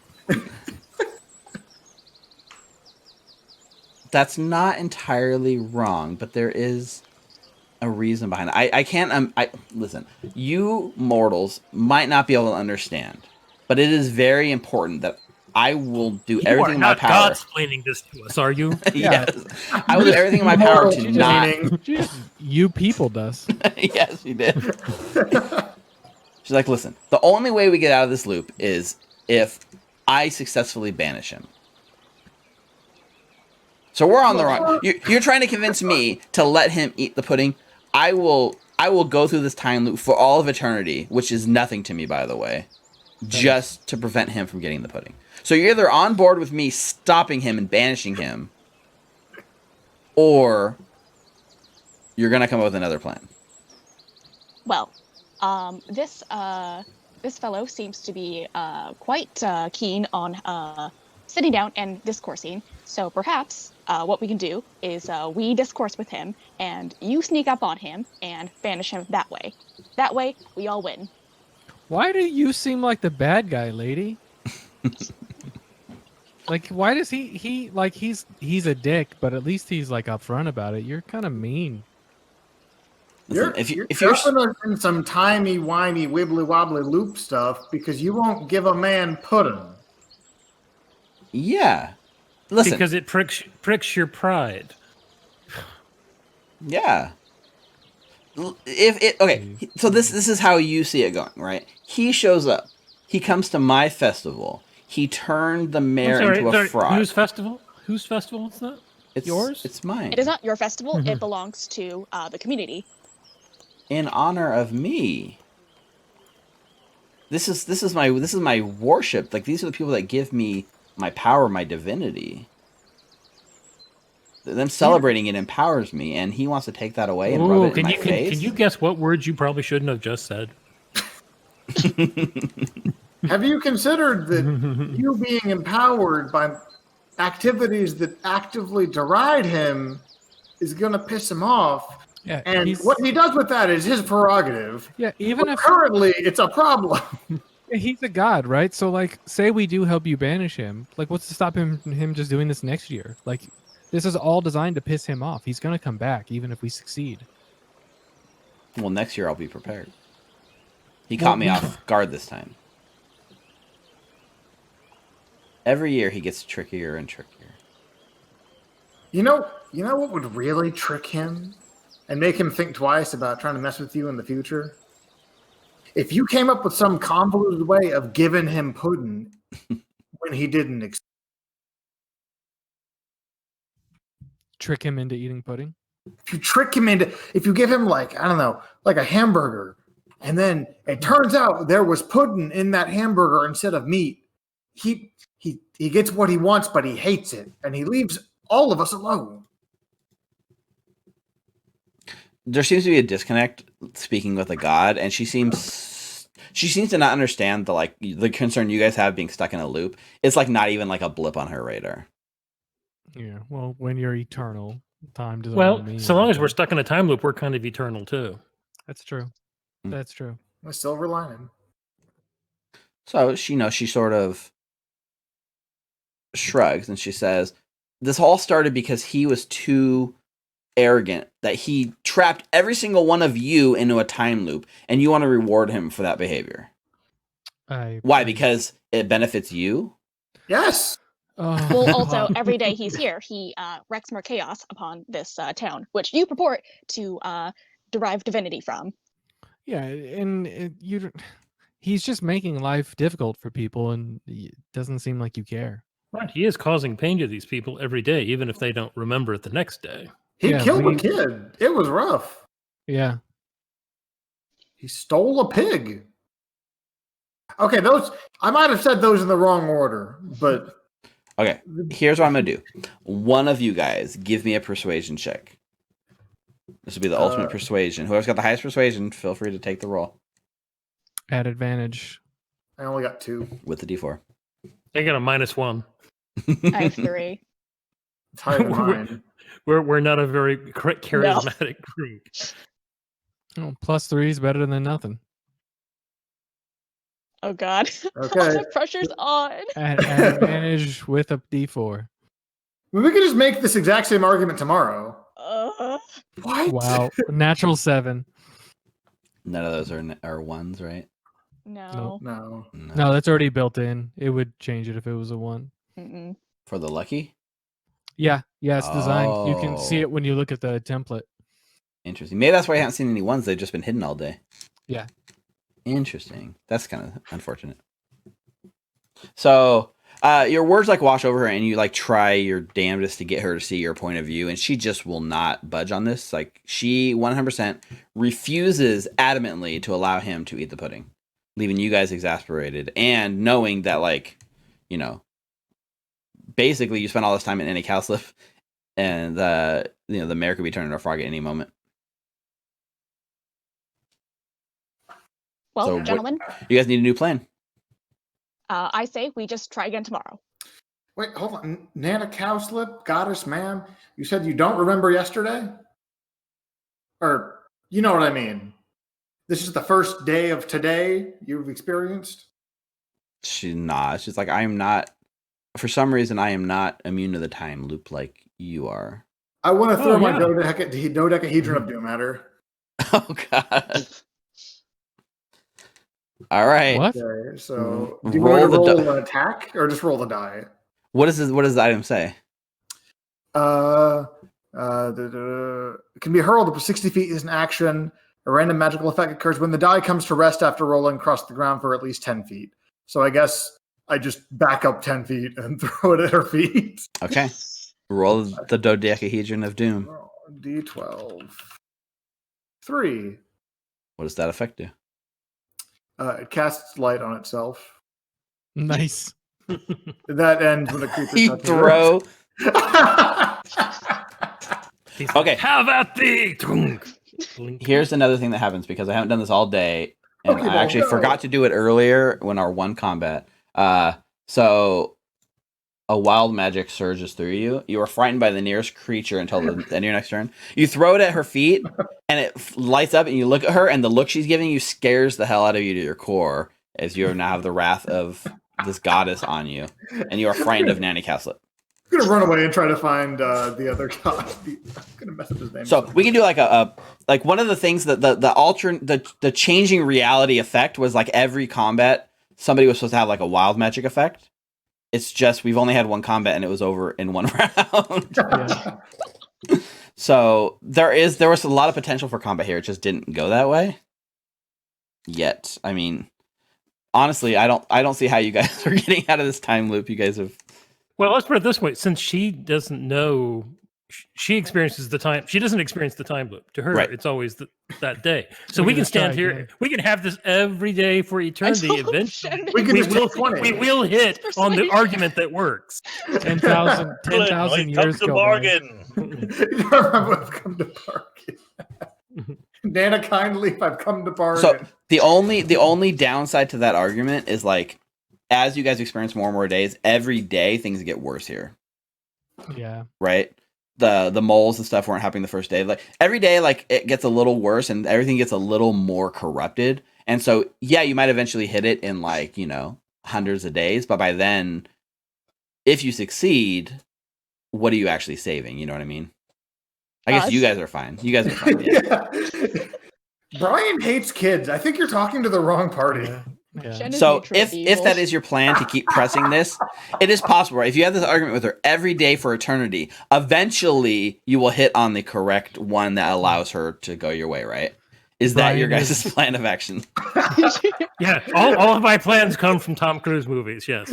That's not entirely wrong, but there is a reason behind it. I can't. Listen. You mortals might not be able to understand, but it is very important that I will do everything in my power. You are not Godsplaining this to us, are you? Yes, I will do everything in my power to not. You people does. Yes, you did. She's like, listen. The only way we get out of this loop is if I successfully banish him. So we're on the wrong. You're trying to convince me to let him eat the pudding. I will go through this time loop for all of eternity, which is nothing to me, by the way, just to prevent him from getting the pudding. So you're either on board with me stopping him and banishing him, or you're gonna come up with another plan. Well, this fellow seems to be quite keen on sitting down and discoursing. So perhaps what we can do is we discourse with him, and you sneak up on him and banish him that way. That way, we all win. Why do you seem like the bad guy, lady? Like, why does he like he's a dick, but at least he's like upfront about it. You're kind of mean. You're in some timey-wimey, wibbly-wobbly loop stuff because you won't give a man pudding. Yeah. Listen. Because it pricks your pride. Yeah. Okay, so this is how you see it going, right? He shows up. He comes to my festival. He turned the mayor into a fraud. Whose festival? Whose festival is that? It's yours? It's mine. It is not your festival. It belongs to the community. in honor of me. This is my worship. Like, these are the people that give me my power, my divinity. Them celebrating it empowers me, and he wants to take that away and rub it in my face. Can you guess what words you probably shouldn't have just said? Have you considered that you being empowered by activities that actively deride him is going to piss him off? Yeah, And what he does with that is his prerogative. Yeah, even if currently it's a problem. he's a god, right? So, like, say we do help you banish him. Like, what's to stop him just doing this next year? Like, this is all designed to piss him off. He's gonna come back, even if we succeed. Well, next year I'll be prepared. He caught me off guard this time. Every year he gets trickier and trickier. You know what would really trick him and make him think twice about trying to mess with you in the future? If you came up with some convoluted way of giving him pudding when he didn't Trick him into eating pudding. If you give him, like, I don't know, like a hamburger, and then it turns out there was pudding in that hamburger instead of meat, he gets what he wants, but he hates it, and he leaves all of us alone. There seems to be a disconnect speaking with a god, and she seems to not understand the concern you guys have being stuck in a loop. It's like not even like a blip on her radar. Yeah, well, when you're eternal, time doesn't Well, mean so long as anything. we're stuck in a time loop, we're kind of eternal too. That's true. That's true. A silver lining. So she sort of shrugs and she says, "This all started because he was too arrogant, that he trapped every single one of you into a time loop, and you want to reward him for that behavior." Why? Because it benefits you? Yes. Well, also, every day he's here, he wreaks more chaos upon this town, which you purport to derive divinity from. Yeah, and he's just making life difficult for people, and it doesn't seem like you care. Right, he is causing pain to these people every day, even if they don't remember it the next day. He killed a kid. It was rough. Yeah. He stole a pig. Okay, I might have said those in the wrong order, but... Okay, here's what I'm going to do. One of you guys give me a persuasion check. This will be the ultimate persuasion. Whoever's got the highest persuasion, feel free to take the roll. At advantage. I only got 2. With the D4. I got a -1. I have 3. It's higher than mine. We're not a very charismatic group. Oh, +3 is better than nothing. Oh God. Okay. All the pressure's on. At advantage with a D4. We could just make this exact same argument tomorrow. What? Wow. Natural 7. None of those are ones, right? No. No, that's already built in. It would change it if it was a 1. Mm-mm. For the lucky? Yeah, it's designed. You can see it when you look at the template. Interesting. Maybe that's why I haven't seen any ones. They've just been hidden all day. Yeah. Interesting. That's kind of unfortunate. So your words wash over her, and you try your damnedest to get her to see your point of view, and she just will not budge on this. She 100% refuses adamantly to allow him to eat the pudding, leaving you guys exasperated and knowing that basically you spent all this time in any cowslip, and the mayor could be turned into a frog at any moment. Well, So gentlemen, you guys need a new plan. I say we just try again tomorrow. Wait, hold on. Nana Cowslip, goddess, ma'am, you said you don't remember yesterday? Or, you know what I mean. This is the first day of today you've experienced? She's not. She's like, I am not. For some reason, I am not immune to the time loop like you are. I want to throw my dodecahedron of doom at her. Oh, God. All right. What? Okay, so do you want to roll an attack or just roll the die? What does the item say? It can be hurled up to 60 feet as an action. A random magical effect occurs when the die comes to rest after rolling across the ground for at least 10 feet. So I guess I just back up 10 feet and throw it at her feet. Okay. Roll the dodecahedron of doom. D12. 3. What does that effect do? It casts light on itself. Nice. That ends when a creature You touches throw. He's Okay. like, how about thee? Here's another thing that happens because I haven't done this all day, and I Pokeball, actually go. forgot to do it earlier when our one combat. So a wild magic surges through you. You are frightened by the nearest creature until the end of your next turn. You throw it at her feet, and it lights up, and you look at her, and the look she's giving you scares the hell out of you to your core, as you now have the wrath of this goddess on you, and you are frightened of Nanny Castlet. I'm gonna run away and try to find the other god. I'm gonna mess up his name. So we can do like a one of the things that the changing reality effect was like every combat somebody was supposed to have like a wild magic effect. It's just we've only had one combat and it was over in one round. So there was a lot of potential for combat here. It just didn't go that way yet. I mean, honestly, I don't see how you guys are getting out of this time loop. You guys have. Well, let's put it this way: since she doesn't know, she experiences the time. She doesn't experience the time loop. To her, Right. it's always that day. So we can can just try stand here. again. We can have this every day for eternity. Eventually, We can we just will. take 20. We will hit on the argument that works. 10,000 years to go by. bargain. I've come to bargain. Nana kindly, I've come to bargain. So the only downside to that argument is like, as you guys experience more and more days, every day things get worse here. Yeah. Right? The moles and stuff weren't happening the first day. Like every day, like it gets a little worse and everything gets a little more corrupted. And so, yeah, you might eventually hit it in like, hundreds of days. But by then, if you succeed, what are you actually saving? You know what I mean? I guess you guys are fine. You guys are fine. Yeah. Brian hates kids. I think you're talking to the wrong party. Yeah. Shen is So neutral if evil. that is your plan to keep pressing this, it is possible, right? If you have this argument with her every day for eternity, eventually you will hit on the correct one that allows her to go your way, right? Is that your Brian guys' plan of action? Yeah, all of my plans come from Tom Cruise movies. Yes.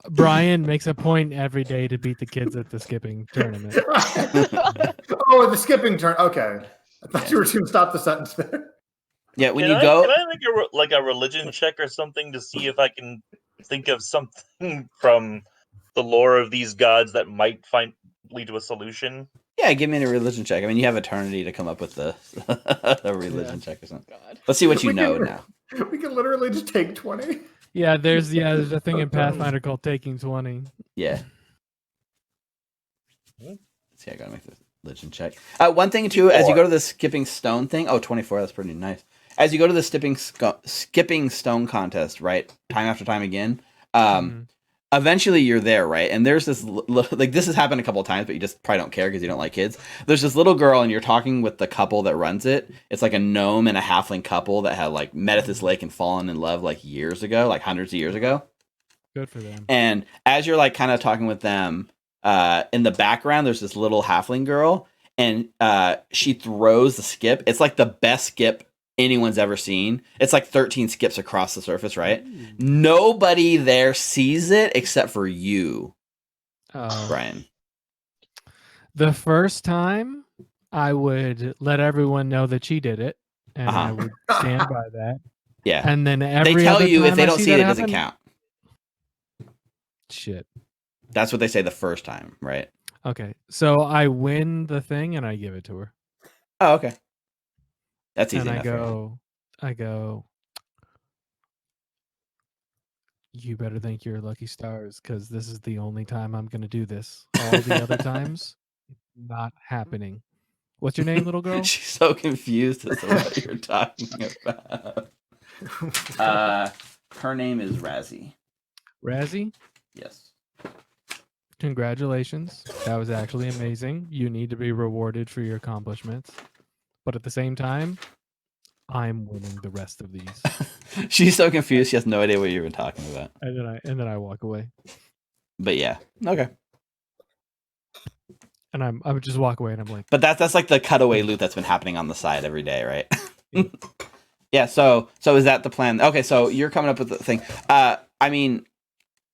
Brian makes a point every day to beat the kids at the skipping tournament. Oh, the skipping turn. Okay. I thought you were going to stop the sentence there. Yeah, when Can you go... Can I make a religion check or something to see if I can think of something from the lore of these gods that might lead to a solution? Yeah, give me a religion check. I mean, you have eternity to come up with the religion check or something. God. Let's see what you know now. We can literally just take 20. Yeah, there's a thing in Pathfinder called taking 20. Yeah. Let's see, I gotta make the religion check. One thing, too, as you go to the skipping stone thing... Oh, 24, that's pretty nice. As you go to the skipping stone contest, right? Time after time again. Eventually you're there, right? And there's this like this has happened a couple of times, but you just probably don't care because you don't like kids. There's this little girl, and you're talking with the couple that runs it. It's like a gnome and a halfling couple that had like met at this lake and fallen in love like years ago, like hundreds of years ago. Good for them. And as you're like kind of talking with them, in the background, there's this little halfling girl, and she throws the skip. It's like the best skip anyone's ever seen. It's like 13 skips across the surface, right? Nobody there sees it except for you, Brian. The first time, I would let everyone know that she did it, and I would stand by that. Yeah. And then every they tell other you if time they I don't see see it, that it doesn't happen- count. Shit. That's what they say the first time, right? Okay, so I win the thing and I give it to her. Oh, okay. That's easy And enough. I go, you better thank your lucky stars, because this is the only time I'm going to do this. All the other times, not happening. What's your name, little girl? She's so confused as to what you're talking about. Her name is Razzie. Razzie? Yes. Congratulations. That was actually amazing. You need to be rewarded for your accomplishments. But at the same time, I'm winning the rest of these. She's so confused. She has no idea what you've been talking about. And then I walk away. But yeah, okay. And I would just walk away and I'm like, But that's like the cutaway loop that's been happening on the side every day, right? Yeah. So is that the plan? Okay. So you're coming up with the thing. I mean,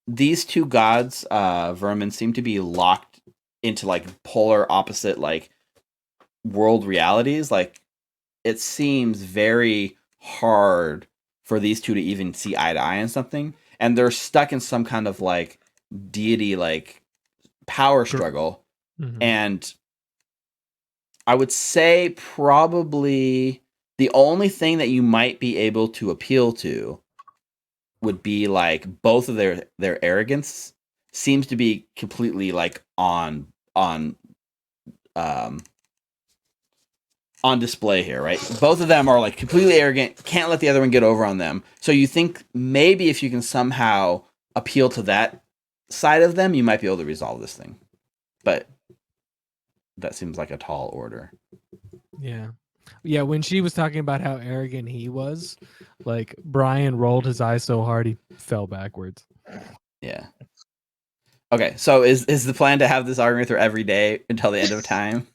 these two gods, vermin, seem to be locked into like polar opposite like world realities, like it seems very hard for these two to even see eye to eye on something, and they're stuck in some kind of like deity like power struggle. Mhm. And I would say probably the only thing that you might be able to appeal to would be like both of their arrogance seems to be completely like on display here, right? Both of them are like completely arrogant, can't let the other one get over on them. So you think maybe if you can somehow appeal to that side of them, you might be able to resolve this thing. But that seems like a tall order. Yeah. Yeah, when she was talking about how arrogant he was, like Brian rolled his eyes so hard he fell backwards. Yeah. Okay, so is the plan to have this argument through every day until the end of time?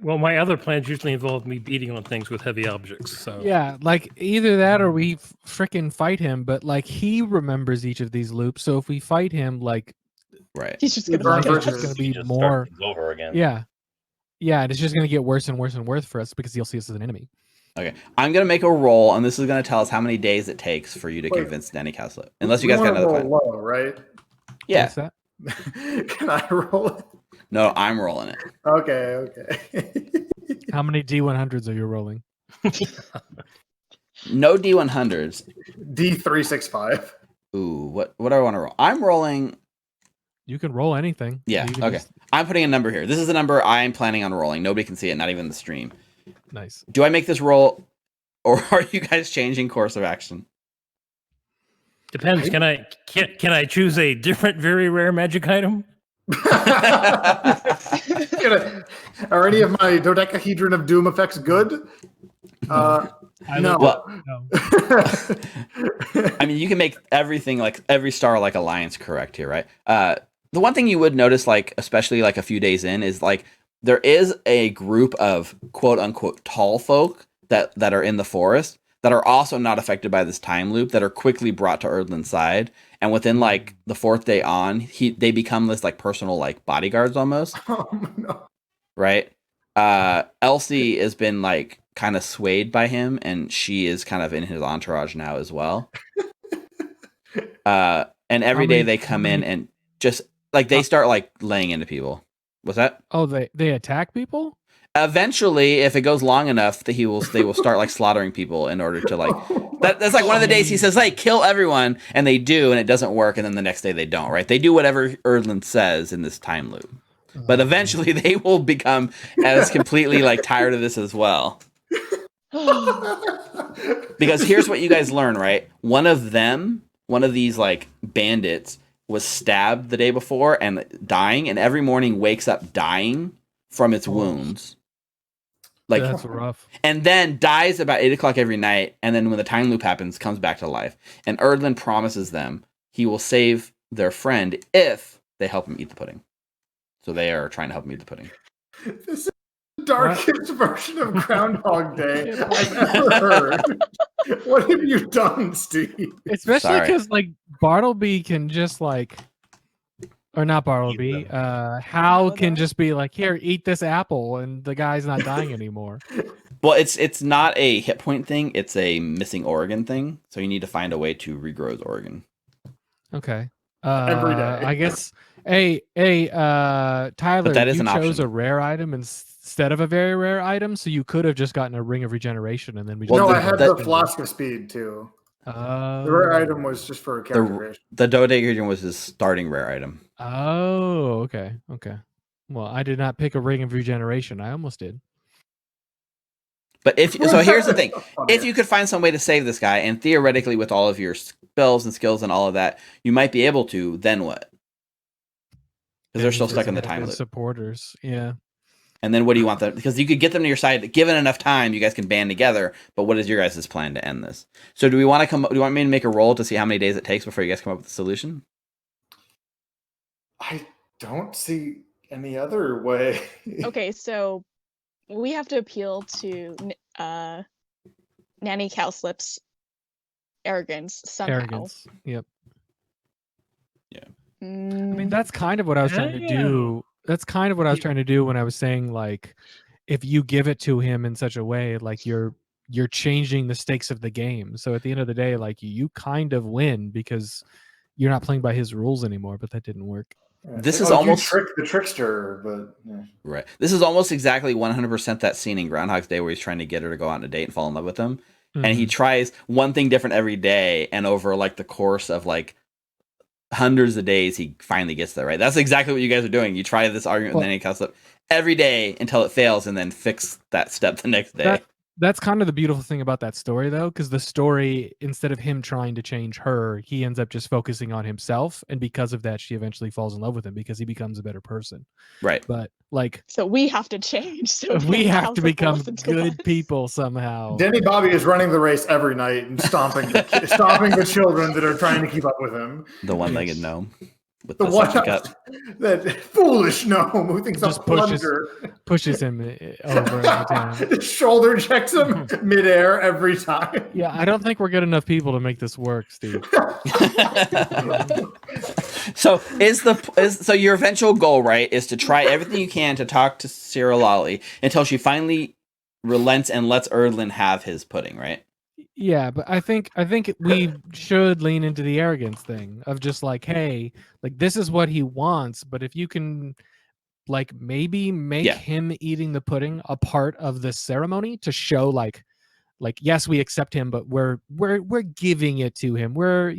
Well, my other plans usually involve me beating on things with heavy objects. So Yeah, like either that or we frickin' fight him, but like he remembers each of these loops, so if we fight him, like Right. He's just We gonna burn life is fight just bridges. gonna You be just more. start things over again. Yeah. Yeah, and it's just gonna get worse and worse and worse for us because he'll see us as an enemy. Okay. I'm gonna make a roll, and this is gonna tell us how many days it takes for you to Wait. convince Danny Cowslip. Unless you We guys got wanna another roll plan. low, right? Yeah. What's that? Can I roll it? No, I'm rolling it. Okay. How many D100s are you rolling? No D100s. D365. Ooh, what do I want to roll? I'm rolling. You can roll anything. Yeah. You can Okay. just- I'm putting a number here. This is the number I'm planning on rolling. Nobody can see it, not even the stream. Nice. Do I make this roll, or are you guys changing course of action? depends. Can I choose a different very rare magic item? Are any of my dodecahedron of doom effects good? No. Well, No. I mean, you can make everything like every star like alliance correct here, right? The one thing you would notice, like especially like a few days in, is like there is a group of quote unquote tall folk that are in the forest that are also not affected by this time loop that are quickly brought to Erdlin's side, and within like the fourth day on, they become this like personal like bodyguards almost, Oh, no. right? Elsie has been like kind of swayed by him, and she is kind of in his entourage now as well. And every day they come in and just like they start like laying into people. What's that? Oh, they attack people? Eventually, if it goes long enough, they will start like slaughtering people in order to like that's like one of the days he says, "Hey, kill everyone," and they do, and it doesn't work, and then the next day they don't. Right? They do whatever Erdlin says in this time loop, but eventually they will become as completely like tired of this as well. Because here's what you guys learn, right? One of these like bandits was stabbed the day before and dying, and every morning wakes up dying from its wounds. Like That's rough. and then dies about 8 o'clock every night, and then when the time loop happens, comes back to life. And Erdlin promises them he will save their friend if they help him eat the pudding. So they are trying to help him eat the pudding. This is the darkest version of Groundhog Day I've ever heard. What have you done, Steve? Especially Sorry. because like Bartleby can just like, or not Bartleby, Hal can just be like, here, eat this apple, and the guy's not dying anymore. Well, it's not a hit point thing; it's a missing organ thing. So you need to find a way to regrow his organ. Okay. Every day. I guess. Hey, Tyler, that is you an chose option. a rare item instead of a very rare item, so you could have just gotten a ring of regeneration, and then we. Well, No, just I had the flask of speed too. The rare item was just for a character creation. The dodecahedron was his starting rare item. Oh, okay. Well, I did not pick a ring of regeneration. I almost did. But so here's the thing. Funny. If you could find some way to save this guy, and theoretically with all of your spells and skills and all of that, you might be able to, then what? Because they're still stuck in the time loop. Supporters, yeah. And then what do you want them? Because you could get them to your side. Given enough time, you guys can band together. But what is your guys' plan to end this? So do we want to do you want me to make a roll to see how many days it takes before you guys come up with a solution? I don't see any other way. Okay, so we have to appeal to Nanny Cowslip's arrogance somehow. Arrogance. Yep. Yeah. I mean, that's kind of what I was trying to do. that's kind of what I was trying to do when I was saying, like, if you give it to him in such a way, like you're changing the stakes of the game. So at the end of the day, like you kind of win because you're not playing by his rules anymore. But that didn't work. This like, is almost you trick the trickster, but yeah. right. This is almost exactly 100% that scene in Groundhog's Day where he's trying to get her to go out on a date and fall in love with him, and he tries one thing different every day, and over like the course of like hundreds of days, he finally gets there. Right. That's exactly what you guys are doing. You try this argument with Nanny Cowslip every day until it fails, and then fix that step the next day. That's kind of the beautiful thing about that story, though, because the story, instead of him trying to change her, he ends up just focusing on himself, and because of that, she eventually falls in love with him because he becomes a better person. Right. But like, So we have to change. So we have to Cowslip become listen to good us. people somehow. Denny Bobby is running the race every night and stomping the children that are trying to keep up with him. The one-legged gnome with The the one suction cup. that foolish gnome who thinks Just a plunger pushes him over every time. shoulder checks him midair every time. Yeah, I don't think we're good enough people to make this work, Steve. So so your eventual goal, right, is to try everything you can to talk to Cyrrollalee until she finally relents and lets Erdlin have his pudding, right? Yeah, but I think we should lean into the arrogance thing of just like, hey, like this is what he wants, but if you can like maybe make him eating the pudding a part of the ceremony to show like yes, we accept him, but we're giving it to him. We're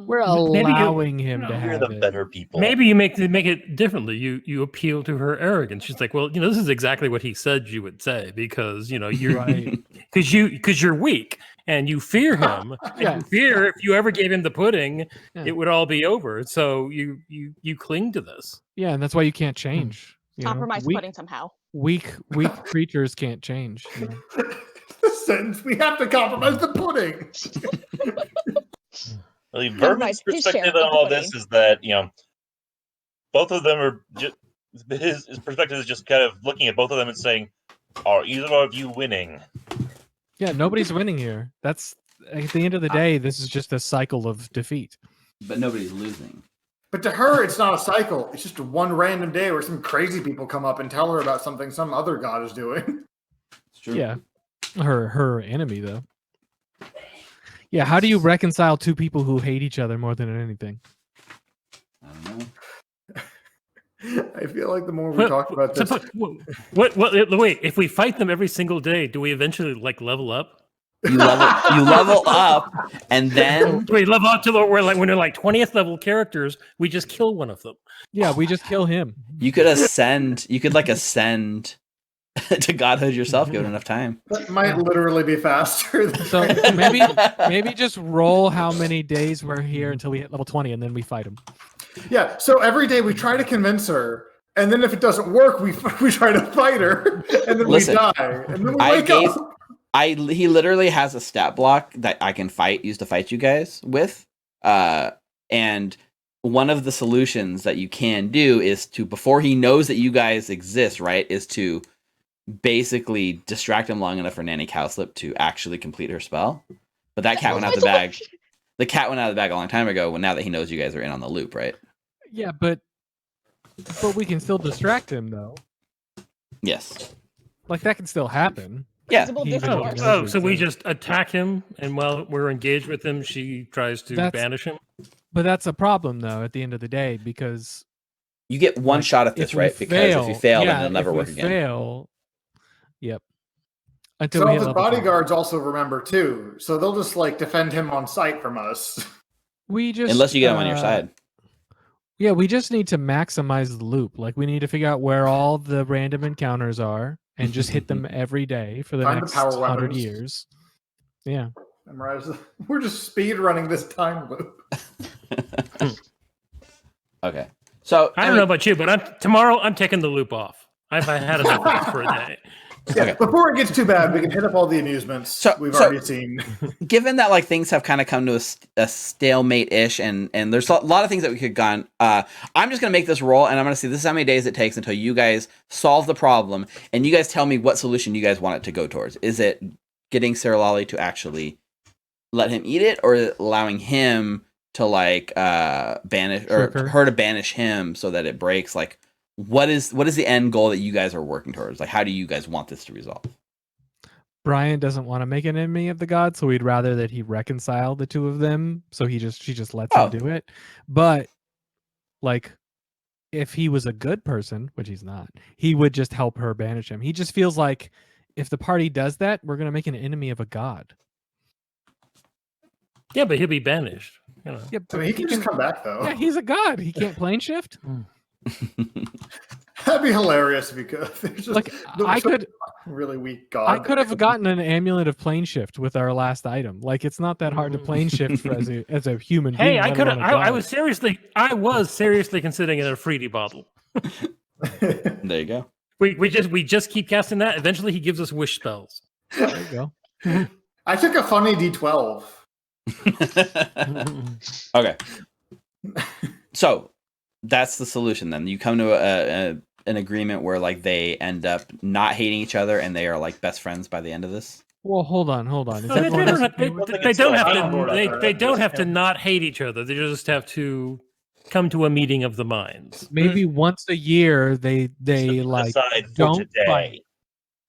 we're allowing him to have You're the it. better people. Maybe you make it differently. You appeal to her arrogance. She's like, well, this is exactly what he said you would say because you're Right. because you're weak and you fear him. Yeah. And you fear if you ever gave him the pudding, Yeah. it would all be over. So you cling to this. Yeah, and that's why you can't change. Compromise pudding somehow. Weak creatures can't change. The sentence, we have to compromise the pudding. Well, Vermin's perspective on all this is that both of them are just his perspective is just kind of looking at both of them and saying, "Are either of you winning?" Yeah, nobody's winning here. That's at the end of the day, this is just a cycle of defeat. But nobody's losing. But to her, it's not a cycle. It's just one random day where some crazy people come up and tell her about something some other god is doing. It's true. Yeah, her enemy though. Yeah, how do you reconcile two people who hate each other more than anything? I don't know. I feel like the more we talk about this, Wait, if we fight them every single day, do we eventually level up? You level up, and then we level up to when they're like 20th level characters, we just kill one of them. Yeah, we just kill him. you could ascend. You could ascend to godhood yourself, given enough time. that might literally be faster. So maybe just roll how many days we're here until we hit level 20, and then we fight him. Yeah, so every day we try to convince her, and then if it doesn't work, we try to fight her, and then Listen, we die, and then we wake up. He literally has a stat block that I can use to fight you guys with. And one of the solutions that you can do is to, before he knows that you guys exist, right, is to basically distract him long enough for Nanny Cowslip to actually complete her spell. But that cat went out the bag. The cat went out of the bag a long time ago. Now that he knows you guys are in on the loop, right? Yeah, but we can still distract him though. Yes. Like that can still happen. Yeah. So we just attack him, and while we're engaged with him, she tries to banish him. But that's a problem though at the end of the day, because you get one shot at this, right? Because if you fail, then it'll never work again. Fail. Yep. So his bodyguards also remember too, so they'll just defend him on sight from us. Unless you get him on your side. Yeah, we just need to maximize the loop. Like we need to figure out where all the random encounters are and just hit them every day for the next 100 years. Yeah. Memorize. We're just speed running this time loop. Okay. So I don't know about you, but tomorrow I'm taking the loop off. I've had enough of this for a day. Yeah, okay. Before it gets too bad, we can hit up all the amusements we've already seen. Given that things have kind of come to a stalemate-ish, and there's a lot of things that we could have gone, I'm just going to make this roll, and I'm going to see this is how many days it takes until you guys solve the problem, and you guys tell me what solution you guys want it to go towards. Is it getting Cyrrollalee to actually let him eat it, or allowing him to banish, or her to banish him so that it breaks what is the end goal that you guys are working towards? Like, how do you guys want this to resolve? Brian doesn't want to make an enemy of the gods, so we'd rather that he reconcile the two of them. So she just lets him do it. But like, if he was a good person, which he's not, he would just help her banish him. He just feels like if the party does that, we're gonna make an enemy of a god. Yeah, but he'll be banished. You know. Yeah, I mean, he can just come back though. Yeah, he's a god. He can't plane shift. That'd be hilarious if he could. There's just Like, I could really weak god. I could have gotten an amulet of plane shift with our last item. Like, it's not that hard to plane shift for as a human being. Hey, I let could. alone a I god. was seriously considering it a Freedy bottle. There you go. We just keep casting that. Eventually, he gives us wish spells. There you go. I took a funny D12. Okay. So that's the solution then. You come to an agreement where like they end up not hating each other and they are like best friends by the end of this. Well, hold on. Is No, they everyone don't else- they don't have to not hate each other. They just have to come to a meeting of the minds. Maybe once a year they like Aside for don't today. fight.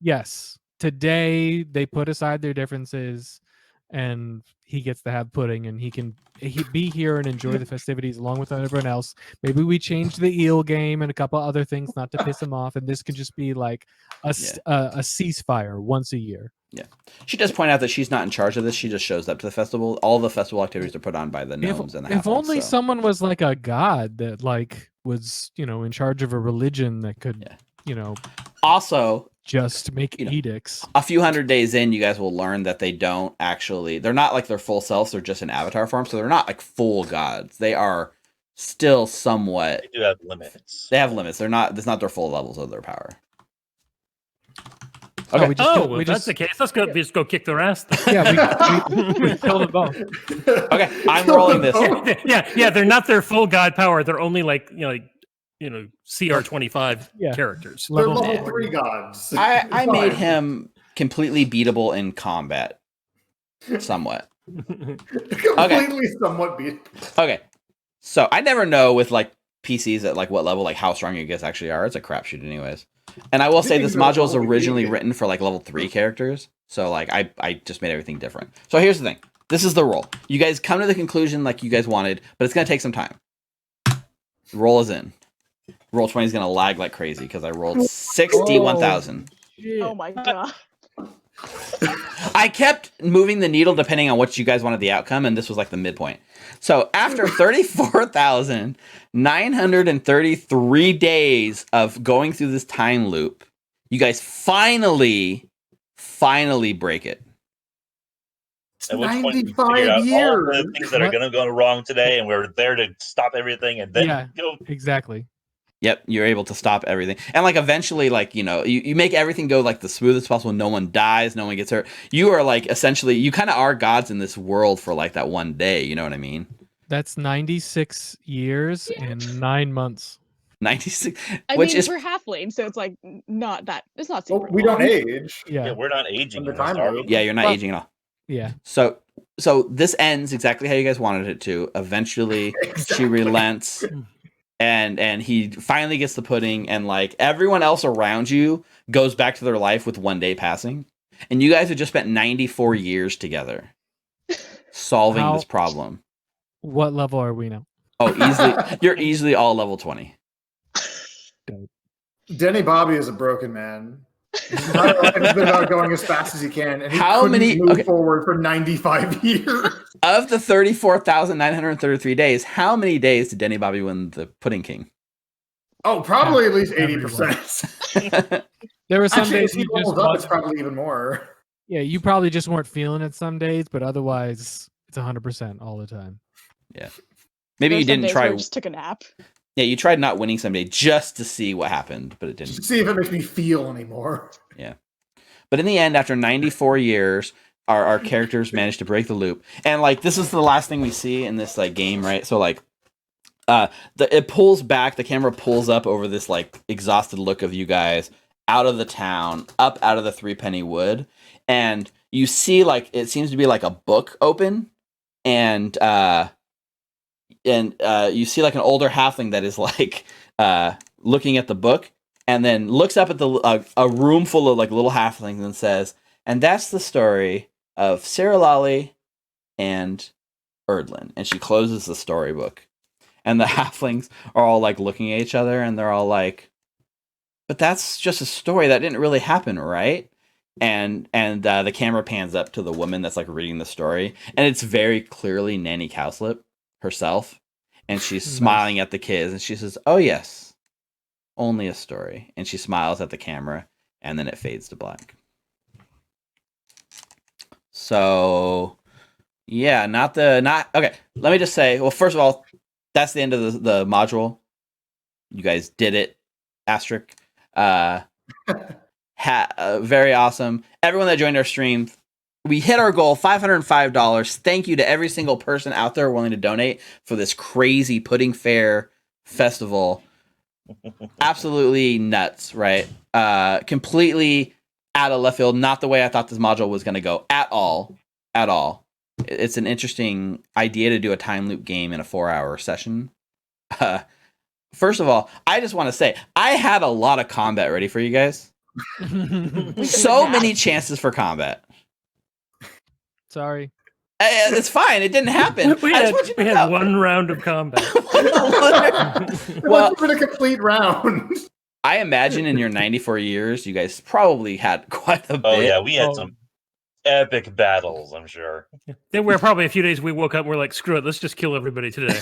Yes, today they put aside their differences, and he gets to have pudding, and he can be here and enjoy the festivities along with everyone else. Maybe we change the eel game and a couple other things not to piss him off, and this could just be like a ceasefire once a year. Yeah. She does point out that she's not in charge of this. She just shows up to the festival. All the festival activities are put on by the gnomes and the If halflings, only so. someone was like a god that like was, in charge of a religion that could, Also, just make edicts. a few hundred days in, you guys will learn that they're not like their full selves. They're just in avatar form. So they're not like full gods. They are still somewhat. They do have limits. They have limits. It's not their full levels of their power. Okay. Okay. If that's the case, let's just go kick their ass. Then. Yeah, we killed them both. Okay, I'm rolling this. Yeah, they're not their full god power. They're only like CR25 characters. They're level 3 gods. I made him completely beatable in combat. Somewhat. Completely somewhat beatable. Okay. So I never know with like PCs at like what level, like how strong you guys actually are. It's a crapshoot anyways. And I will say this module was originally written for like level 3 characters. So like I just made everything different. So here's the thing. This is the roll. You guys come to the conclusion like you guys wanted, but it's going to take some time. Roll is in. Roll 20 is going to lag like crazy because I rolled 61,000. Oh my god. I kept moving the needle depending on what you guys wanted the outcome, and this was like the midpoint. So after 34,933 days of going through this time loop, you guys finally break it. At which point we 95 figure out all years. the things that are going to go wrong today, and we're there to stop everything, and then go. Exactly. Yep, you're able to stop everything. And like eventually, like, you make everything go like the smoothest possible. No one dies, no one gets hurt. You are like essentially, you kind of are gods in this world for like that one day. You know what I mean? That's 96 years and 9 months. 96, Which is for halfling, so it's like not that. It's not super. We don't age. Yeah, we're not aging. The in this, time are loop. we? Yeah, you're not aging at all. Yeah. So this ends exactly how you guys wanted it to. Eventually, she relents. And he finally gets the pudding, and like everyone else around you goes back to their life with one day passing. And you guys have just spent 94 years together solving this problem. What level are we now? Oh, easily. You're easily all level 20. Denny Bobby is a broken man. He's been about going as fast as he can, and he How couldn't many- move okay. forward for 95 years. Of the 34,933 days, how many days did Denny Bobby win the Pudding King? Oh, probably at least 80%. There were some Actually, days if he you just levels up, it's wasn't- probably even more. Yeah, you probably just weren't feeling it some days, but otherwise it's 100% all the time. Yeah. Maybe There's you some didn't days try. where I just took a nap. Yeah, you tried not winning someday just to see what happened, but it didn't. See if it makes me feel anymore. Yeah. But in the end, after 94 years, our characters managed to break the loop. And like this is the last thing we see in this like game, right? So like it pulls back, the camera pulls up over this like exhausted look of you guys out of the town, up out of the 3-penny wood, and you see like it seems to be like a book open, and you see like an older halfling that is like looking at the book, and then looks up at a room full of like little halflings and says, "And that's the story of Cyrrollalee and Erdlin." And she closes the storybook, and the halflings are all like looking at each other, and they're all like, "But that's just a story. That didn't really happen, right?" And the camera pans up to the woman that's like reading the story, and it's very clearly Nanny Cowslip herself, and she's smiling at the kids, and she says, "Oh yes, only a story." And she smiles at the camera, and then it fades to black. So, yeah, not okay. Let me just say, well, first of all, that's the end of the module. You guys did it, asterisk. Very awesome. Everyone that joined our stream, we hit our goal, $505. Thank you to every single person out there willing to donate for this crazy Pudding Faire festival. Absolutely nuts, right? Completely out of left field. Not the way I thought this module was going to go at all. At all. It's an interesting idea to do a time loop game in a 4-hour session. First of all, I just want to say, I had a lot of combat ready for you guys. So many chances for combat. Sorry. It's fine. It didn't happen. We had one round of combat. It wasn't even a complete round. I imagine in your 94 years, you guys probably had quite a bit. Oh yeah, we had some epic battles, I'm sure. There were probably a few days we woke up and we're like, screw it, let's just kill everybody today.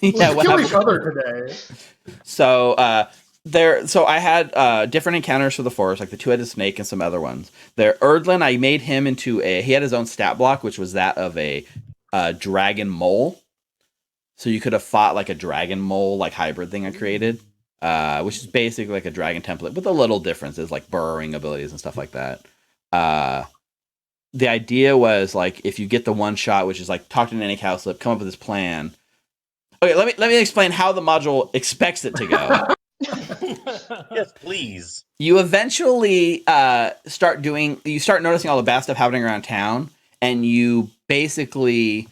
Yeah, Let's kill each other today. So I had different encounters for the forest, like the two-headed snake and some other ones. Erdlin, I made him into he had his own stat block, which was that of a dragon mole. So you could have fought like a dragon mole like hybrid thing I created, which is basically like a dragon template with a little differences like burrowing abilities and stuff like that. The idea was like if you get the one shot, which is like talk to Nanny Cowslip, come up with this plan. Okay, let me explain how the module expects it to go. Yes, please. You eventually start noticing all the bad stuff happening around town, and you basically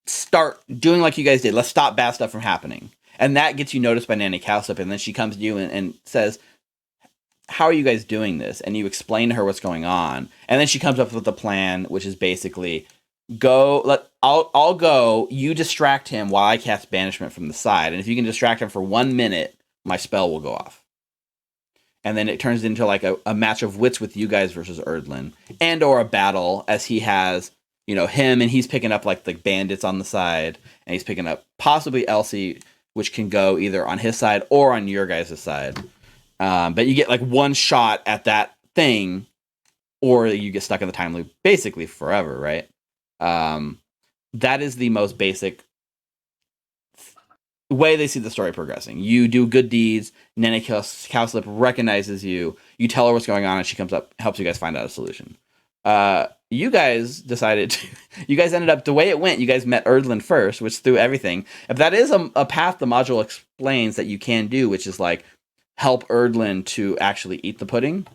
start doing like you guys did. Let's stop bad stuff from happening. And that gets you noticed by Nanny Cowslip, and then she comes to you and says, "How are you guys doing this?" And you explain to her what's going on. And then she comes up with a plan, which is basically I'll go, you distract him while I cast banishment from the side. And if you can distract him for 1 minute, my spell will go off. And then it turns into like a match of wits with you guys versus Erdlin, and or a battle as he has, him, and he's picking up like the bandits on the side, and he's picking up possibly Elsie, which can go either on his side or on your guys' side. But you get like one shot at that thing, or you get stuck in the time loop basically forever, right? That is the most basic way they see the story progressing. You do good deeds, Nanny Cowslip recognizes you, you tell her what's going on, and she comes up, helps you guys find out a solution. You guys ended up, the way it went, you guys met Erdlin first, which threw everything. If that is a path the module explains that you can do, which is like help Erdlin to actually eat the pudding.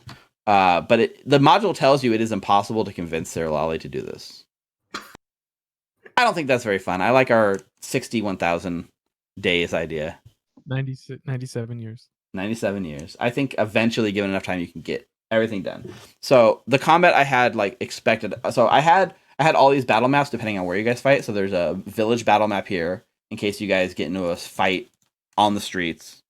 But the module tells you it is impossible to convince Cyrrollalee to do this. I don't think that's very fun. I like our 61,000 days idea. 97 years. 97 years. I think eventually, given enough time, you can get everything done. So the combat I had like expected. So I had all these battle maps depending on where you guys fight. So there's a village battle map here in case you guys get into a fight on the streets.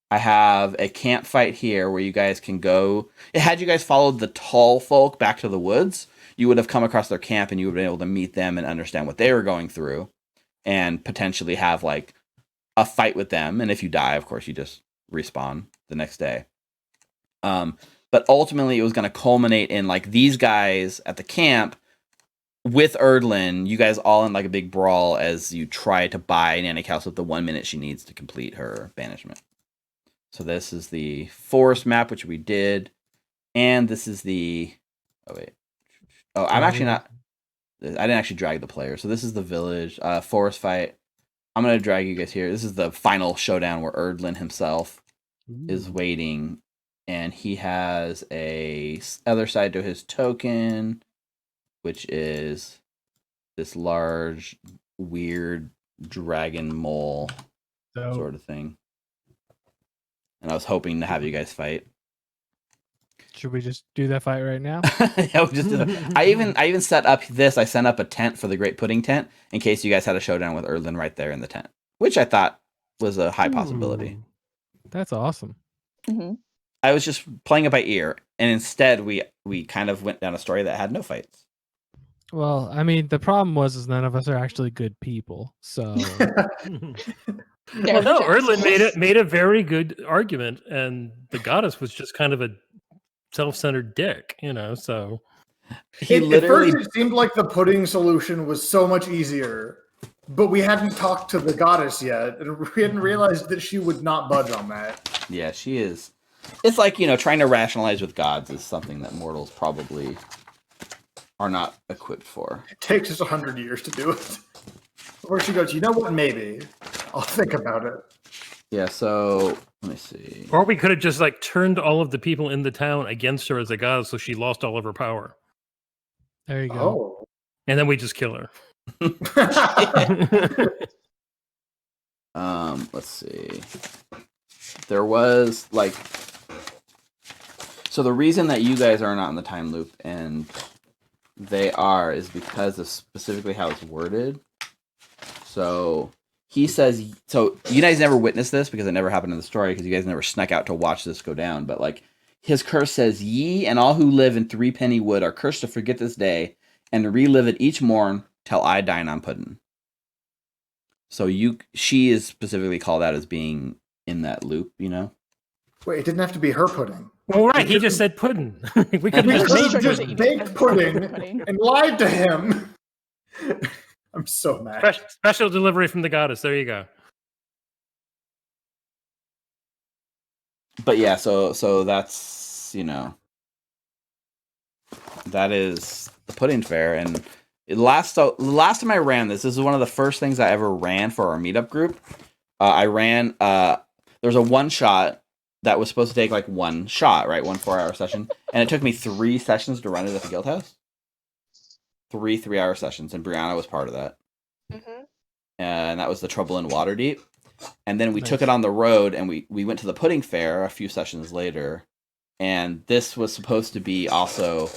I have a camp fight here where you guys can go. Had you guys followed the tall folk back to the woods, you would have come across their camp and you would have been able to meet them and understand what they were going through and potentially have like a fight with them. And if you die, of course, you just respawn the next day. But ultimately, it was going to culminate in like these guys at the camp with Erdlin, you guys all in like a big brawl as you try to buy Nanny Cowslip the 1 minute she needs to complete her banishment. So this is the forest map, which we did. And this is the... I'm actually not... I didn't actually drag the player. So this is the village forest fight. I'm going to drag you guys here. This is the final showdown where Erdlin himself is waiting. And he has a other side to his token, which is this large, weird dragon mole sort of thing. and I was hoping to have you guys fight. Should we just do that fight right now? Yeah, we just did I even set up this. I sent up a tent for the Great Pudding tent in case you guys had a showdown with Erdlin right there in the tent, which I thought was a high possibility. Ooh, that's awesome. Hmm. I was just playing it by ear, and instead we kind of went down a story that had no fights. Well, I mean, the problem was none of us are actually good people. So Well, no, Erdlin made a very good argument, and the goddess was just kind of a self-centered dick, so He At literally first, it seemed like the pudding solution was so much easier, but we hadn't talked to the goddess yet, and we hadn't realized that she would not budge on that. Yeah, she is. It's like, trying to rationalize with gods is something that mortals probably are not equipped for. It takes us 100 years to do it. Where she goes, you know what, maybe. I'll think about it. Yeah, so let me see. or we could have just like turned all of the people in the town against her as a goddess, so she lost all of her power, there you go. Oh. and then we just kill her. Let's see. There was so the reason that you guys are not in the time loop and they are is because of specifically how it's worded. So he says, so you guys never witnessed this because it never happened in the story because you guys never snuck out to watch this go down. But his curse says, "Ye and all who live in Threepenny Wood are cursed to forget this day and relive it each morn till I dine on pudding." So she is specifically called out as being in that loop, Wait, it didn't have to be her pudding. Well, right, he just said pudding. We could We have could just have made just baked pudding and lied to him. I'm so mad. special delivery from the goddess. There you go. But yeah, so that's that is the Pudding Faire, and the last time I ran this is one of the first things I ever ran for our meetup group. I ran there's a one shot that was supposed to take one shot, right, 1 4-hour session, and it took me 3 sessions to run it at the guild house. 3 3-hour sessions, and Brianna was part of that. Mm-hmm. And that was the Trouble in Waterdeep. And then we took it on the road, and we went to the Pudding Faire a few sessions later. And this was supposed to be also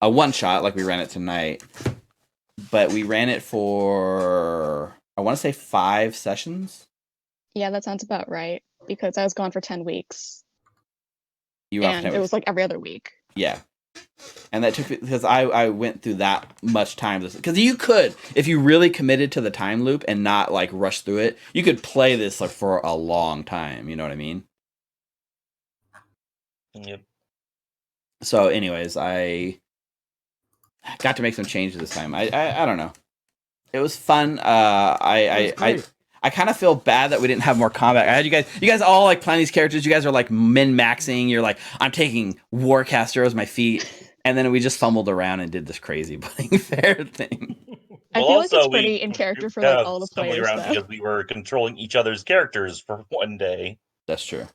a one-shot, like we ran it tonight. But we ran it for, I want to say 5 sessions. Yeah, that sounds about right, because I was gone for 10 weeks. You were off for 10 And it weeks. was every other week. Yeah. And that took, because I went through that much time. Because you could, if you really committed to the time loop and not rush through it, you could play this for a long time. You know what I mean? Yep. So anyways, I got to make some changes this time. I don't know. It was fun. I kind of feel bad that we didn't have more combat. I had you guys all playing these characters. You guys are min-maxing. You're I'm taking Warcaster as my feat. And then we just fumbled around and did this crazy Pudding Faire thing. I feel like it's pretty in character for all the stumbling players, around though. because we were controlling each other's characters for one day. That's true.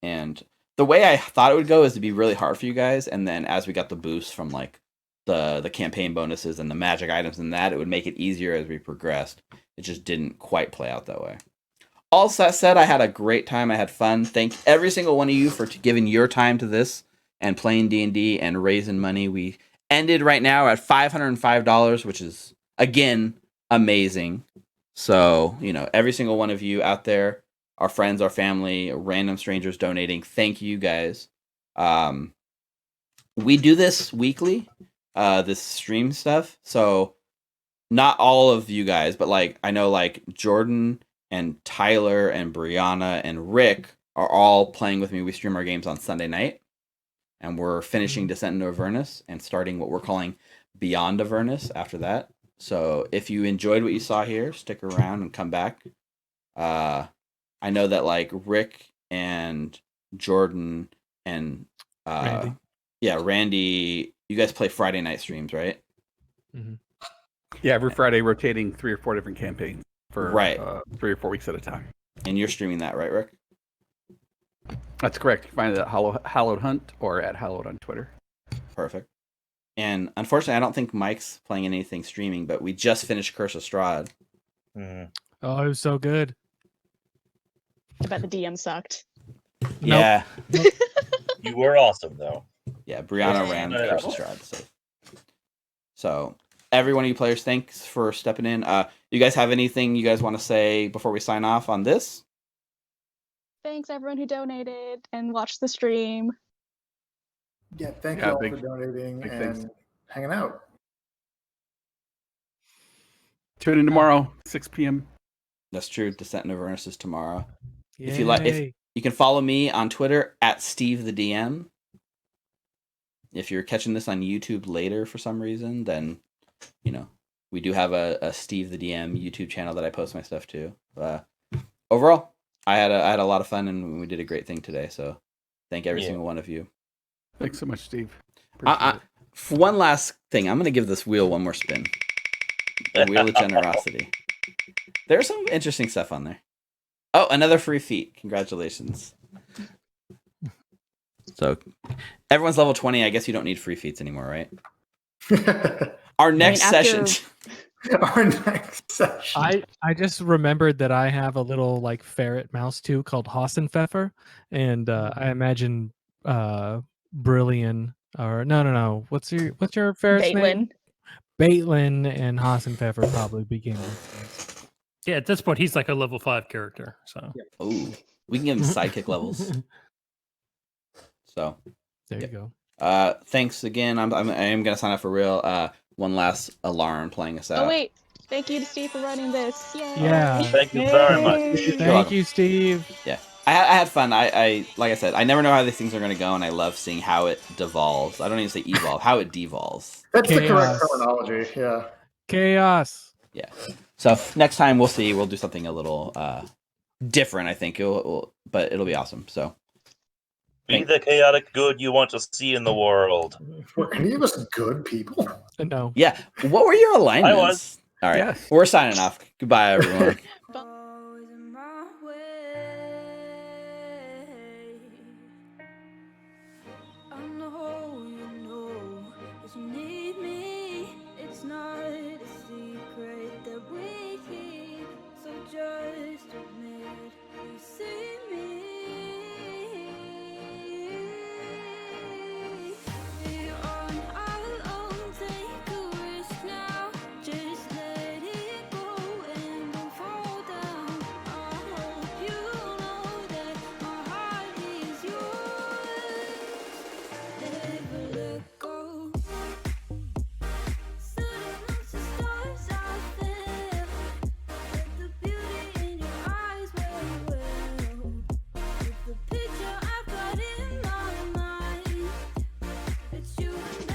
And the way I thought it would go is to be really hard for you guys, and then as we got the boost from the campaign bonuses and the magic items and that, it would make it easier as we progressed. It just didn't quite play out that way. All that said, I had a great time. I had fun. Thank every single one of you for giving your time to this and playing D&D and raising money. We ended right now at $505, which is, again, amazing. So, every single one of you out there, our friends, our family, random strangers donating, thank you guys. We do this weekly, this stream stuff. So not all of you guys, but I know Jordan and Tyler and Brianna and Rick are all playing with me. We stream our games on Sunday night, and we're finishing Descent into Avernus and starting what we're calling Beyond Avernus after that. So if you enjoyed what you saw here, stick around and come back. I know that Rick and Jordan and Randy, you guys play Friday night streams, right? Mm-hmm. Yeah, every Friday, rotating 3 or 4 different campaigns for 3 or 4 weeks at a time. And you're streaming that, right, Rick? That's correct. You find it at Hallowed Hunt or at Hallowed on Twitter. Perfect. And unfortunately, I don't think Mike's playing anything streaming, but we just finished Curse of Strahd. Oh, it was so good. I bet the DM sucked. Yeah. You were awesome, though. Yeah, Brianna Yeah. ran Curse of Strahd. So, every one of you players, thanks for stepping in. You guys have anything you guys want to say before we sign off on this? Thanks everyone who donated and watched the stream. Yeah, thank Yeah, you all big- for donating big and thanks. hanging out. Tune in tomorrow, 6 p.m. That's true. Descent into Avernus is tomorrow. Yay. If you like, if you can follow me on Twitter at Steve the DM. If you're catching this on YouTube later for some reason, then we do have a Steve the DM YouTube channel that I post my stuff to. Overall, I had a lot of fun and we did a great thing today. So thank every single one of you. Thanks so much, Steve. For one last thing, I'm going to give this wheel one more spin. The Wheel of Generosity. There's some interesting stuff on there. Oh, another free feat. Congratulations. So, everyone's level 20. I guess you don't need free feats anymore, right? Our next after- session. Our next session. I just remembered that I have a little like ferret mouse too called Hassenpfeffer, and I imagine Brillian or no. What's your ferret's name? Baitlin and Hassenpfeffer probably begin with. Yeah, at this point, he's like a level 5 character. So Ooh, we can give him sidekick levels. So There you go. thanks again. I am gonna sign up for real. One last alarm playing us out. Oh wait, thank you to Steve for running this. Yay. Yeah. Thank you very much. Yay. Thank you, Steve. Yeah, I had fun. I like I said, I never know how these things are gonna go, and I love seeing how it devolves. I don't even say evolve, how it devolves. That's the correct Chaos. terminology. Yeah. Chaos. Yeah. So next time we'll see. We'll do something a little different. I think but it'll be awesome. So. Be the chaotic good you want to see in the world. Were any of us good people? No. Yeah. What were your alignments? I was. All right. Yes. We're signing off. Goodbye, everyone. Always in my way. I'm the hole you know if you need me. It's not a secret that we keep, so just admit you see me. We're on our own, take a risk now. Just let it go and don't fall down. I hope you know that my heart is yours. Never let go. Stood amongst the stars I fell. Let the beauty in your eyes wear well. With the picture I've got in my mind, it's you and I.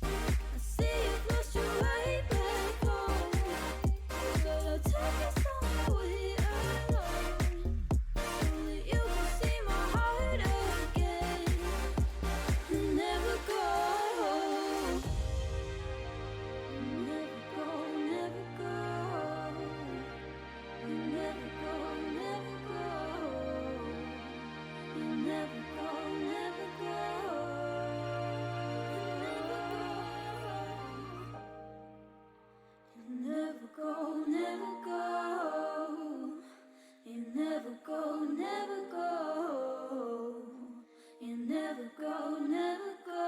I see you've lost your way back home, but I'll take you somewhere we're alone, so that you can see my heart again and never go. Never go, never go. You never go, never go. You never go, never go. You never go, never go. You never go, never go. You never go, never go.